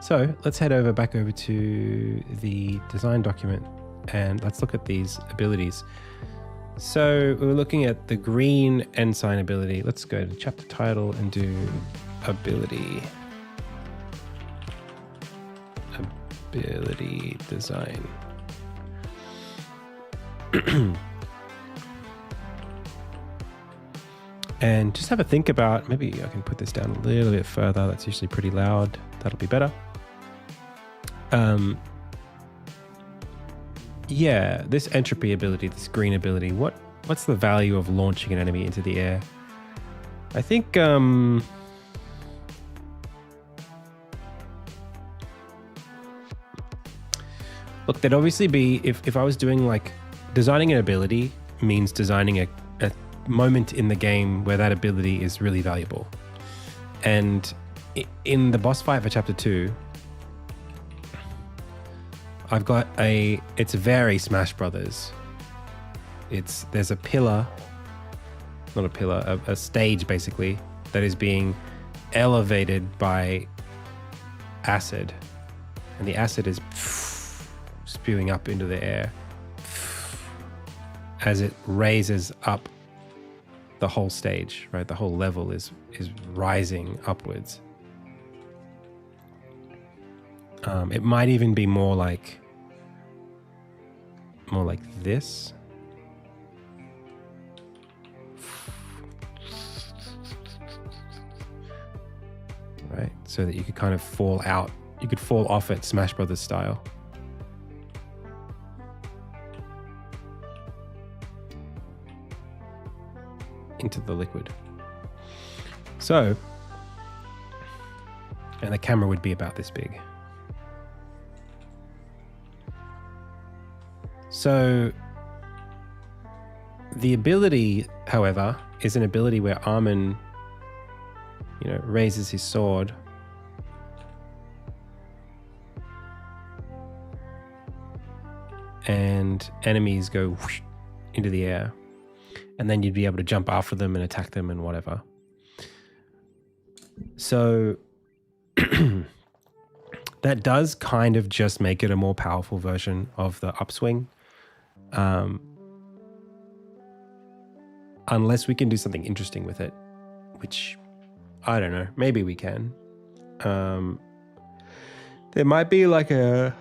So let's head back over to the design document, and let's look at these abilities. So we were looking at the green ensign ability. Let's go to chapter title and do ability. Ability design. And just have a think about, maybe I can put this down a little bit further. That's usually pretty loud. That'll be better. Yeah, this entropy ability, this green ability, what's the value of launching an enemy into the air? I think look, there'd obviously be, if I was doing like designing an ability means designing a moment in the game where that ability is really valuable. And in the boss fight for chapter 2, I've got it's very Smash Brothers. There's a pillar, not a pillar, a stage basically, that is being elevated by acid. And the acid is spewing up into the air as it raises up the whole stage, right? The whole level is rising upwards. It might even be more like this. Right? So that you could kind of fall out. You could fall off it Smash Brothers style. Into the liquid. So, and the camera would be about this big. So the ability, however, is an ability where Armin, raises his sword and enemies go whoosh into the air, and then you'd be able to jump after them and attack them and whatever. So that does kind of just make it a more powerful version of the upswing. Unless we can do something interesting with it, which I don't know, maybe we can. There might be like the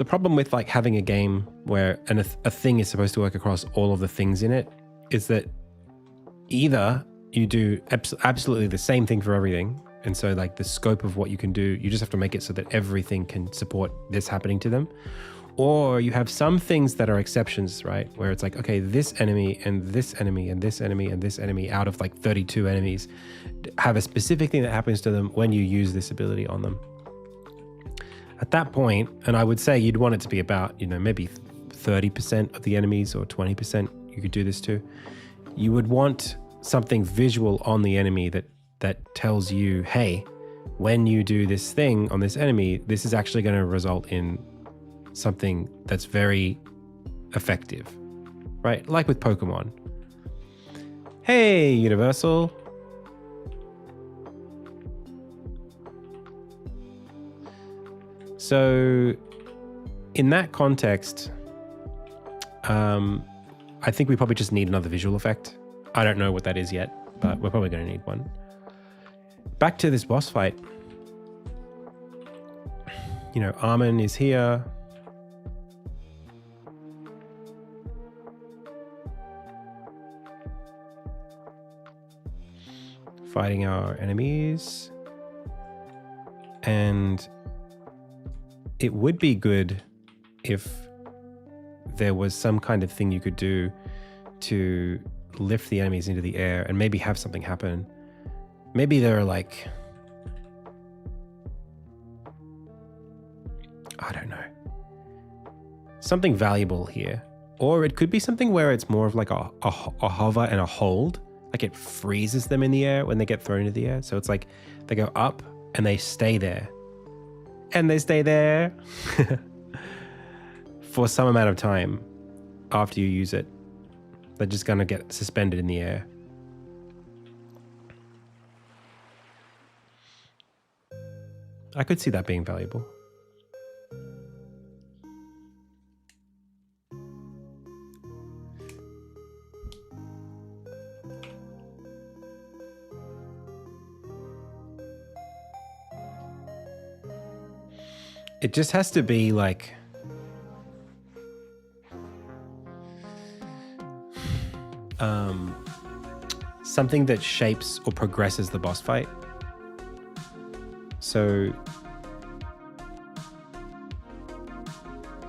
problem with like having a game where a thing is supposed to work across all of the things in it is that either you do absolutely the same thing for everything, and so like the scope of what you can do, you just have to make it so that everything can support this happening to them. Or you have some things that are exceptions, right? Where it's like, okay, this enemy and this enemy and this enemy and this enemy out of like 32 enemies have a specific thing that happens to them when you use this ability on them. At that point, and I would say you'd want it to be about, maybe 30% of the enemies or 20% you could do this to. you would want something visual on the enemy that tells you, hey, when you do this thing on this enemy, this is actually going to result in something that's very effective, right? Like with Pokemon. Hey, Universal. So in that context, I think we probably just need another visual effect. I don't know what that is yet, but we're probably going to need one. Back to this boss fight. You know, Armin is here. Fighting our enemies. And it would be good if there was some kind of thing you could do to lift the enemies into the air and maybe have something happen. Maybe there are like, I don't know, something valuable here. Or it could be something where it's more of like a hover and a hold. Like it freezes them in the air when they get thrown into the air. So it's like they go up and they stay there. And they stay there for some amount of time after you use it. They're just going to get suspended in the air. I could see that being valuable. It just has to be like something that shapes or progresses the boss fight. So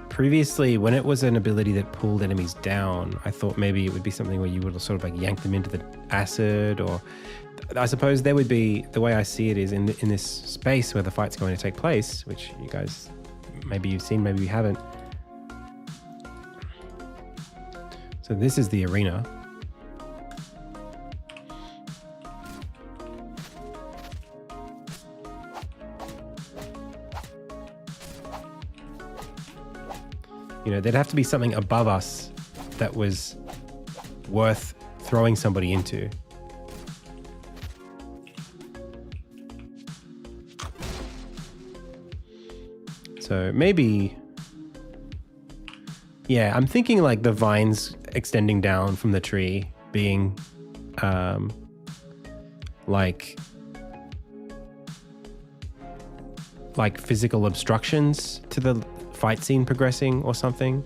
previously, when it was an ability that pulled enemies down, I thought maybe it would be something where you would sort of like yank them into the acid, or I suppose there would be, the way I see it is in this space where the fight's going to take place, which you guys, maybe you've seen, maybe you haven't. So this is the arena. You know, there'd have to be something above us that was worth throwing somebody into. So maybe, yeah, I'm thinking like the vines extending down from the tree being like physical obstructions to the fight scene progressing or something.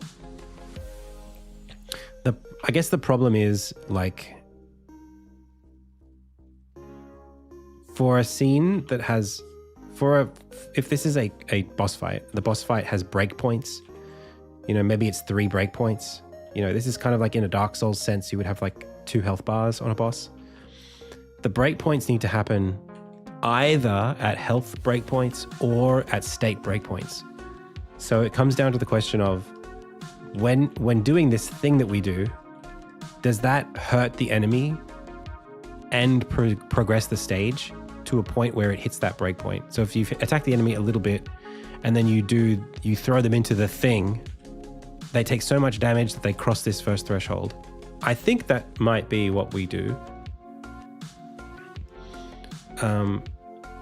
I guess the problem is like for a scene that has if this is a boss fight, the boss fight has breakpoints. You know, maybe it's 3 breakpoints. You know, this is kind of like in a Dark Souls sense, you would have like 2 health bars on a boss. The breakpoints need to happen either at health breakpoints or at state breakpoints. So it comes down to the question of when doing this thing that we do, does that hurt the enemy and progress the stage to a point where it hits that breakpoint? So if you attack the enemy a little bit and then you throw them into the thing, they take so much damage that they cross this first threshold. I think that might be what we do.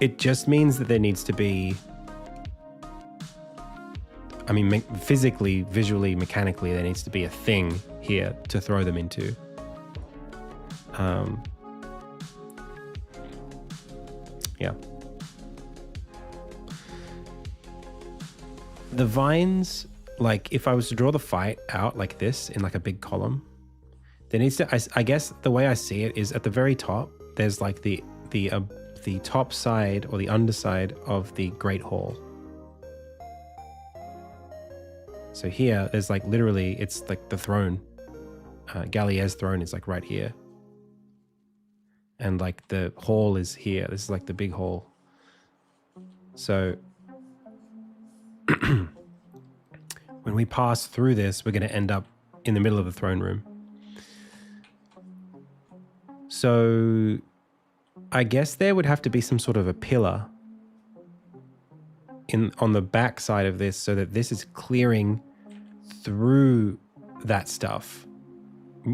It just means that there needs to be, I mean, physically, visually, mechanically, there needs to be a thing here to throw them into. Yeah. The vines, like if I was to draw the fight out like this in like a big column, there needs to, I guess the way I see it is at the very top, there's like the top side or the underside of the Great Hall. So here, there's like literally, it's like the throne. Gallia's throne is like right here. And like the hall is here. This is like the big hall. So when we pass through this, we're going to end up in the middle of the throne room. So I guess there would have to be some sort of a pillar on the back side of this so that this is clearing through that stuff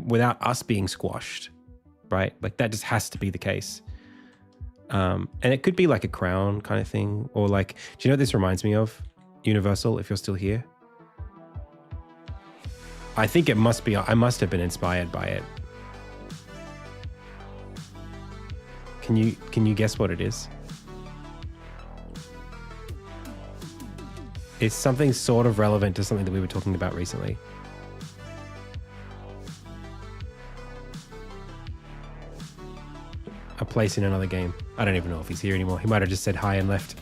without us being squashed, right? Like that just has to be the case. And it could be like a crown kind of thing, or like, do you know what this reminds me of? Universal, if you're still here. I think it must be, I must have been inspired by it. Can you guess what it is? It's something sort of relevant to something that we were talking about recently. A place in another game. I don't even know if he's here anymore. He might have just said hi and left.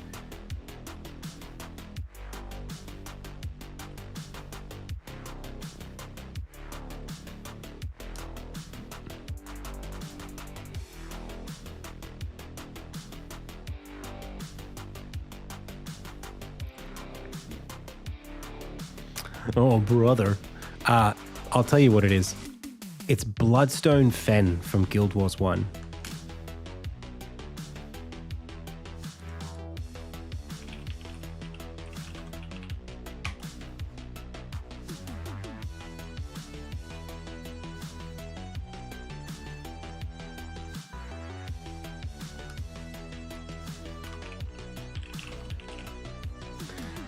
Oh, brother. I'll tell you what it is. It's Bloodstone Fen from Guild Wars 1.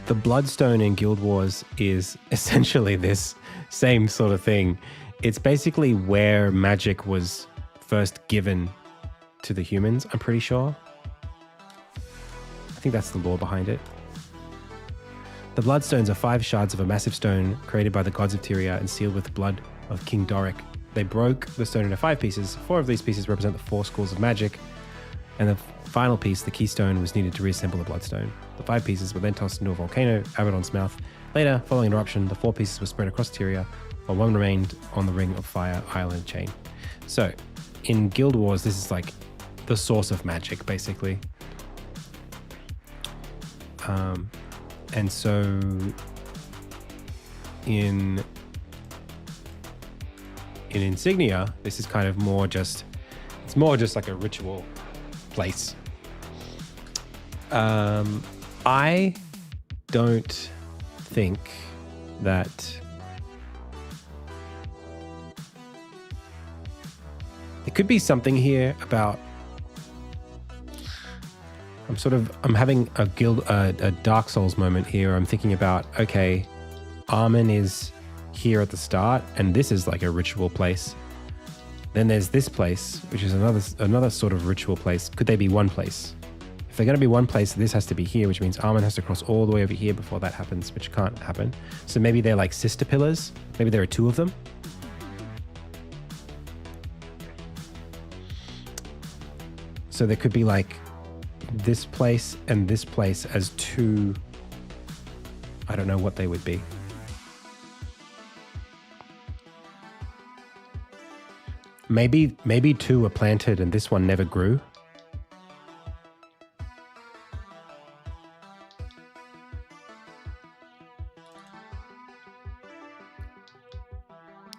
The Bloodstone in Guild Wars is essentially this same sort of thing. It's basically where magic was first given to the humans, I'm pretty sure. I think that's the lore behind it. The Bloodstones are 5 shards of a massive stone created by the gods of Tyria and sealed with the blood of King Doric. They broke the stone into 5 pieces. 4 of these pieces represent the 4 schools of magic, and the final piece, the keystone, was needed to reassemble the Bloodstone. The 5 pieces were then tossed into a volcano, Abaddon's mouth. Later, following an eruption, the 4 pieces were spread across Tyria, while 1 remained on the Ring of Fire island chain. So, in Guild Wars, this is like the source of magic, basically. And so, in Insignia, this is kind of more just, it's more just like a ritual place. I don't think that there could be something here about, I'm having a Dark Souls moment here. I'm thinking about, okay, Armen is here at the start, and this is like a ritual place. Then there's this place, which is another sort of ritual place. Could they be one place? If they're going to be one place, this has to be here, which means Armen has to cross all the way over here before that happens, which can't happen. So maybe they're like sister pillars. Maybe there are 2 of them. So there could be like this place and this place as 2. I don't know what they would be. Maybe 2 were planted and this one never grew.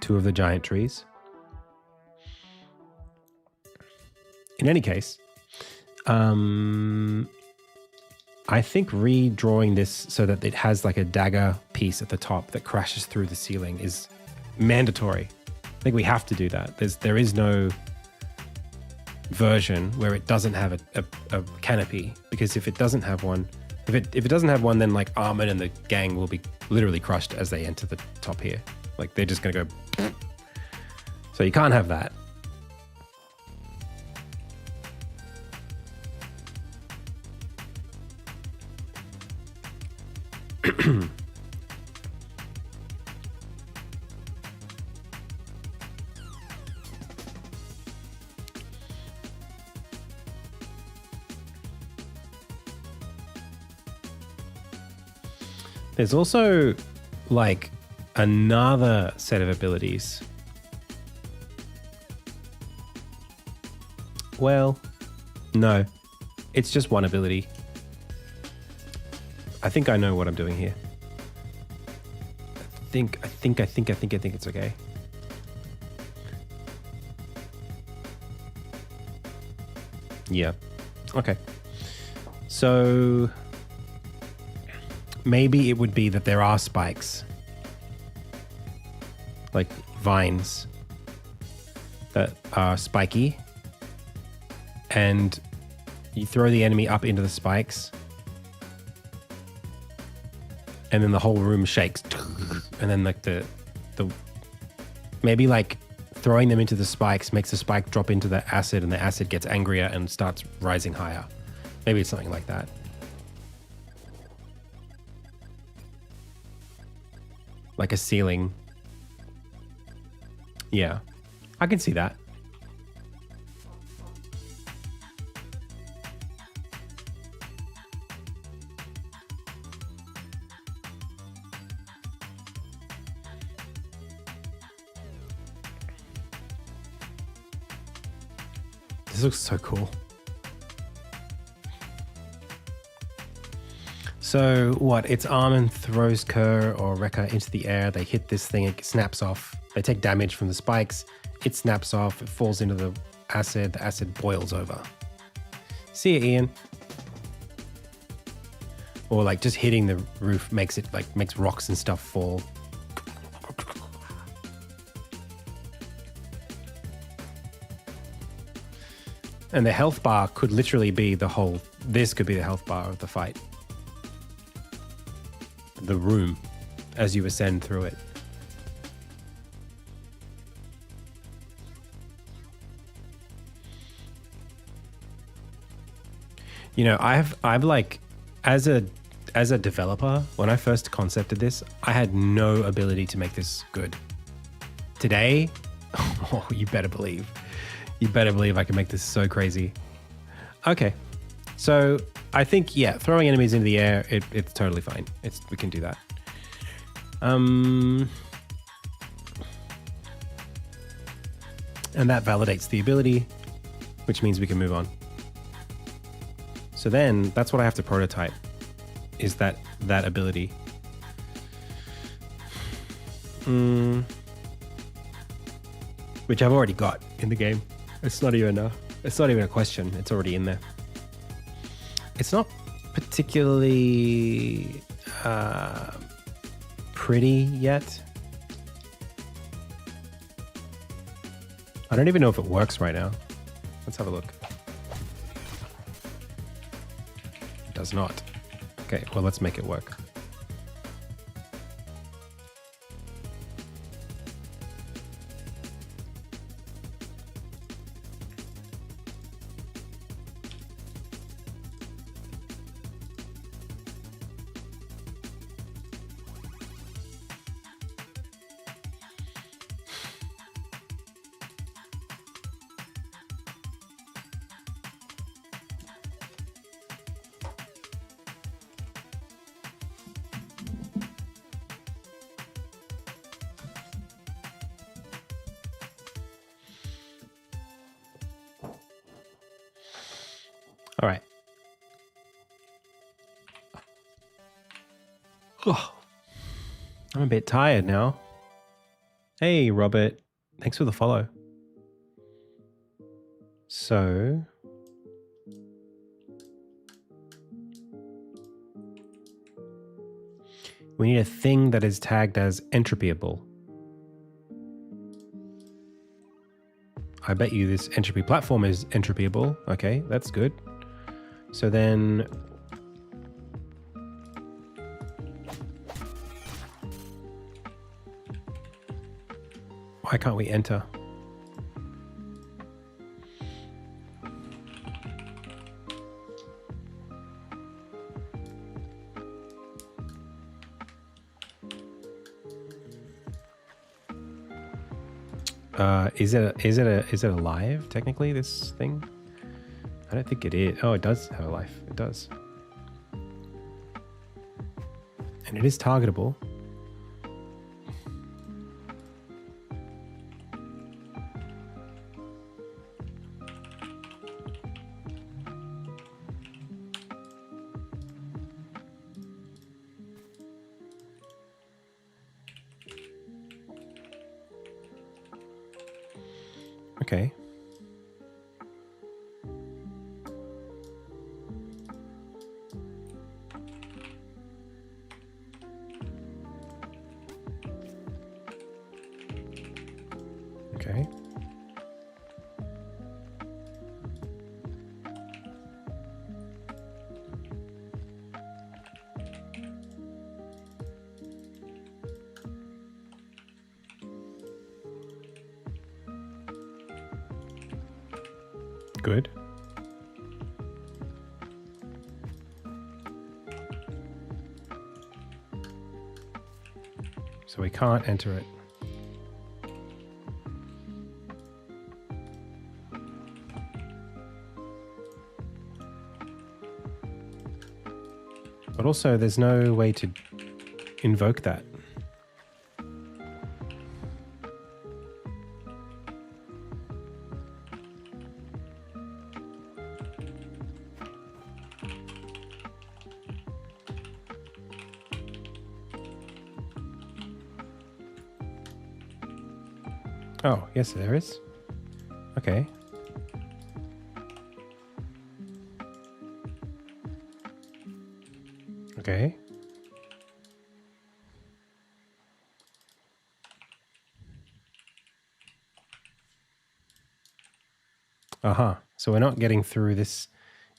Two of the giant trees. In any case, I think redrawing this so that it has like a dagger piece at the top that crashes through the ceiling is mandatory. I think we have to do that. There is no version where it doesn't have a canopy, because if it doesn't have one, if it doesn't have one, then like Armen and the gang will be literally crushed as they enter the top here. Like they're just gonna go. So you can't have that. There's also like another set of abilities. Well, no, it's just one ability. I think I know what I'm doing here. I think it's okay. Yeah. Okay. So maybe it would be that there are spikes, like vines that are spiky, and you throw the enemy up into the spikes, and then the whole room shakes, and then like the maybe like throwing them into the spikes makes the spike drop into the acid, and the acid gets angrier and starts rising higher. Maybe it's something like that. Like a ceiling. Yeah, I can see that. This looks so cool. So what? It's Armin throws Kerr or Rekka into the air. They hit this thing. It snaps off. They take damage from the spikes. It snaps off. It falls into the acid. The acid boils over. See ya, Ian. Or like just hitting the roof makes it like makes rocks and stuff fall. And the health bar could literally be the whole... This could be the health bar of the fight. The room as you ascend through it. You know, I've like, as a developer, when I first concepted this, I had no ability to make this good. Today, oh, you better believe. You better believe I can make this so crazy. Okay, so I think, yeah, throwing enemies into the air, it's totally fine. We can do that. And that validates the ability, which means we can move on. So then, that's what I have to prototype, is that ability. Which I've already got in the game. It's not even a question. It's already in there. It's not particularly pretty yet. I don't even know if it works right now. Let's have a look. It does not. Okay, well, let's make it work. All right. Oh, I'm a bit tired now. Hey, Robert. Thanks for the follow. So... we need a thing that is tagged as entropyable. I bet you this entropy platform is entropyable. Okay, that's good. So then... why can't we enter? Is it alive technically, this thing? I don't think it is. Oh, it does have a life. It does. And it is targetable. Okay. Okay. Good. So we can't enter it. But also, there's no way to invoke that. Oh, yes, there is. Okay. Okay. Aha. So we're not getting through this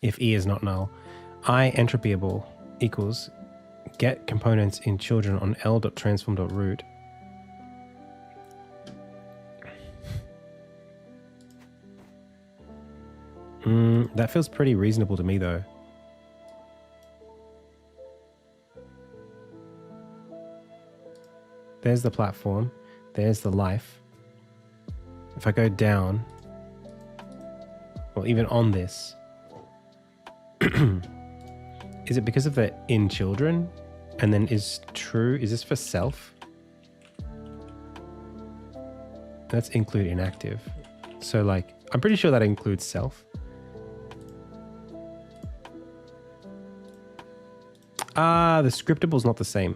if E is not null. I entropyable equals get components in children on l.transform.root. That feels pretty reasonable to me, though. There's the platform. There's the life. If I go down, well, even on this, is it because of the in children? And then is true, is this for self? Let's include inactive. So like, I'm pretty sure that includes self. Ah, the scriptable is not the same.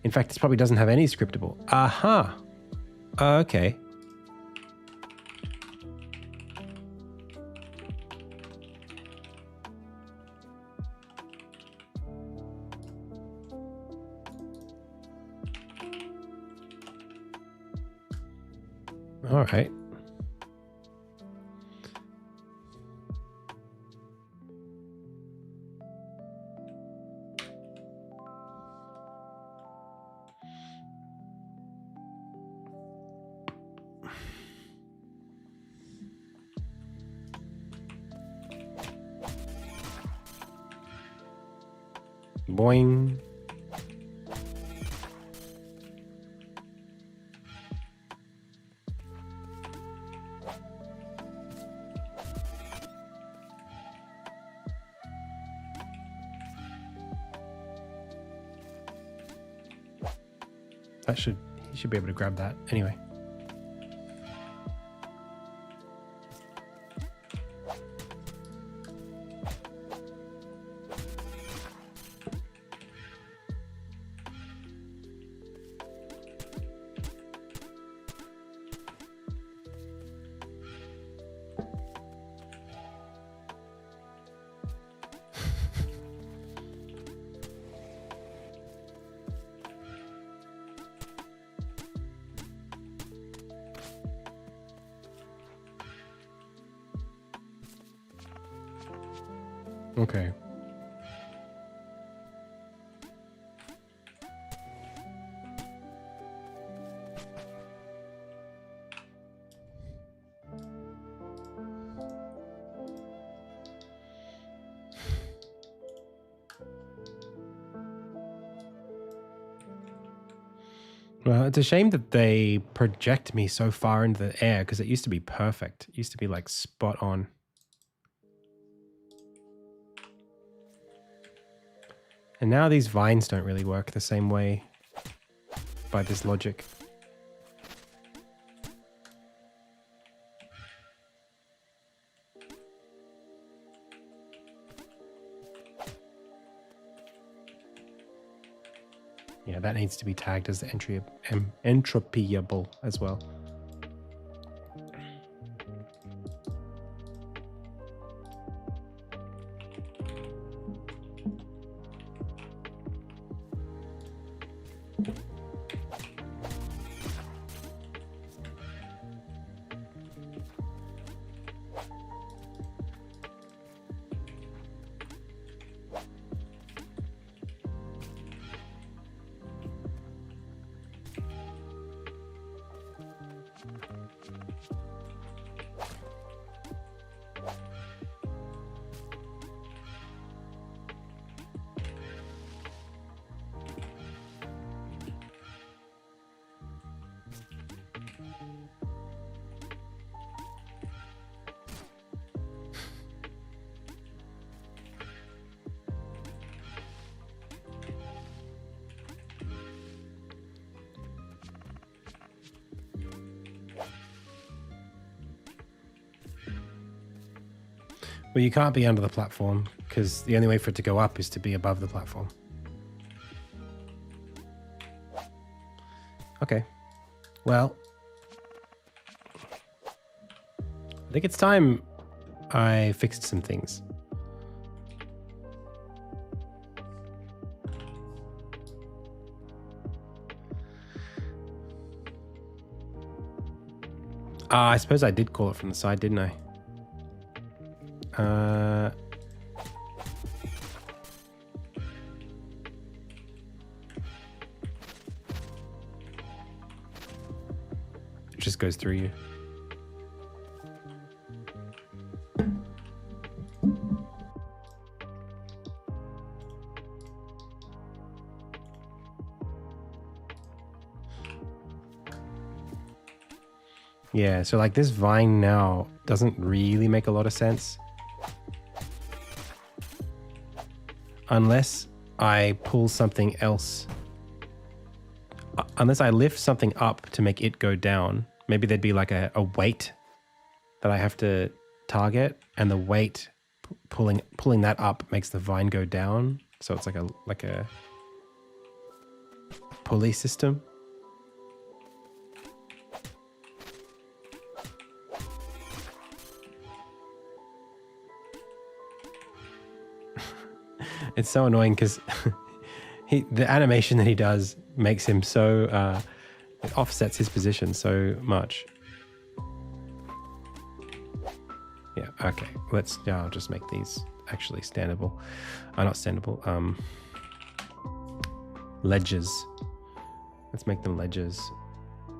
In fact, this probably doesn't have any scriptable. Aha. Okay. All right. Boing. He should be able to grab that anyway. Okay. Well, it's a shame that they project me so far into the air because it used to be perfect. It used to be like spot on. And now these vines don't really work the same way by this logic. Yeah, that needs to be tagged as the entropyable as well. Well, you can't be under the platform because the only way for it to go up is to be above the platform. Okay. Well, I think it's time I fixed some things. I suppose I did call it from the side, didn't I? It just goes through you. Yeah, so like this vine now doesn't really make a lot of sense. Unless I pull something else. Unless I lift something up to make it go down. Maybe there'd be like a weight that I have to target, and the weight pulling that up makes the vine go down. So it's like a pulley system. It's so annoying because the animation that he does makes him so it offsets his position so much. Yeah, okay. I'll just make these actually standable. Not standable. Ledges. Let's make them ledges.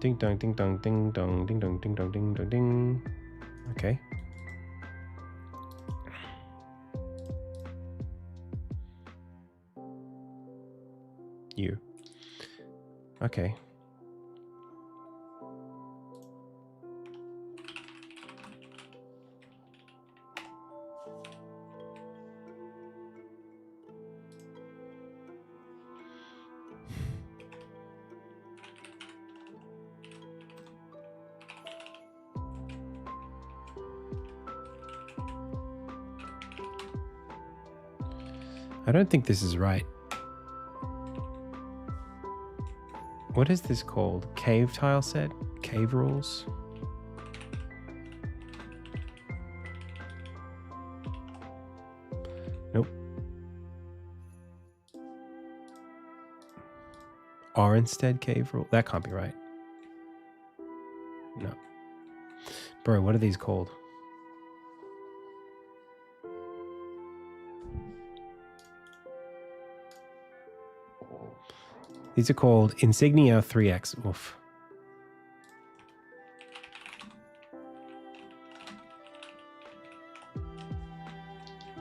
Ding dong, ding dong, ding dong, ding dong, ding dong, ding dong, ding. Okay. You. Okay. I don't think this is right. What is this called? Cave tile set? Cave rules? Nope. Or instead cave rule? That can't be right. No. Bro, what are these called? These are called Insignia 3X. Oof.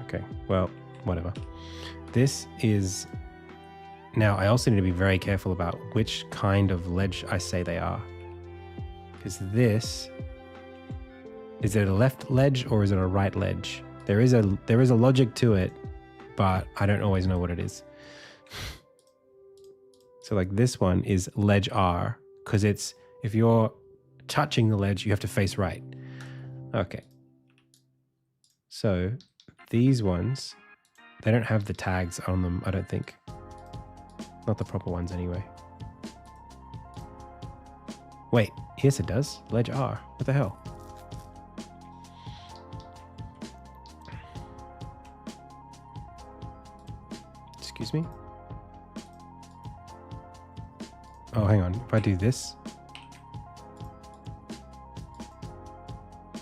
Okay, well, whatever. This is... Now, I also need to be very careful about which kind of ledge I say they are. Because this... Is it a left ledge or is it a right ledge? There is a logic to it, but I don't always know what it is. So like this one is ledge R, because it's, if you're touching the ledge, you have to face right. Okay. So these ones, they don't have the tags on them, I don't think. Not the proper ones anyway. Wait, yes it does. Ledge R. What the hell? Excuse me? Oh, hang on. If I do this.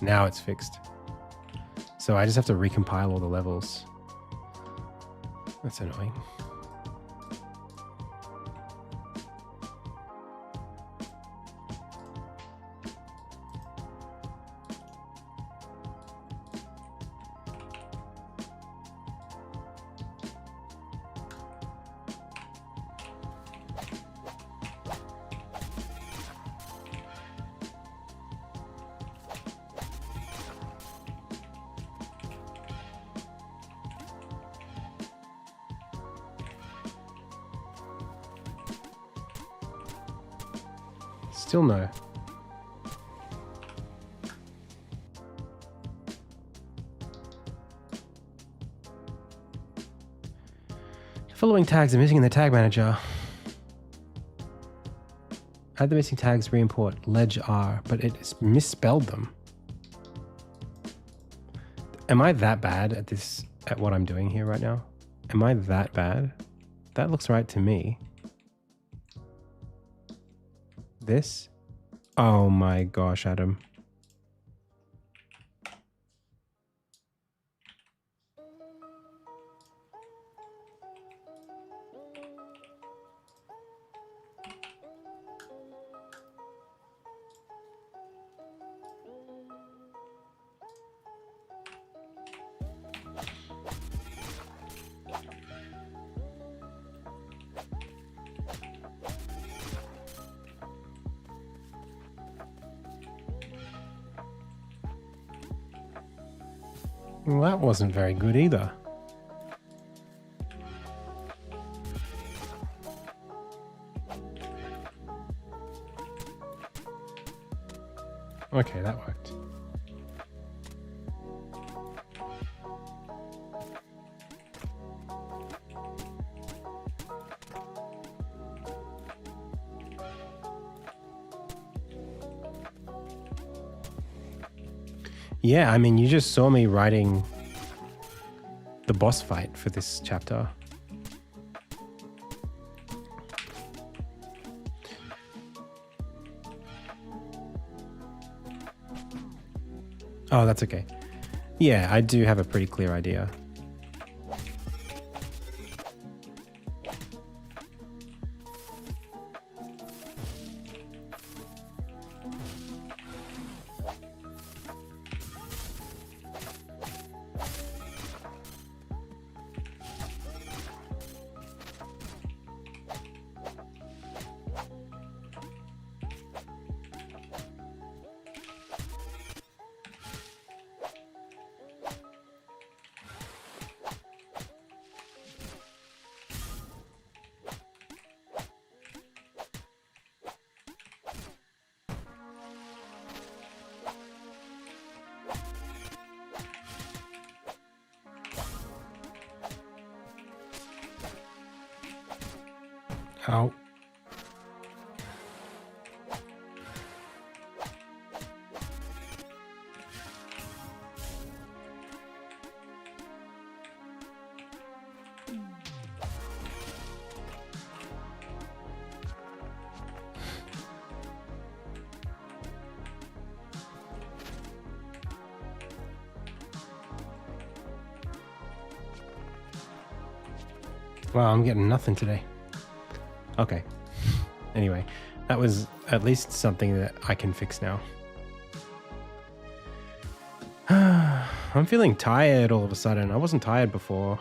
Now it's fixed. So I just have to recompile all the levels. That's annoying. Still no. Following tags are missing in the tag manager. Add the missing tags, re-import ledge R, but it's misspelled them. Am I that bad at what I'm doing here right now? Am I that bad? That looks right to me. This? Oh my gosh, Adam. Well, that wasn't very good either. Okay, that worked. Yeah, I mean, you just saw me writing the boss fight for this chapter. Oh, that's okay. Yeah, I do have a pretty clear idea. Ow. Wow, I'm getting nothing today. Okay. Anyway, that was at least something that I can fix now. I'm feeling tired all of a sudden. I wasn't tired before.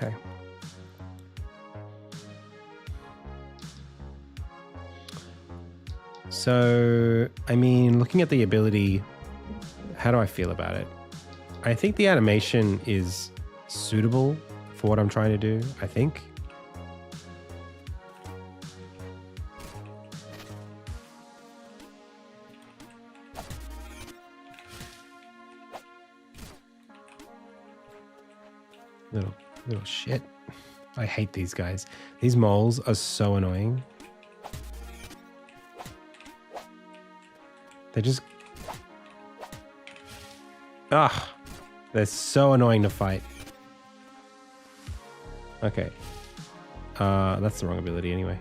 Okay. So, I mean, looking at the ability, how do I feel about it? I think the animation is suitable for what I'm trying to do, I think. Little shit. I hate these guys. These moles are so annoying. They just... Ah, they're so annoying to fight. Okay. That's the wrong ability anyway.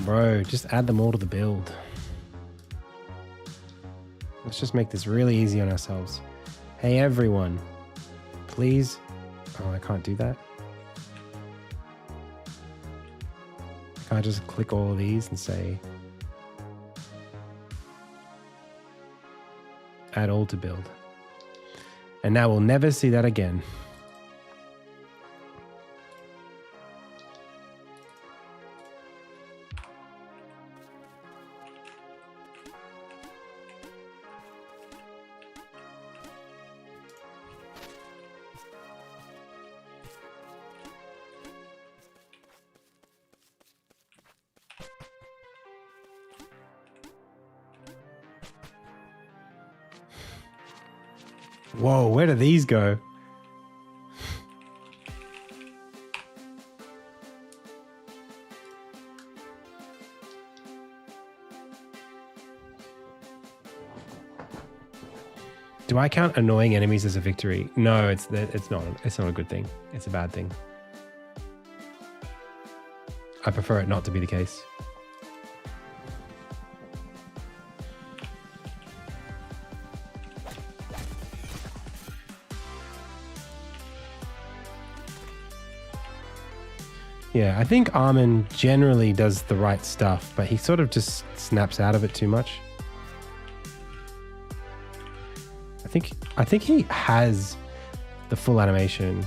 Bro, just add them all to the build. Let's just make this really easy on ourselves. Hey everyone, please. Oh, I can't do that. Can I just click all of these and say add all to build? And now we'll never see that again. Whoa, where do these go? Do I count annoying enemies as a victory? No, it's not a good thing. It's a bad thing. I prefer it not to be the case. Yeah, I think Armin generally does the right stuff, but he sort of just snaps out of it too much. I think he has the full animation.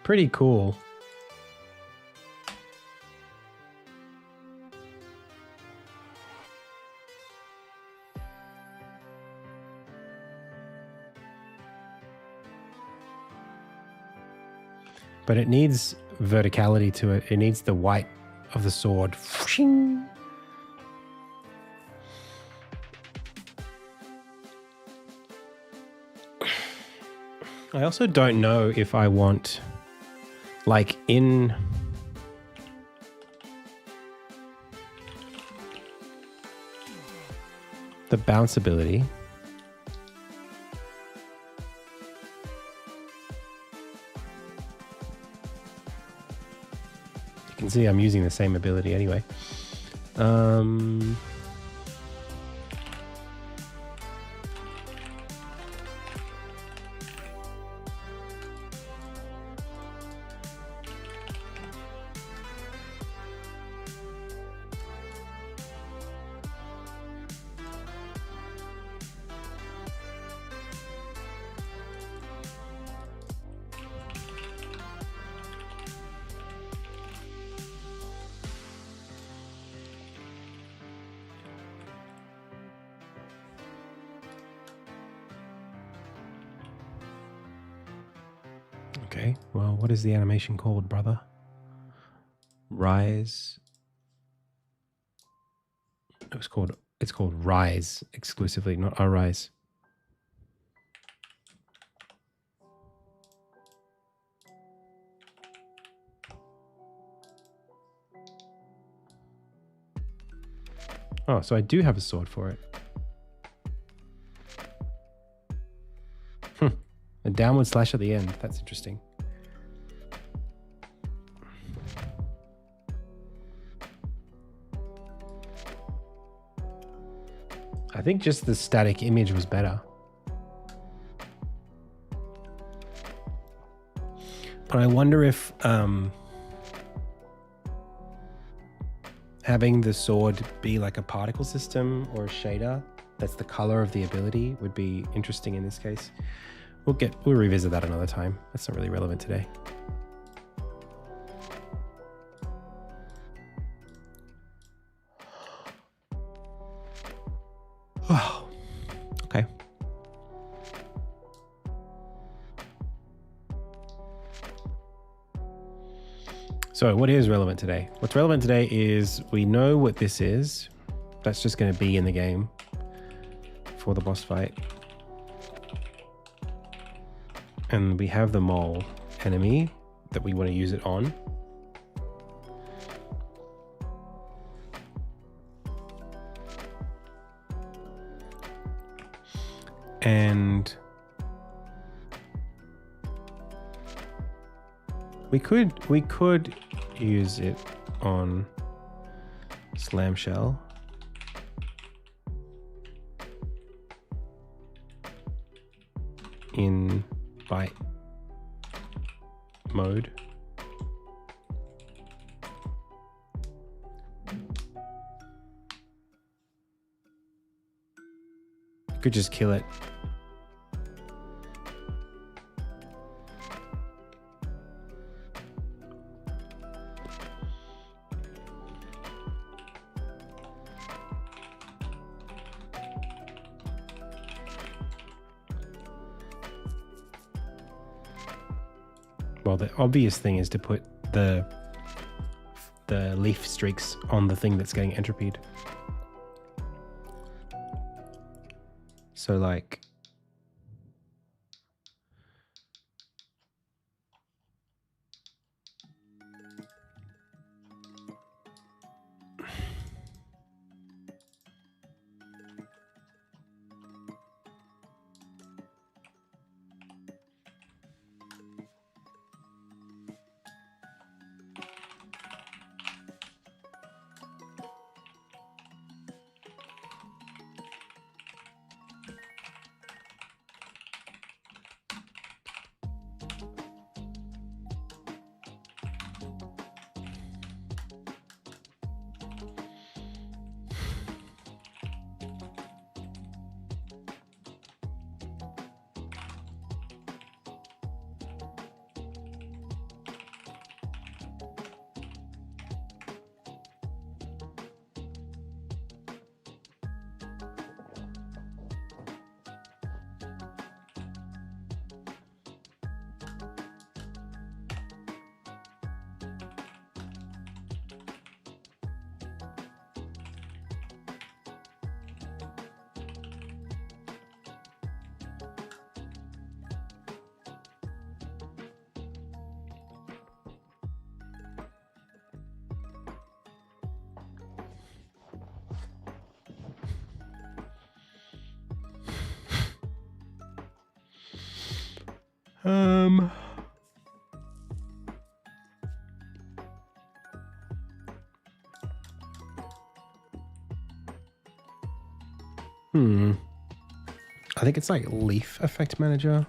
Pretty cool. But it needs verticality to it. It needs the white of the sword. I also don't know if I want, like in the bounce ability, you can see I'm using the same ability anyway. Okay, well, what is the animation called, brother? Rise. It's called Rise exclusively, not Arise. Oh, so I do have a sword for it. A downward slash at the end. That's interesting. I think just the static image was better. But I wonder if having the sword be like a particle system or a shader that's the color of the ability would be interesting in this case. We'll revisit that another time. That's not really relevant today. Oh, okay. So what is relevant today? What's relevant today is we know what this is. That's just going to be in the game for the boss fight. And we have the mole enemy that we want to use it on. And We could use it on Slam Shell. In bite mode. Could just kill it. Well, the obvious thing is to put the leaf streaks on the thing that's getting entropied. So like I think it's like Leaf Effect Manager.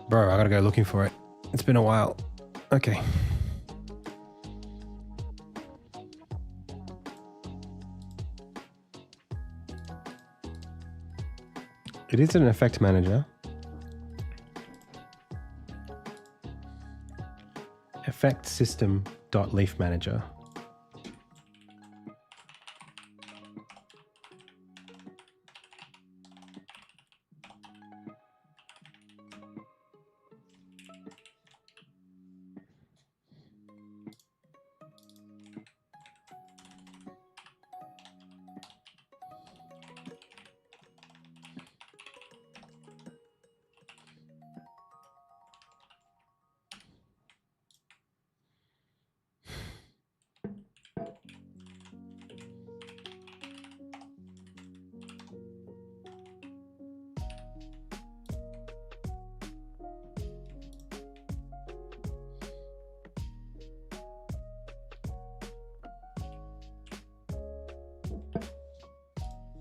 Bro, I gotta go looking for it. It's been a while. Okay. It is an effect manager. Effect system dot leaf manager.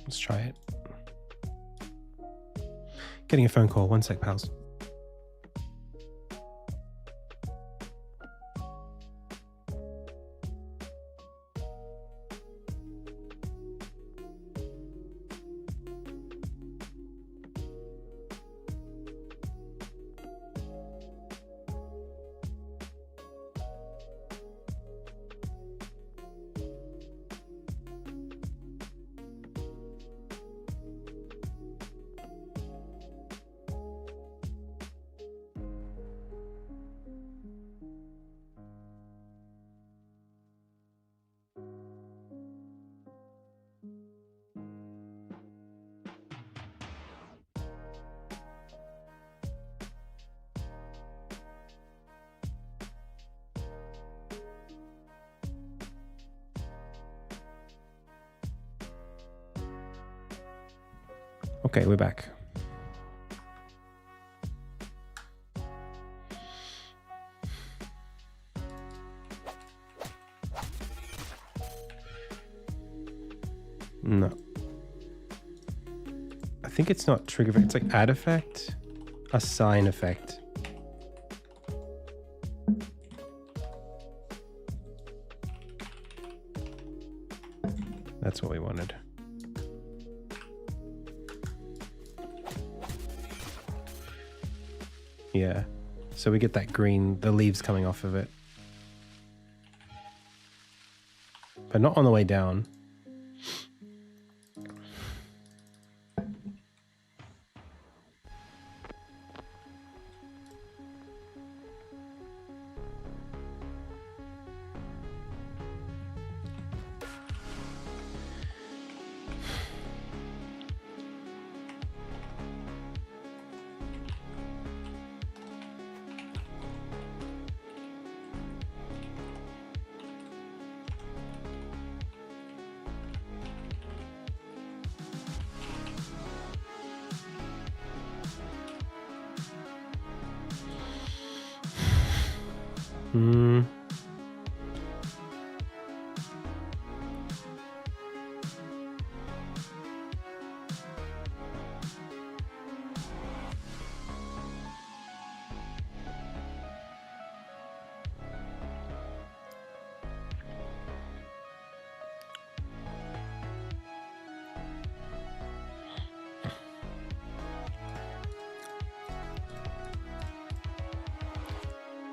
Let's try it. Getting a phone call. One sec, pals. Okay, we're back. No. I think it's not trigger effect. It's like add effect, assign effect. That's what we wanted. Yeah. So we get that green, the leaves coming off of it. But not on the way down.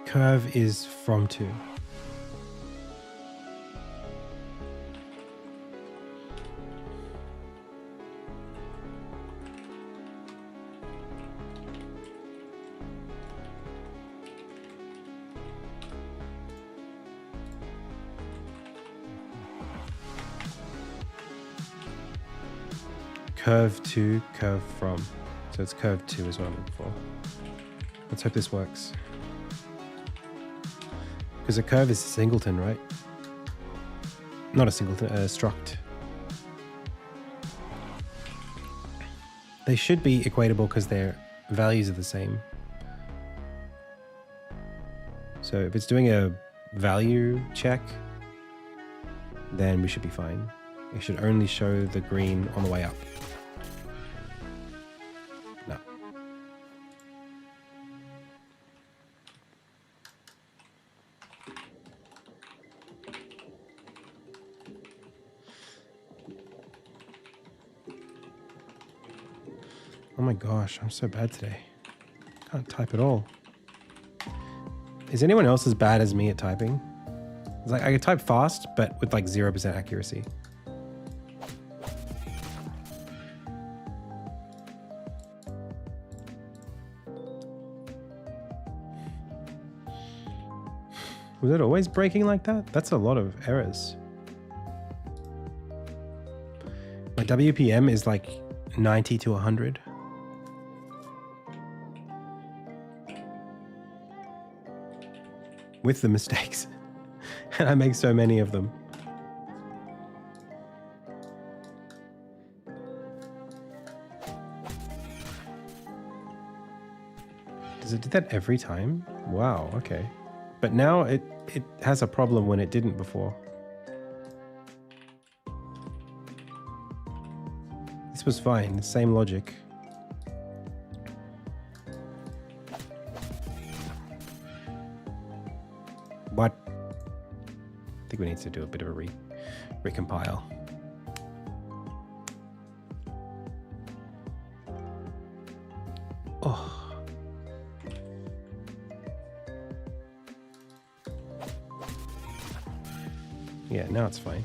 Curve is from to. Curve to, curve from. So it's curve to is what I'm looking for. Let's hope this works. Because a curve is a singleton, right? Not a singleton, a struct. They should be equatable because their values are the same. So if it's doing a value check, then we should be fine. It should only show the green on the way up. No. Oh my gosh, I'm so bad today. Can't type at all. Is anyone else as bad as me at typing? It's like I could type fast, but with like 0% accuracy. Was it always breaking like that? That's a lot of errors. My WPM is like 90 to 100. With the mistakes. And I make so many of them. Does it do that every time? Wow, okay. But now it has a problem when it didn't before. This was fine, same logic. What? I think we need to do a bit of a recompile. Oh. Yeah, now it's fine.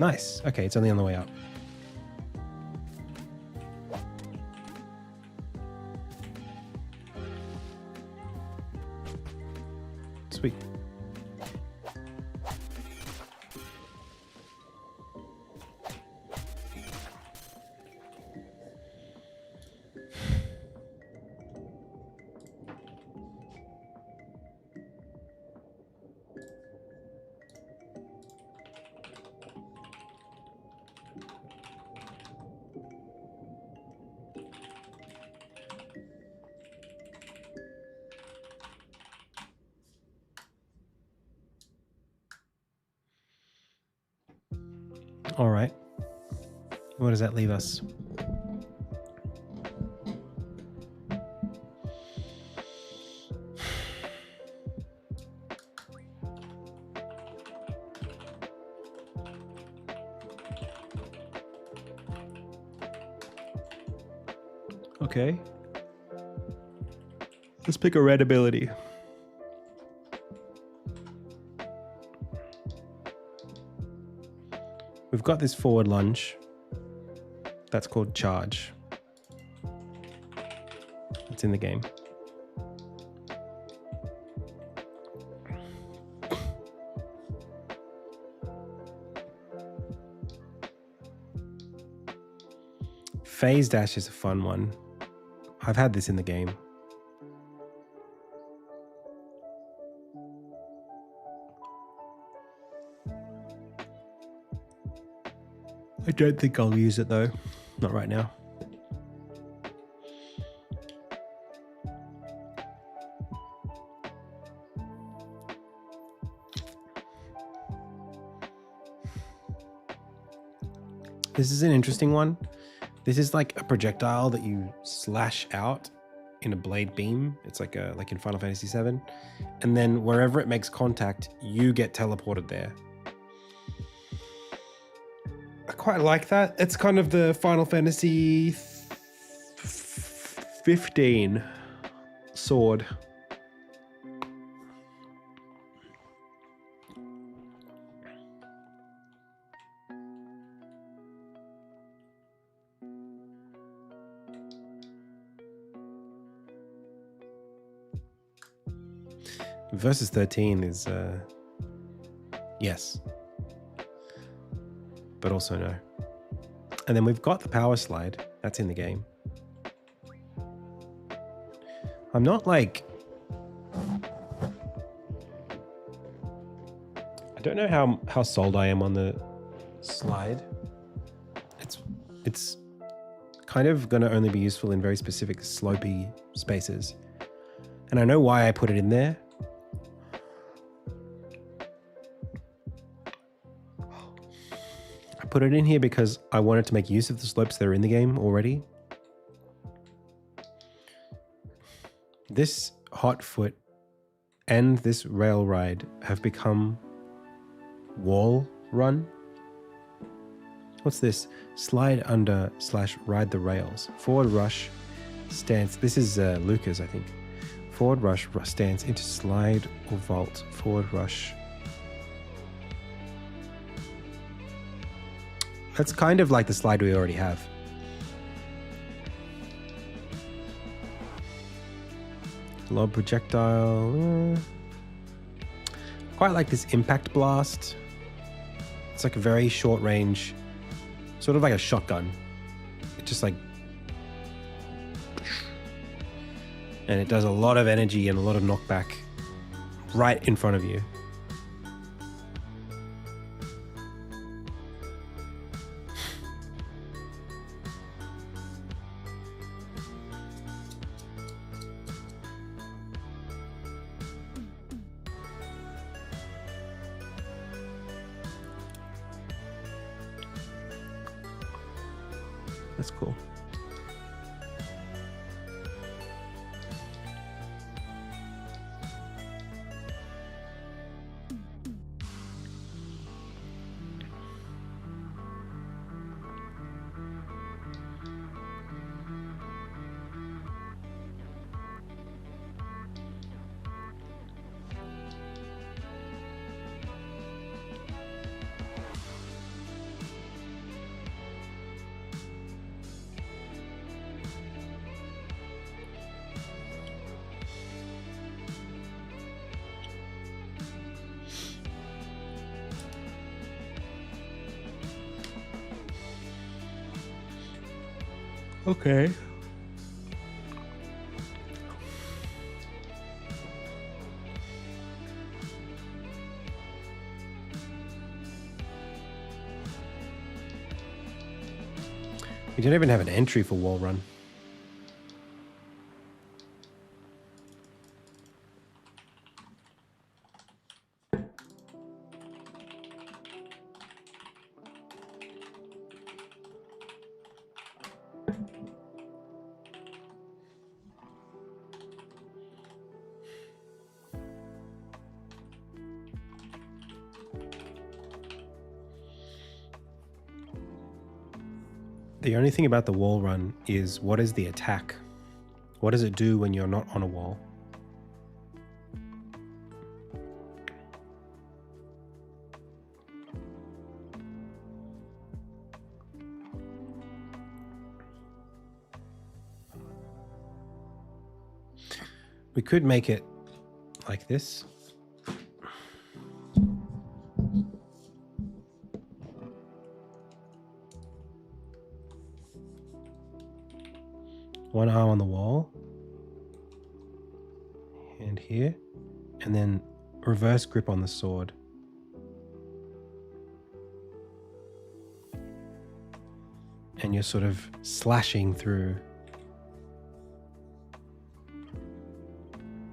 Nice. Okay, it's only on the way up. Sweet. All right. What does that leave us? Okay. Let's pick a red ability. We've got this forward lunge. That's called charge. It's in the game. Phase dash is a fun one. I've had this in the game. I don't think I'll use it though. Not right now. This is an interesting one. This is like a projectile that you slash out in a blade beam. It's like in Final Fantasy VII. And then wherever it makes contact, you get teleported there. I quite like that. It's kind of the Final Fantasy 15 sword. Versus 13 is yes, but also no. And then we've got the power slide. That's in the game. I'm not like... I don't know how sold I am on the slide. It's kind of going to only be useful in very specific slopey spaces. And I know why I put it in there. I put it in here because I wanted to make use of the slopes that are in the game already. This hot foot and this rail ride have become wall run. What's this? Slide under / ride the rails. Forward rush stance. This is Lucas, I think. Forward rush stance into slide or vault. Forward rush. That's kind of like the slide we already have. Lob projectile. Quite like this impact blast. It's like a very short range, sort of like a shotgun. It's just like, and it does a lot of energy and a lot of knockback right in front of you. That's cool. Okay. We don't even have an entry for wall run. The only thing about the wall run is what is the attack? What does it do when you're not on a wall? We could make it like this. One arm on the wall, hand here, and then reverse grip on the sword. And you're sort of slashing through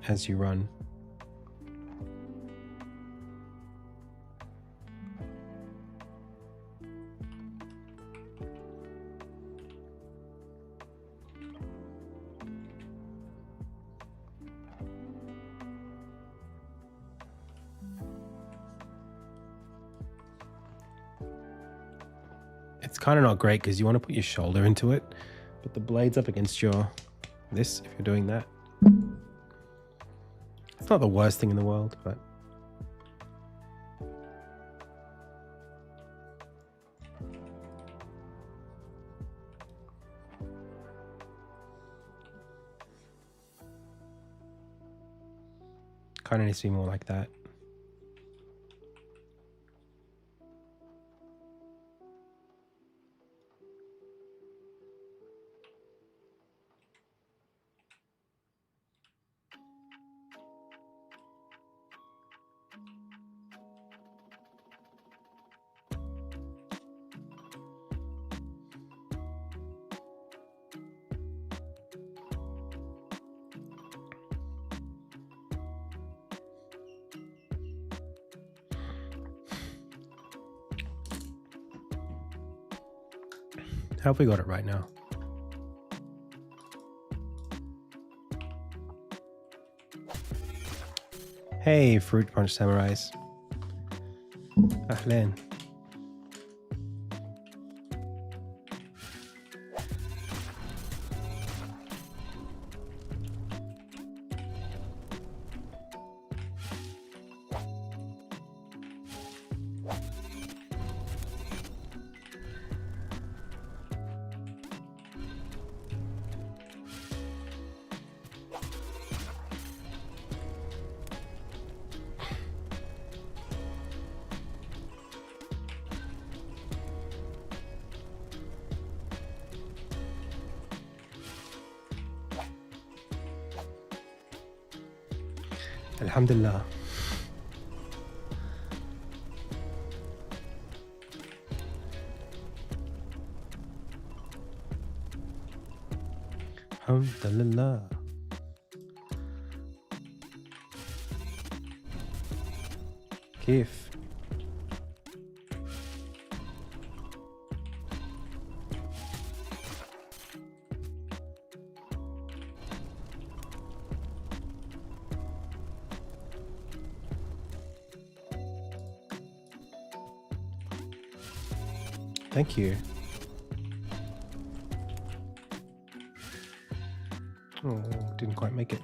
as you run. It's kind of not great because you want to put your shoulder into it, but the blade's up against your this if you're doing that. It's not the worst thing in the world, but kind of needs to be more like that. How have we got it right now? Hey, Fruit Punch Samurais. Ahlan. Alhamdulillah. Alhamdulillah. كيف؟ Thank you. Oh, didn't quite make it.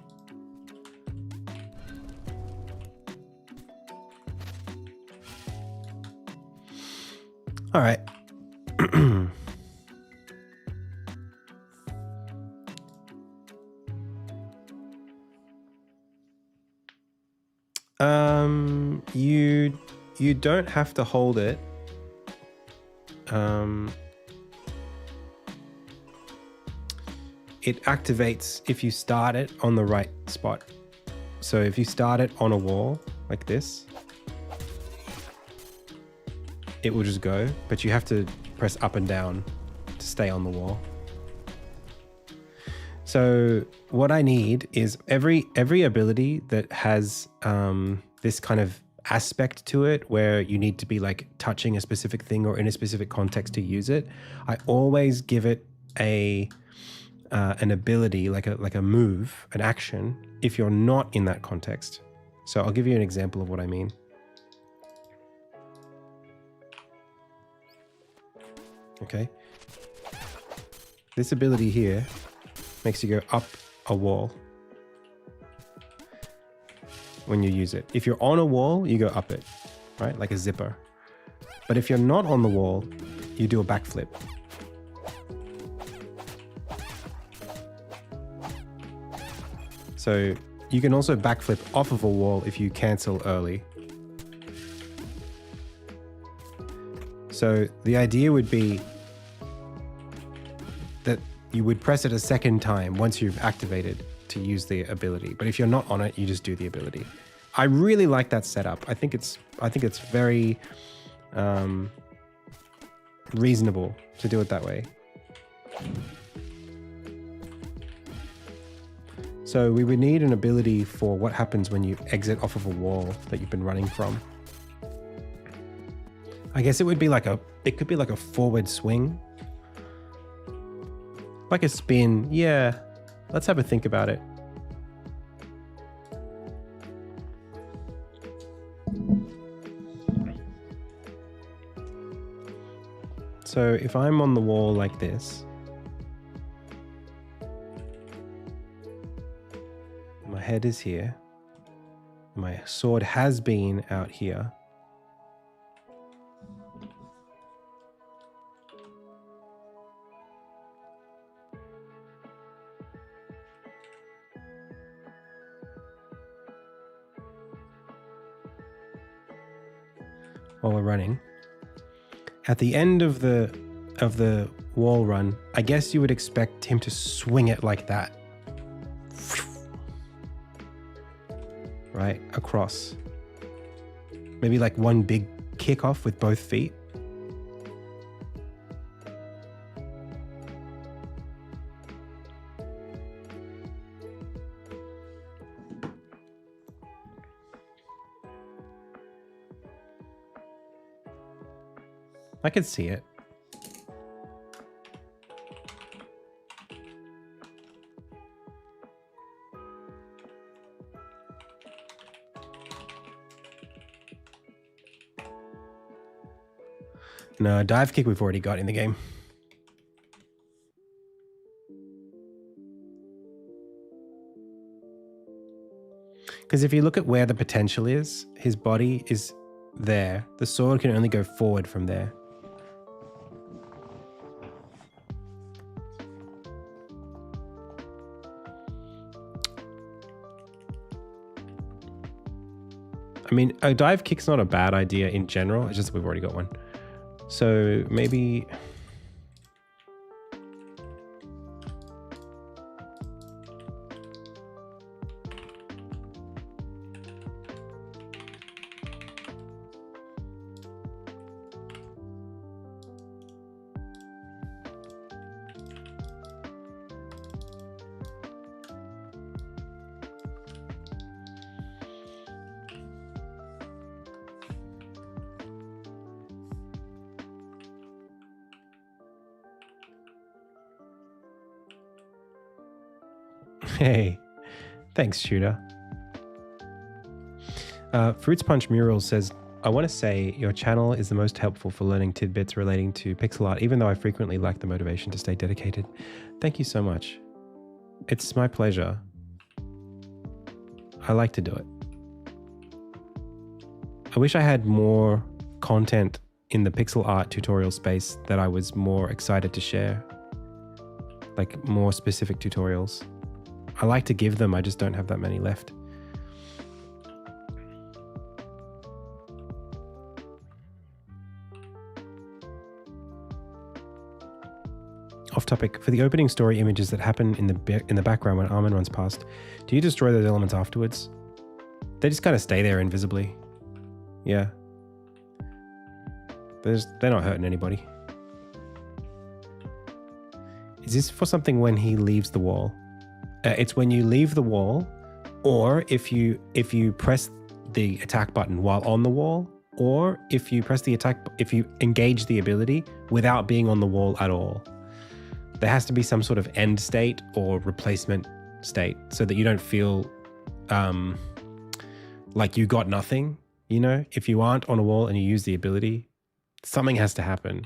All right. You don't have to hold it. It activates if you start it on the right spot. So if you start it on a wall like this, it will just go, but you have to press up and down to stay on the wall. So what I need is every ability that has this kind of aspect to it where you need to be like touching a specific thing or in a specific context to use it. I always give it an ability, like a move, an action, if you're not in that context. So I'll give you an example of what I mean. Okay. this ability here makes you go up a wall when you use it. If you're on a wall, you go up it, right? Like a zipper. But if you're not on the wall, you do a backflip. So you can also backflip off of a wall if you cancel early. So the idea would be that you would press it a second time once you've activated to use the ability. But if you're not on it, you just do the ability. I really like that setup. I think it's very reasonable to do it that way. So we would need an ability for what happens when you exit off of a wall that you've been running from. I guess it could be like a forward swing. Like a spin. Yeah. Let's have a think about it. So if I'm on the wall like this, my head is here, my sword has been out here. While we're running. At the end of the wall run, I guess you would expect him to swing it like that. Right? Across. Maybe like one big kickoff with both feet. I could see it. No, dive kick we've already got in the game. Because if you look at where the potential is, his body is there. The sword can only go forward from there. I mean, a dive kick's not a bad idea in general. It's just that we've already got one. So maybe... Hey, thanks, Shooter. Fruits Punch Mural says, I want to say your channel is the most helpful for learning tidbits relating to pixel art, even though I frequently lack the motivation to stay dedicated. Thank you so much. It's my pleasure. I like to do it. I wish I had more content in the pixel art tutorial space that I was more excited to share. Like more specific tutorials. I like to give them, I just don't have that many left. Off topic, for the opening story images that happen in the background when Armin runs past, do you destroy those elements afterwards? They just kind of stay there invisibly. Yeah. They're not hurting anybody. Is this for something when he leaves the wall? It's when you leave the wall, or if you press the attack button while on the wall, or if you engage the ability without being on the wall at all. There has to be some sort of end state or replacement state so that you don't feel like you got nothing. You know, if you aren't on a wall and you use the ability, something has to happen.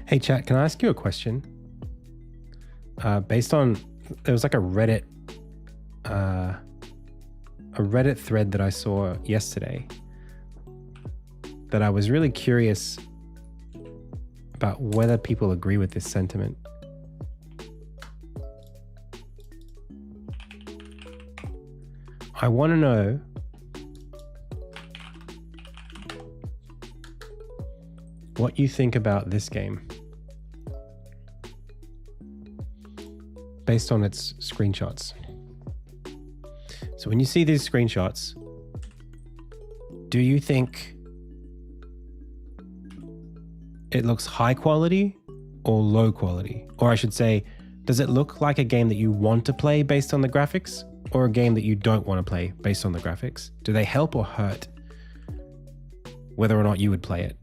Hey chat, can I ask you a question? Based on, there was like a Reddit thread that I saw yesterday that I was really curious about whether people agree with this sentiment. I want to know what you think about this game based on its screenshots. So when you see these screenshots, do you think it looks high quality or low quality? Or I should say, does it look like a game that you want to play based on the graphics, or a game that you don't want to play based on the graphics? Do they help or hurt whether or not you would play it?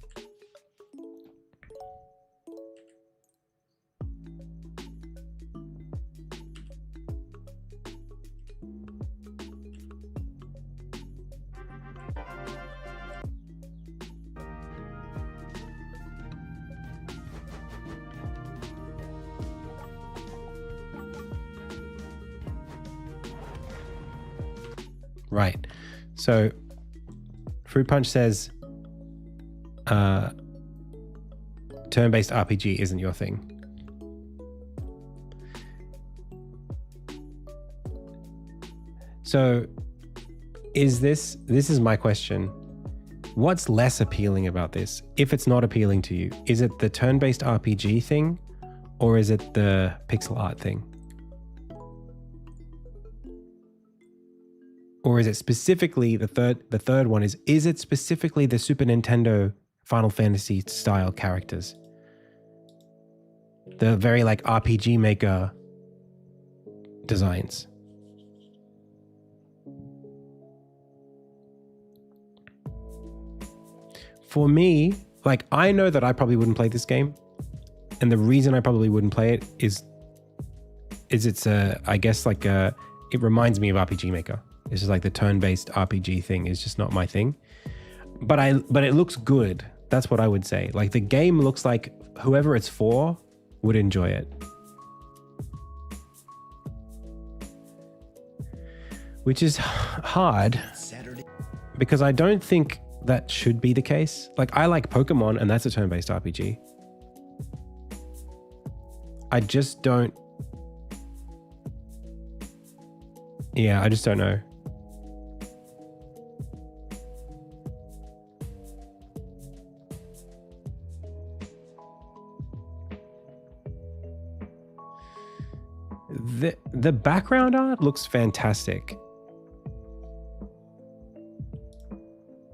Right. So Fruit Punch says turn-based RPG isn't your thing. So is this is my question. What's less appealing about this if it's not appealing to you? Is it the turn-based RPG thing, or is it the pixel art thing? Or is it specifically the third one is it specifically the Super Nintendo Final Fantasy style characters? The very like RPG Maker designs. For me, like, I know that I probably wouldn't play this game. And the reason I probably wouldn't play it is it's I guess like it reminds me of RPG Maker. It's just like the turn-based RPG thing is just not my thing. But it looks good. That's what I would say. Like, the game looks like whoever it's for would enjoy it. Which is hard because I don't think that should be the case. Like, I like Pokemon and that's a turn-based RPG. I just don't. Yeah, I just don't know. The background art looks fantastic.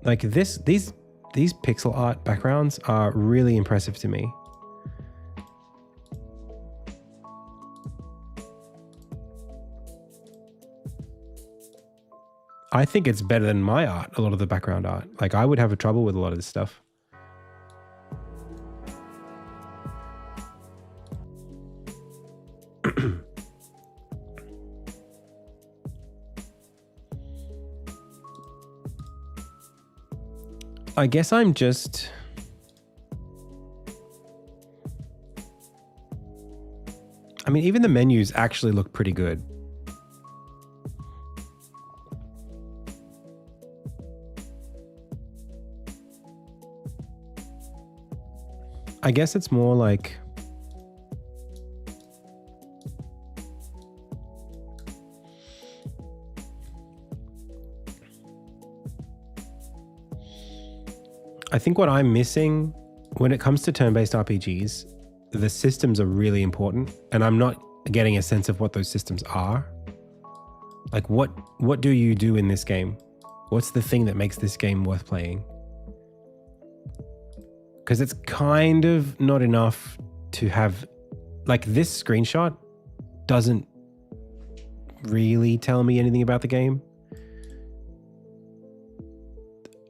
Like these pixel art backgrounds are really impressive to me. I think it's better than my art, a lot of the background art. Like, I would have a trouble with a lot of this stuff. I guess I'm just... I mean, even the menus actually look pretty good. I guess it's more like... I think what I'm missing when it comes to turn-based RPGs, the systems are really important, and I'm not getting a sense of what those systems are. Like, what do you do in this game? What's the thing that makes this game worth playing? Because it's kind of not enough to have... Like, this screenshot doesn't really tell me anything about the game.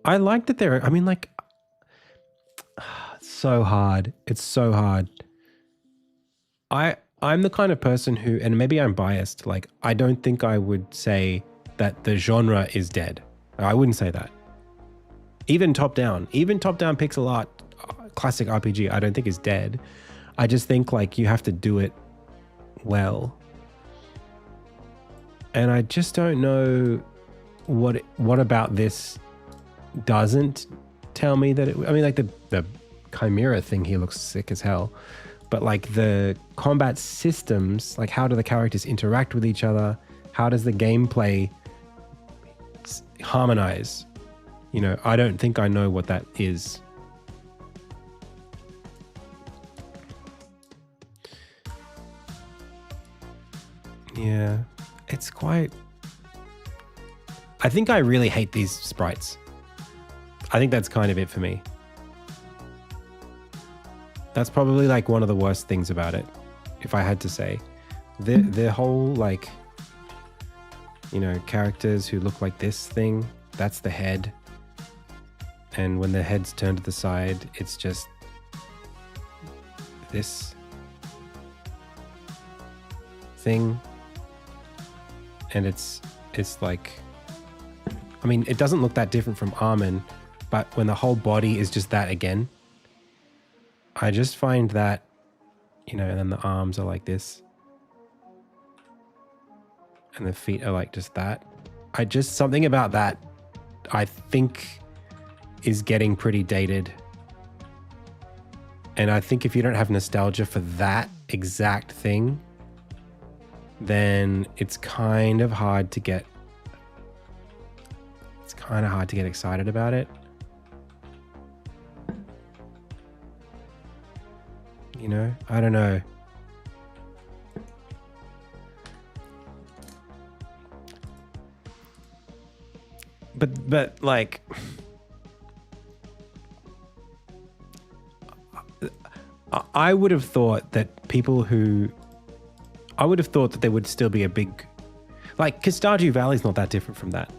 I like that there... I mean, like... so hard. It's so hard. I'm the kind of person who, and maybe I'm biased, like, I don't think I would say that the genre is dead. I wouldn't say that. Even top-down pixel art, classic RPG, I don't think is dead. I just think like you have to do it well. And I just don't know what about this doesn't tell me that I mean, like the Chimera thing here looks sick as hell. But like the combat systems, like how do the characters interact with each other? How does the gameplay harmonize? You know, I don't think I know what that is. Yeah, it's quite... I think I really hate these sprites. I think that's kind of it for me. That's probably like one of the worst things about it, if I had to say. The whole like, you know, characters who look like this thing, that's the head. And when the head's turned to the side, it's just this thing. And it's like, I mean, it doesn't look that different from Armin, but when the whole body is just that again, I just find that, you know, and then the arms are like this. And the feet are like just that. Something about that, I think, is getting pretty dated. And I think if you don't have nostalgia for that exact thing, then it's kind of hard to get excited about it. You know, I don't know. But like, I would have thought that there would still be a big, like, because Stardew Valley's not that different from that.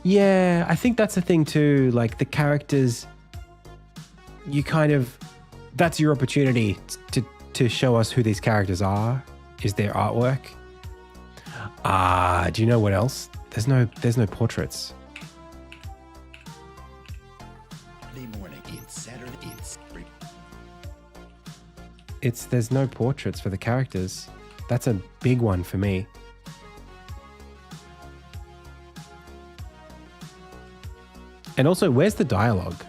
Yeah, I think that's the thing too. Like the characters, you kind of, that's your opportunity to show us who these characters are, is their artwork. Do you know what else? There's no portraits. There's no portraits for the characters. That's a big one for me. And also, where's the dialogue?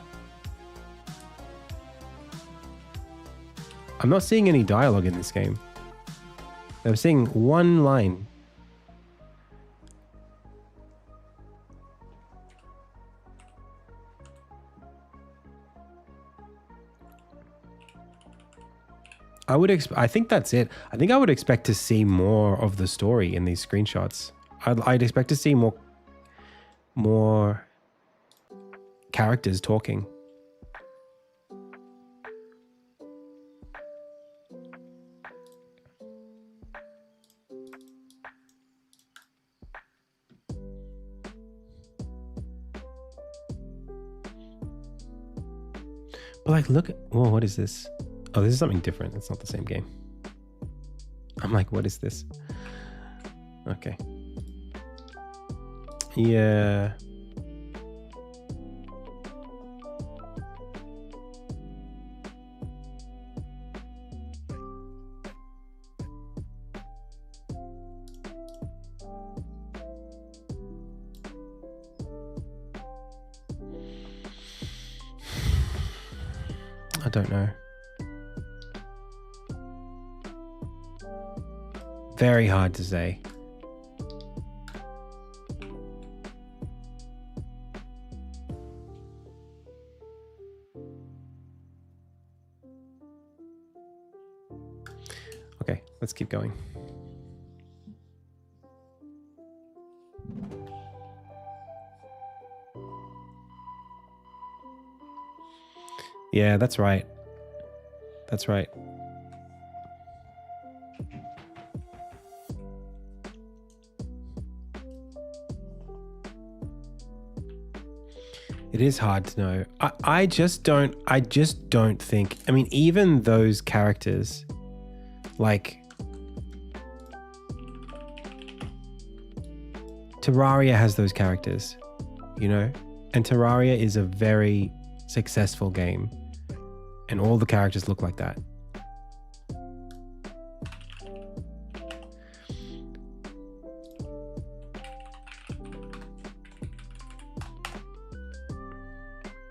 I'm not seeing any dialogue in this game. I'm seeing one line. I think that's it. I think I would expect to see more of the story in these screenshots. I'd expect to see more characters talking. But like, look at, whoa, what is this? Oh, this is something different. It's not the same game. I'm like, what is this? Okay. Yeah. I don't know. Very hard to say. Okay, let's keep going. Yeah, that's right. That's right. It is hard to know. I just don't think, I mean, even those characters, like Terraria has those characters, you know, and Terraria is a very successful game and all the characters look like that.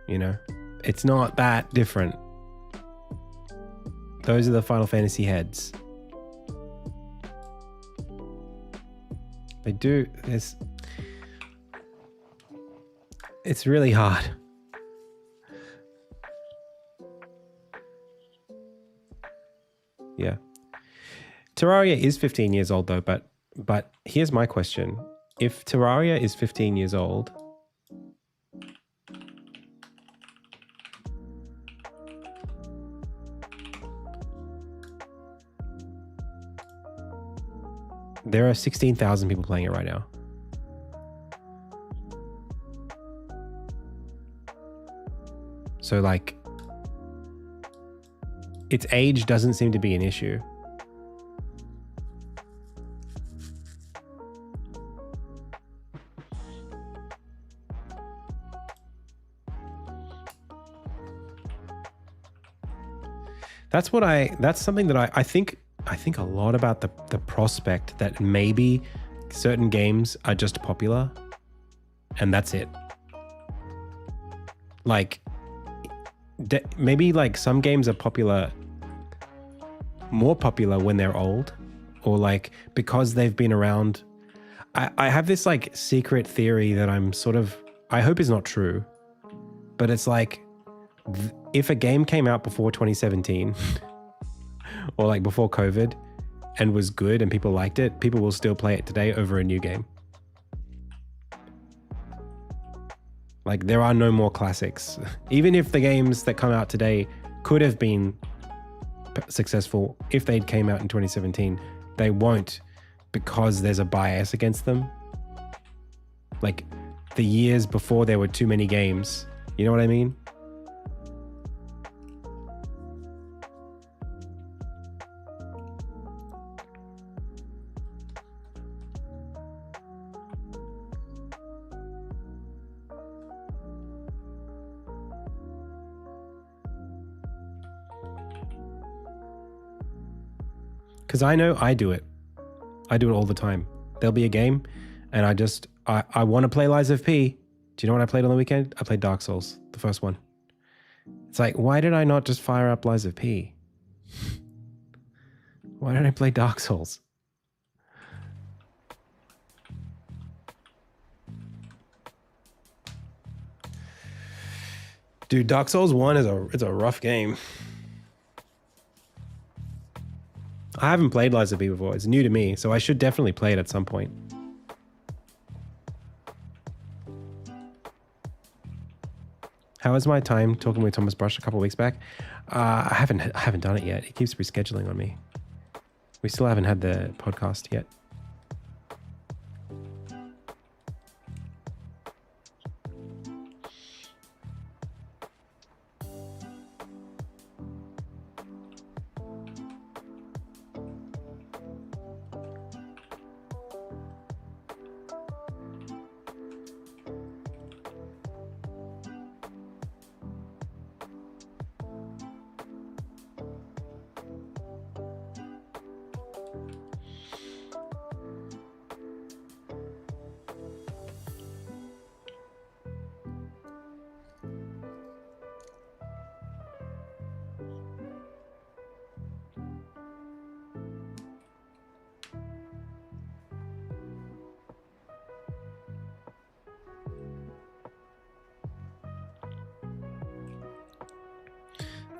You know, it's not that different. Those are the Final Fantasy heads. They do this. It's really hard. Yeah. Terraria is 15 years old though, but here's my question. If Terraria is 15 years old, there are 16,000 people playing it right now. So like, its age doesn't seem to be an issue. That's something that I think a lot about the prospect that maybe certain games are just popular and that's it. Like, maybe like some games are popular, more popular when they're old, or like because they've been around. I have this like secret theory that I hope is not true, but it's like if a game came out before 2017 or like before COVID and was good and people liked it, people will still play it today over a new game. Like there are no more classics. Even if the games that come out today could have been successful if they came out in 2017, they won't, because there's a bias against them. Like the years before there were too many games. You know what I mean? Because I know I do it. I do it all the time. There'll be a game and I want to play Lies of P. Do you know what I played on the weekend? I played Dark Souls, the first one. It's like, why did I not just fire up Lies of P? Why did I play Dark Souls? Dude, Dark Souls 1 is a rough game. I haven't played Lies of P before. It's new to me, so I should definitely play it at some point. How was my time talking with Thomas Brush a couple of weeks back? I haven't done it yet. He keeps rescheduling on me. We still haven't had the podcast yet.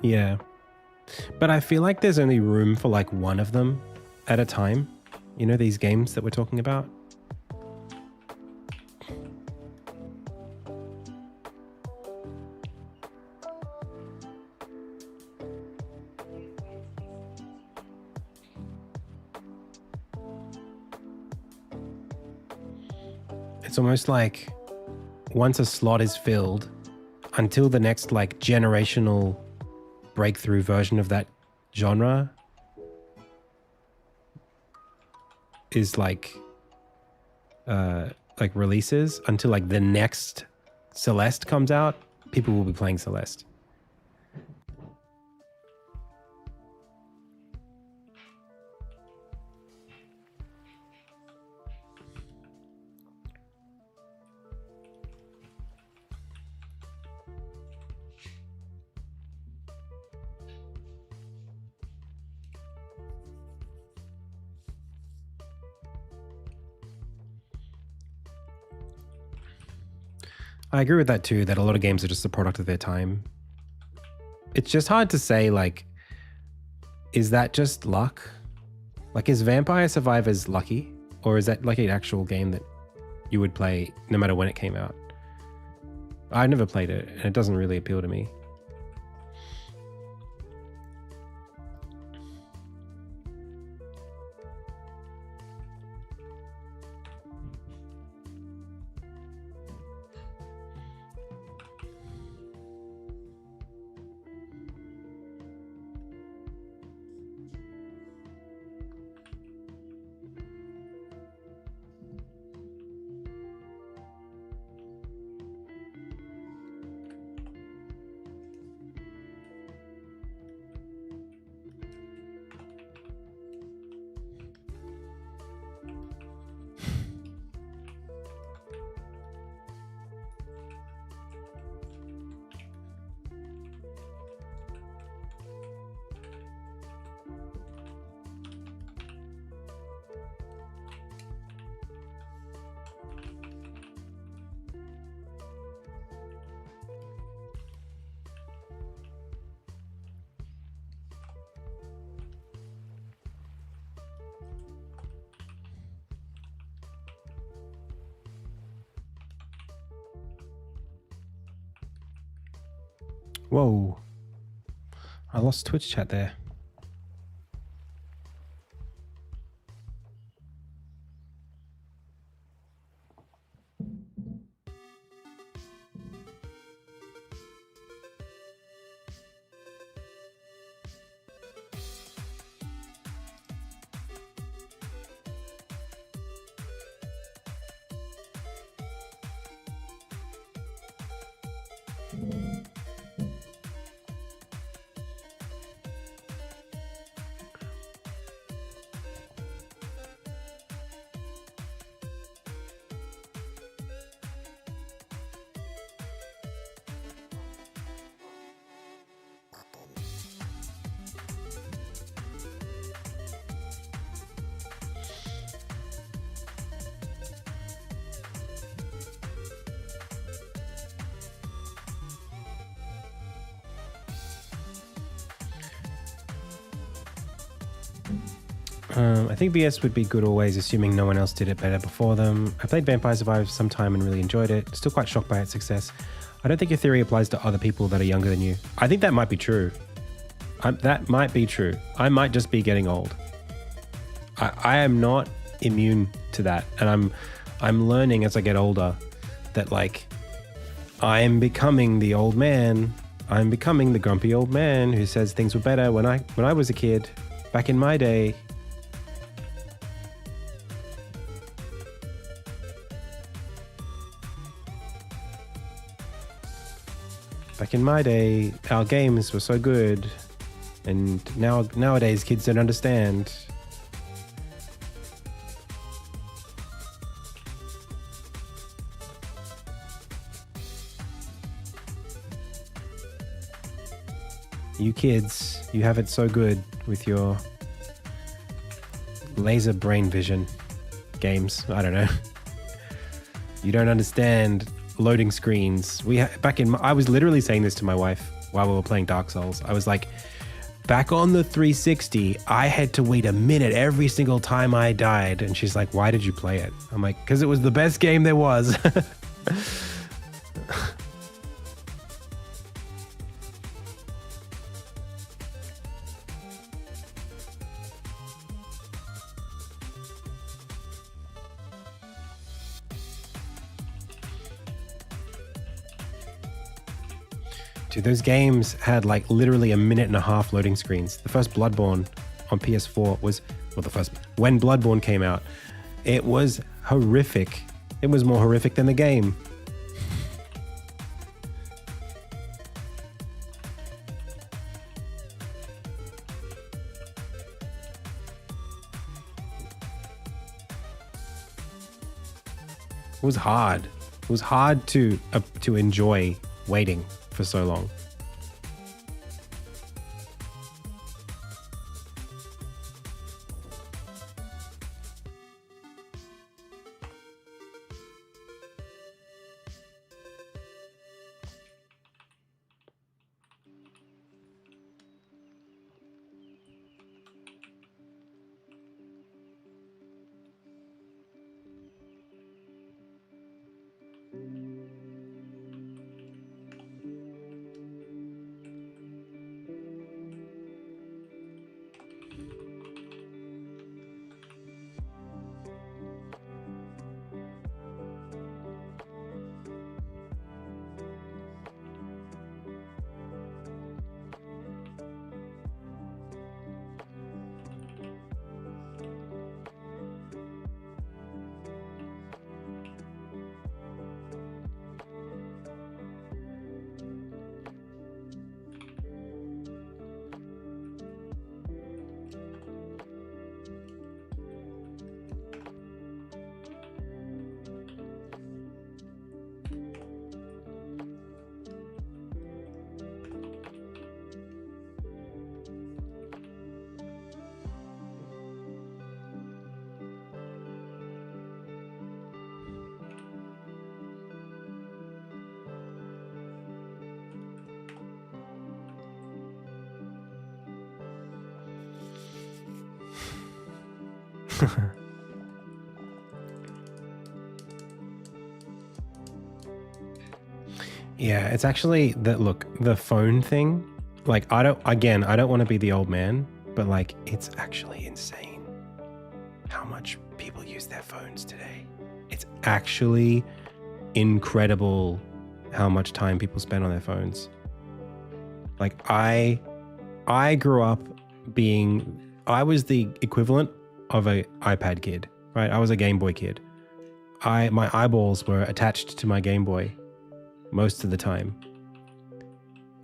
Yeah. But I feel like there's only room for like one of them at a time. You know, these games that we're talking about. It's almost like once a slot is filled, until the next like generational breakthrough version of that genre is like releases, until like the next Celeste comes out, people will be playing Celeste. I agree with that too, that a lot of games are just a product of their time. It's just hard to say, like, is that just luck? Like, is Vampire Survivors lucky? Or is that like an actual game that you would play no matter when it came out? I've never played it, and it doesn't really appeal to me. Whoa. I lost Twitch chat there. I think VS would be good always, assuming no one else did it better before them. I played Vampire Survivors some time and really enjoyed it. Still quite shocked by its success. I don't think your theory applies to other people that are younger than you. I think that might be true. That might be true. I might just be getting old. I am not immune to that, and I'm learning as I get older that, like, I am becoming the old man. I'm becoming the grumpy old man who says things were better when I was a kid, back in my day. Back in my day, our games were so good, and nowadays kids don't understand. You kids, you have it so good with your laser brain vision games. I don't know. You don't understand loading screens. I was literally saying this to my wife while we were playing Dark Souls. I was like, back on the 360, I had to wait a minute every single time I died. And she's like, why did you play it? I'm like, because it was the best game there was. Dude, those games had like literally a minute and a half loading screens. The first Bloodborne on PS4 was, when Bloodborne came out, it was horrific. It was more horrific than the game. It was hard. It was hard to enjoy waiting for so long. Yeah, it's actually the phone thing. Like, I don't want to be the old man, but like, it's actually insane how much people use their phones today. It's actually incredible how much time people spend on their phones. Like, I grew up I was the equivalent of a iPad kid, right? I was a Game Boy kid. My eyeballs were attached to my Game Boy most of the time.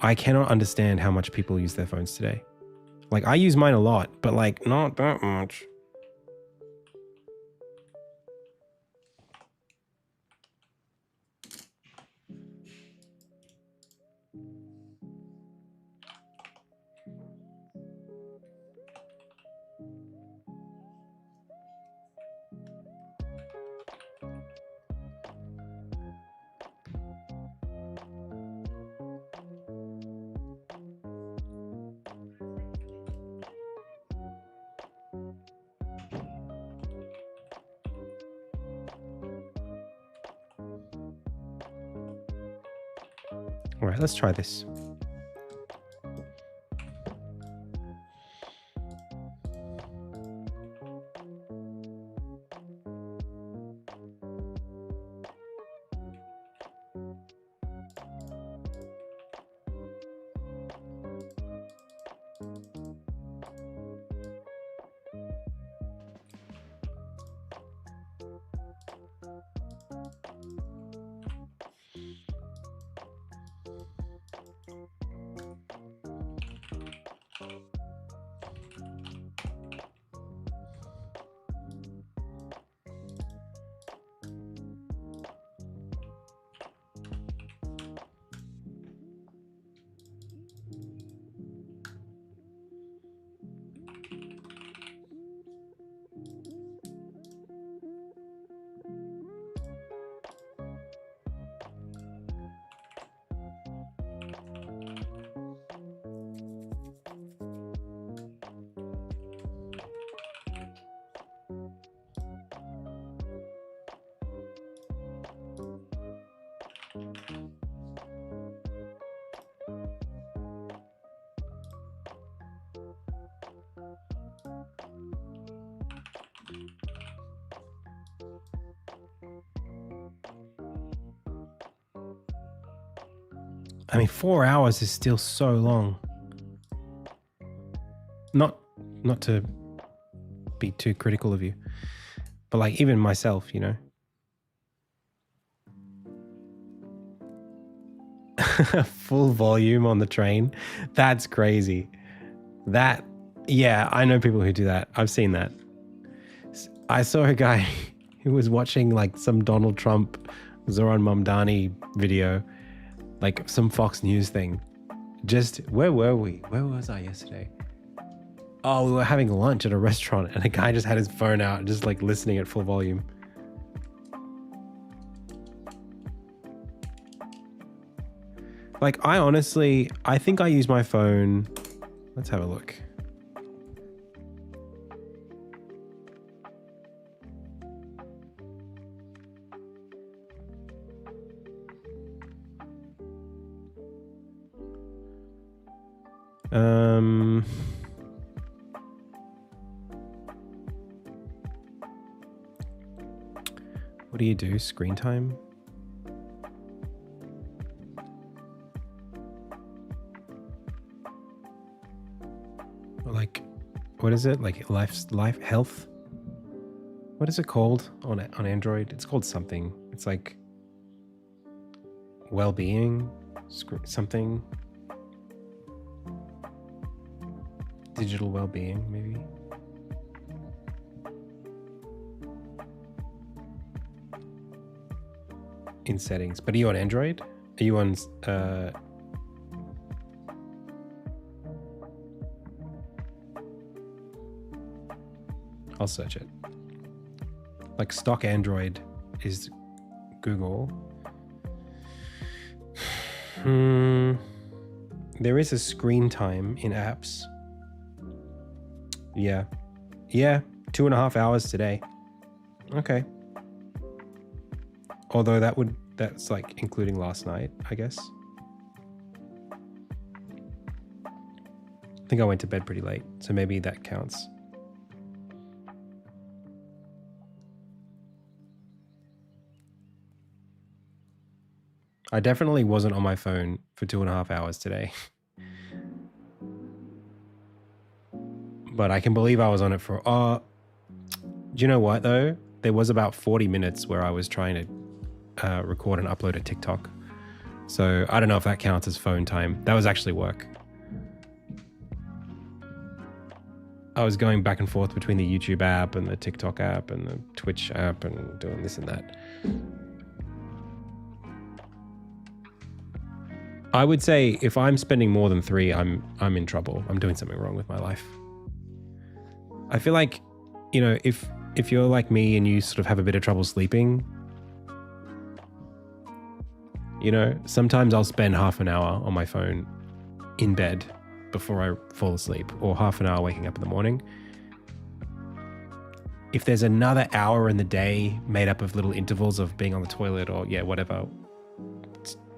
I cannot understand how much people use their phones today. Like, I use mine a lot, but like, not that much. All right, let's try this. I mean, 4 hours is still so long. Not to be too critical of you, but like, even myself, you know. Full volume on the train. That's crazy. Yeah, I know people who do that. I've seen that. I saw a guy, who was watching like some Donald Trump, Zoran Mamdani video, like some Fox News thing. Just, where were we? Where was I yesterday? Oh, we were having lunch at a restaurant and a guy just had his phone out, just like listening at full volume. Like, I think I use my phone. Let's have a look. What do you do? Screen time? Like, what is it? Like life health? What is it called on Android? It's called something. It's like well-being, something. Digital well-being, maybe. In settings. But are you on Android? Are you on I'll search it. Like stock Android is Google. There is a screen time in apps. Yeah. 2.5 hours today. Okay. Although that's like including last night, I guess. I think I went to bed pretty late, so maybe that counts. I definitely wasn't on my phone for 2.5 hours today. But I can believe I was on it for... do you know what, though? There was about 40 minutes where I was trying to record and upload a TikTok. So I don't know if that counts as phone time. That was actually work. I was going back and forth between the YouTube app and the TikTok app and the Twitch app and doing this and that. I would say if I'm spending more than 3, I'm in trouble. I'm doing something wrong with my life. I feel like, you know, if you're like me and you sort of have a bit of trouble sleeping, you know, sometimes I'll spend half an hour on my phone in bed before I fall asleep, or half an hour waking up in the morning. If there's another hour in the day made up of little intervals of being on the toilet or whatever,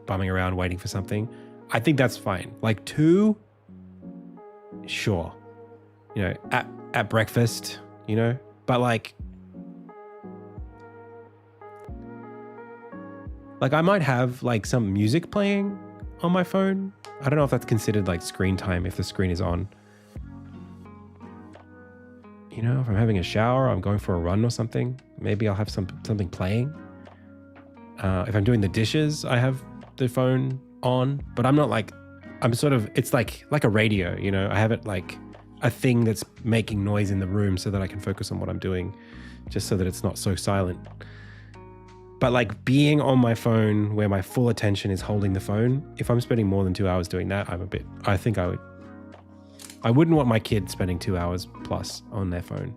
bumming around waiting for something, I think that's fine. Like 2, sure, you know, at breakfast, you know, but like I might have like some music playing on my phone. I don't know if that's considered like screen time if the screen is on. You know, if I'm having a shower, I'm going for a run or something, maybe I'll have something playing. If I'm doing the dishes, I have the phone on, but I'm not like, I'm sort of, it's like a radio, you know, I have it like a thing that's making noise in the room so that I can focus on what I'm doing, just so that it's not so silent. But like being on my phone where my full attention is holding the phone, if I'm spending more than 2 hours doing that, I wouldn't want my kid spending 2 hours plus on their phone.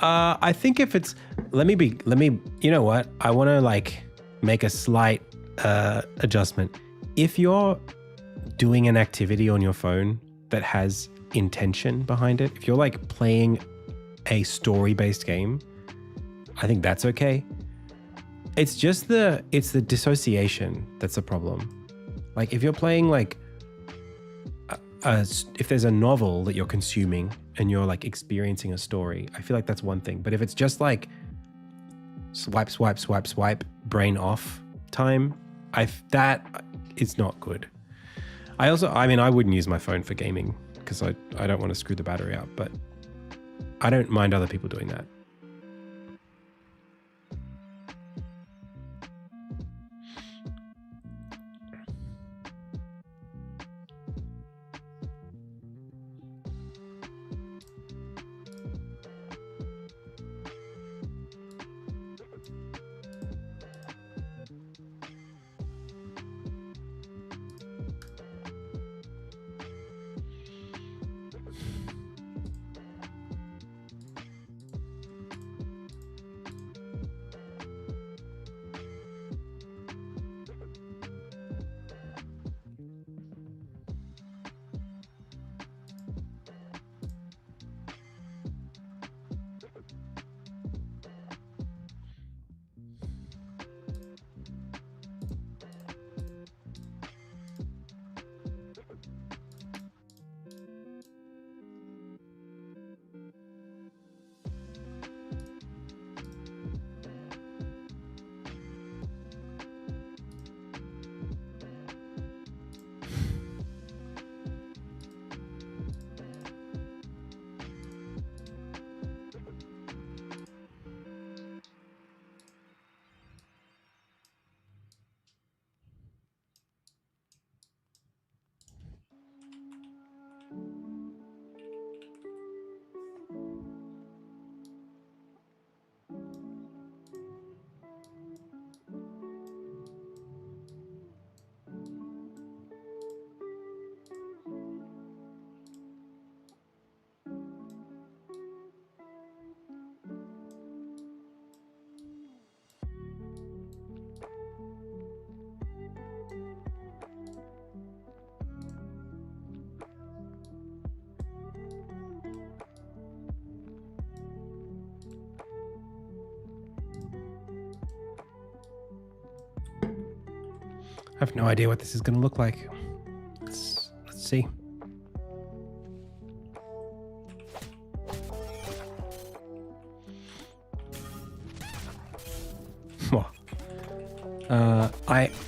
I think if it's, let me, you know what? I want to like make a slight adjustment. If you're doing an activity on your phone that has intention behind it, if you're like playing a story-based game, I think that's okay. It's just the dissociation that's a problem. Like if you're playing like if there's a novel that you're consuming and you're like experiencing a story, I feel like that's one thing. But if it's just like swipe, swipe, swipe, swipe, brain off time, that is not good. I wouldn't use my phone for gaming because I don't want to screw the battery out, but I don't mind other people doing that. I have no idea what this is going to look like. Let's see.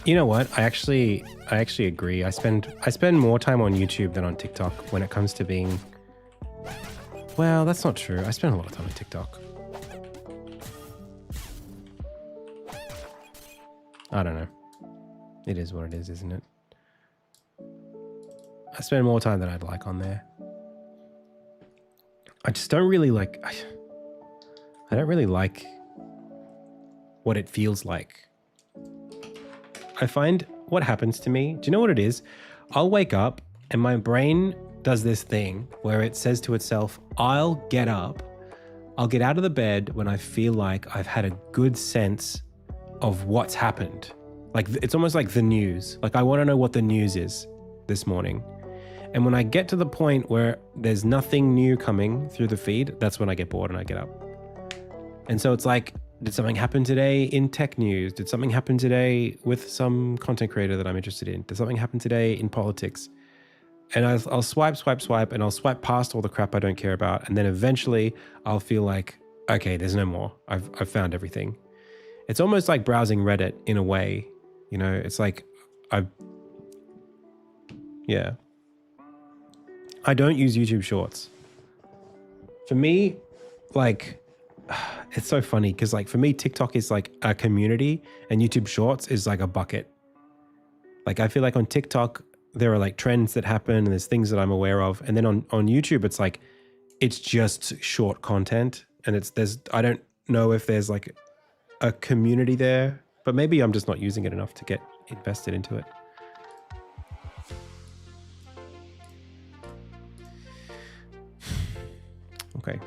You know what? I actually agree. I spend more time on YouTube than on TikTok when it comes to being. Well, that's not true. I spend a lot of time on TikTok. I don't know. It is what it is, isn't it? I spend more time than I'd like on there. I just don't really like. I don't really like what it feels like. I find what happens to me. Do you know what it is? I'll wake up and my brain does this thing where it says to itself, I'll get up. I'll get out of the bed when I feel like I've had a good sense of what's happened. Like it's almost like the news. Like I want to know what the news is this morning. And when I get to the point where there's nothing new coming through the feed, that's when I get bored and I get up. And so it's like, did something happen today in tech news? Did something happen today with some content creator that I'm interested in? Did something happen today in politics? And I'll swipe, and I'll swipe past all the crap I don't care about. And then eventually I'll feel like, okay, there's no more. I've found everything. It's almost like browsing Reddit in a way. You know, it's like I don't use YouTube Shorts. For me, like, it's so funny because like for me, TikTok is like a community and YouTube Shorts is like a bucket. Like I feel like on TikTok, there are like trends that happen and there's things that I'm aware of. And then on YouTube, it's like, it's just short content. And I don't know if there's like a community there, but maybe I'm just not using it enough to get invested into it. Okay.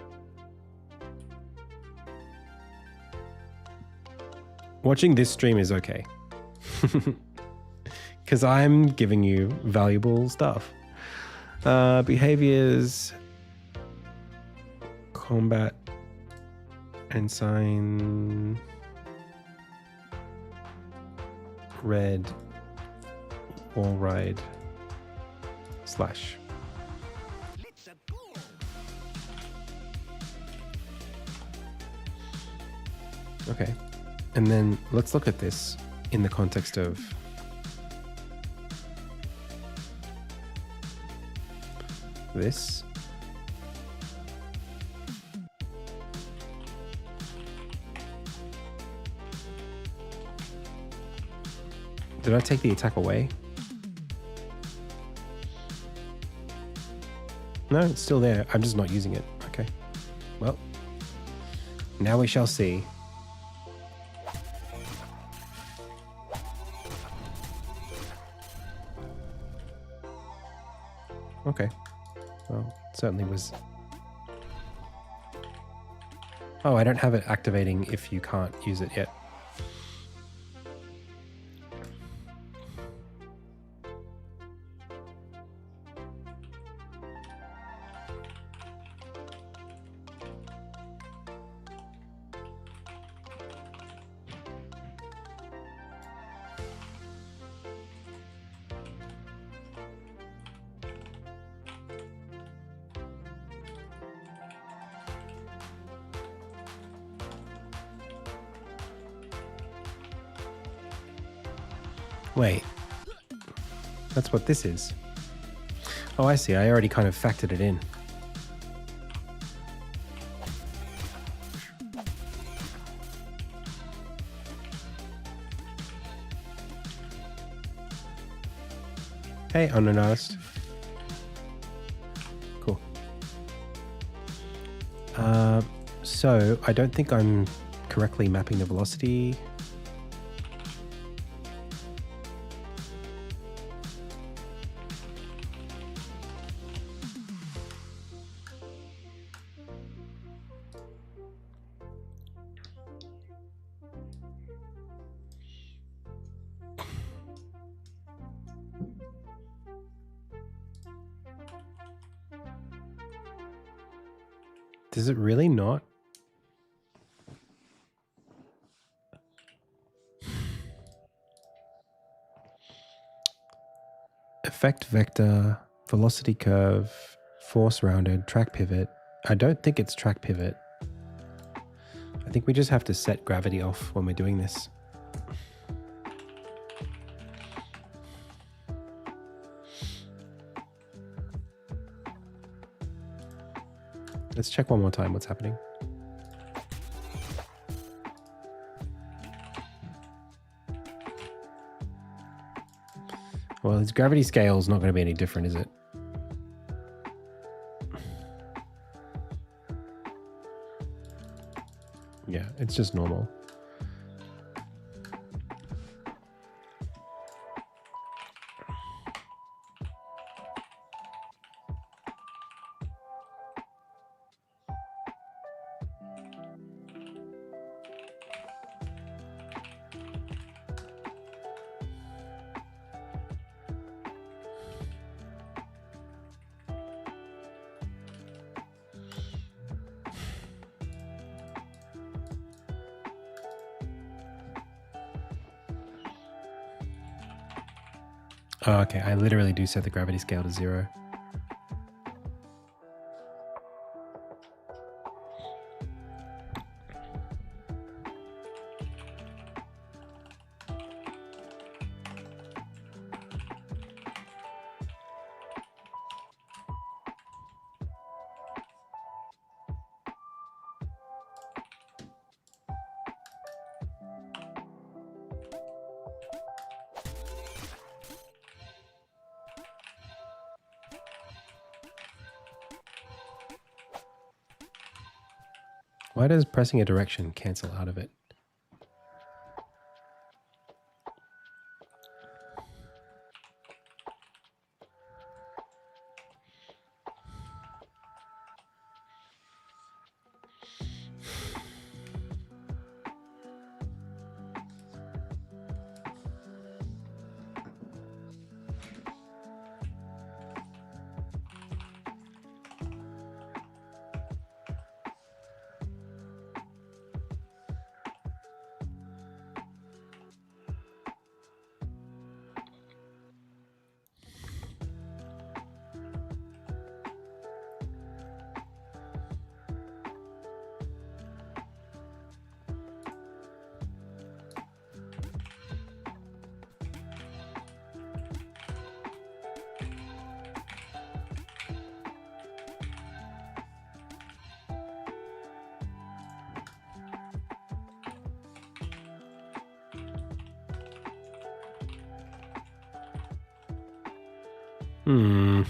Watching this stream is okay. Because I'm giving you valuable stuff. Behaviors. combat ensign red wall ride slash. Okay, and then let's look at this in the context of this. Did I take the attack away? No, it's still there. I'm just not using it. Okay. Well, now we shall see. Okay. Well, it certainly was. Oh, I don't have it activating if you can't use it yet. Wait, that's what this is. Oh, I see. I already kind of factored it in. Hey, unknown artist. Cool. So I don't think I'm correctly mapping the velocity. Does it really not? Effect vector, velocity curve, force rounded, track pivot. I don't think it's track pivot. I think we just have to set gravity off when we're doing this. Let's check one more time what's happening. Well, its gravity scale is not going to be any different, is it? Yeah, it's just normal. Oh, okay, I literally do set the gravity scale to 0. Why does pressing a direction cancel out of it? Hmm.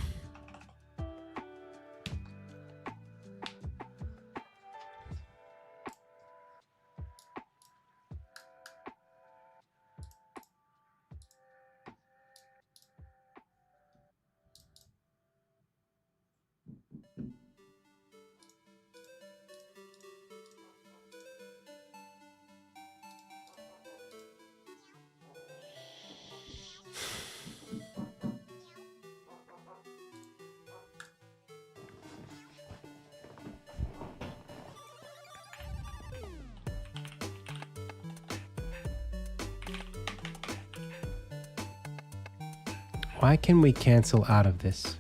Why can we cancel out of this?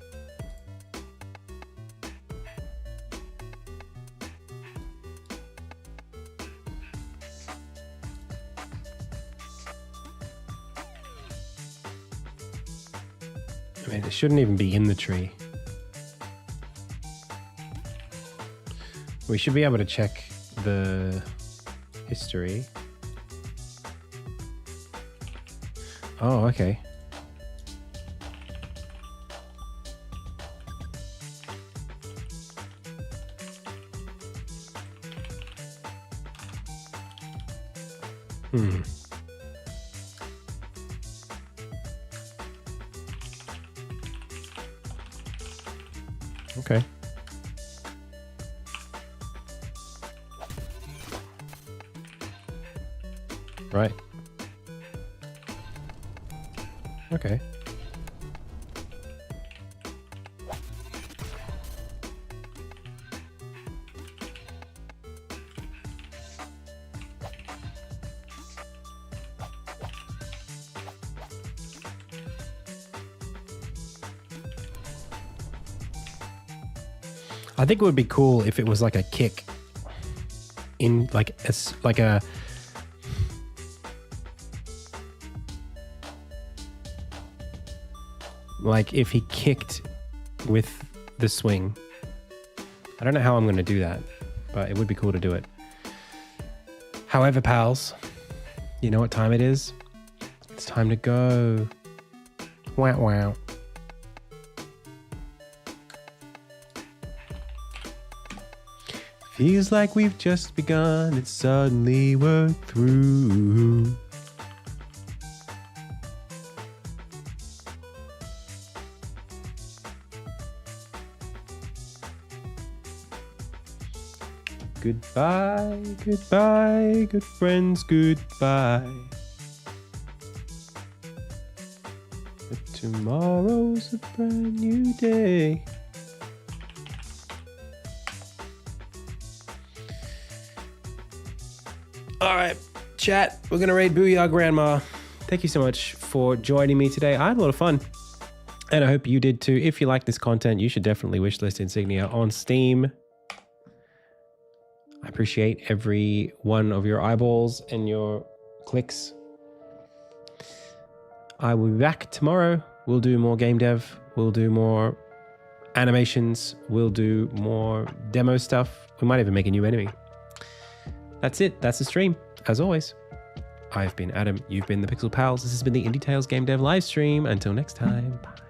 I mean, it shouldn't even be in the tree. We should be able to check the history. Oh, okay. Hmm. Okay. Right. Okay. I think it would be cool if it was like a kick in like a like if he kicked with the swing. I don't know how I'm going to do that, but it would be cool to do it. However, pals, you know what time it is? It's time to go. Wow, wow. Feels like we've just begun, and suddenly we're through. Goodbye, goodbye, good friends, goodbye. But tomorrow's a brand new day. All right, chat, we're going to raid Booyah Grandma. Thank you so much for joining me today. I had a lot of fun, and I hope you did too. If you like this content, you should definitely wishlist Insignia on Steam. I appreciate every one of your eyeballs and your clicks. I will be back tomorrow. We'll do more game dev. We'll do more animations. We'll do more demo stuff. We might even make a new enemy. That's it. That's the stream. As always, I've been Adam. You've been the Pixel Pals. This has been the Indie Tales Game Dev live stream. Until next time, bye.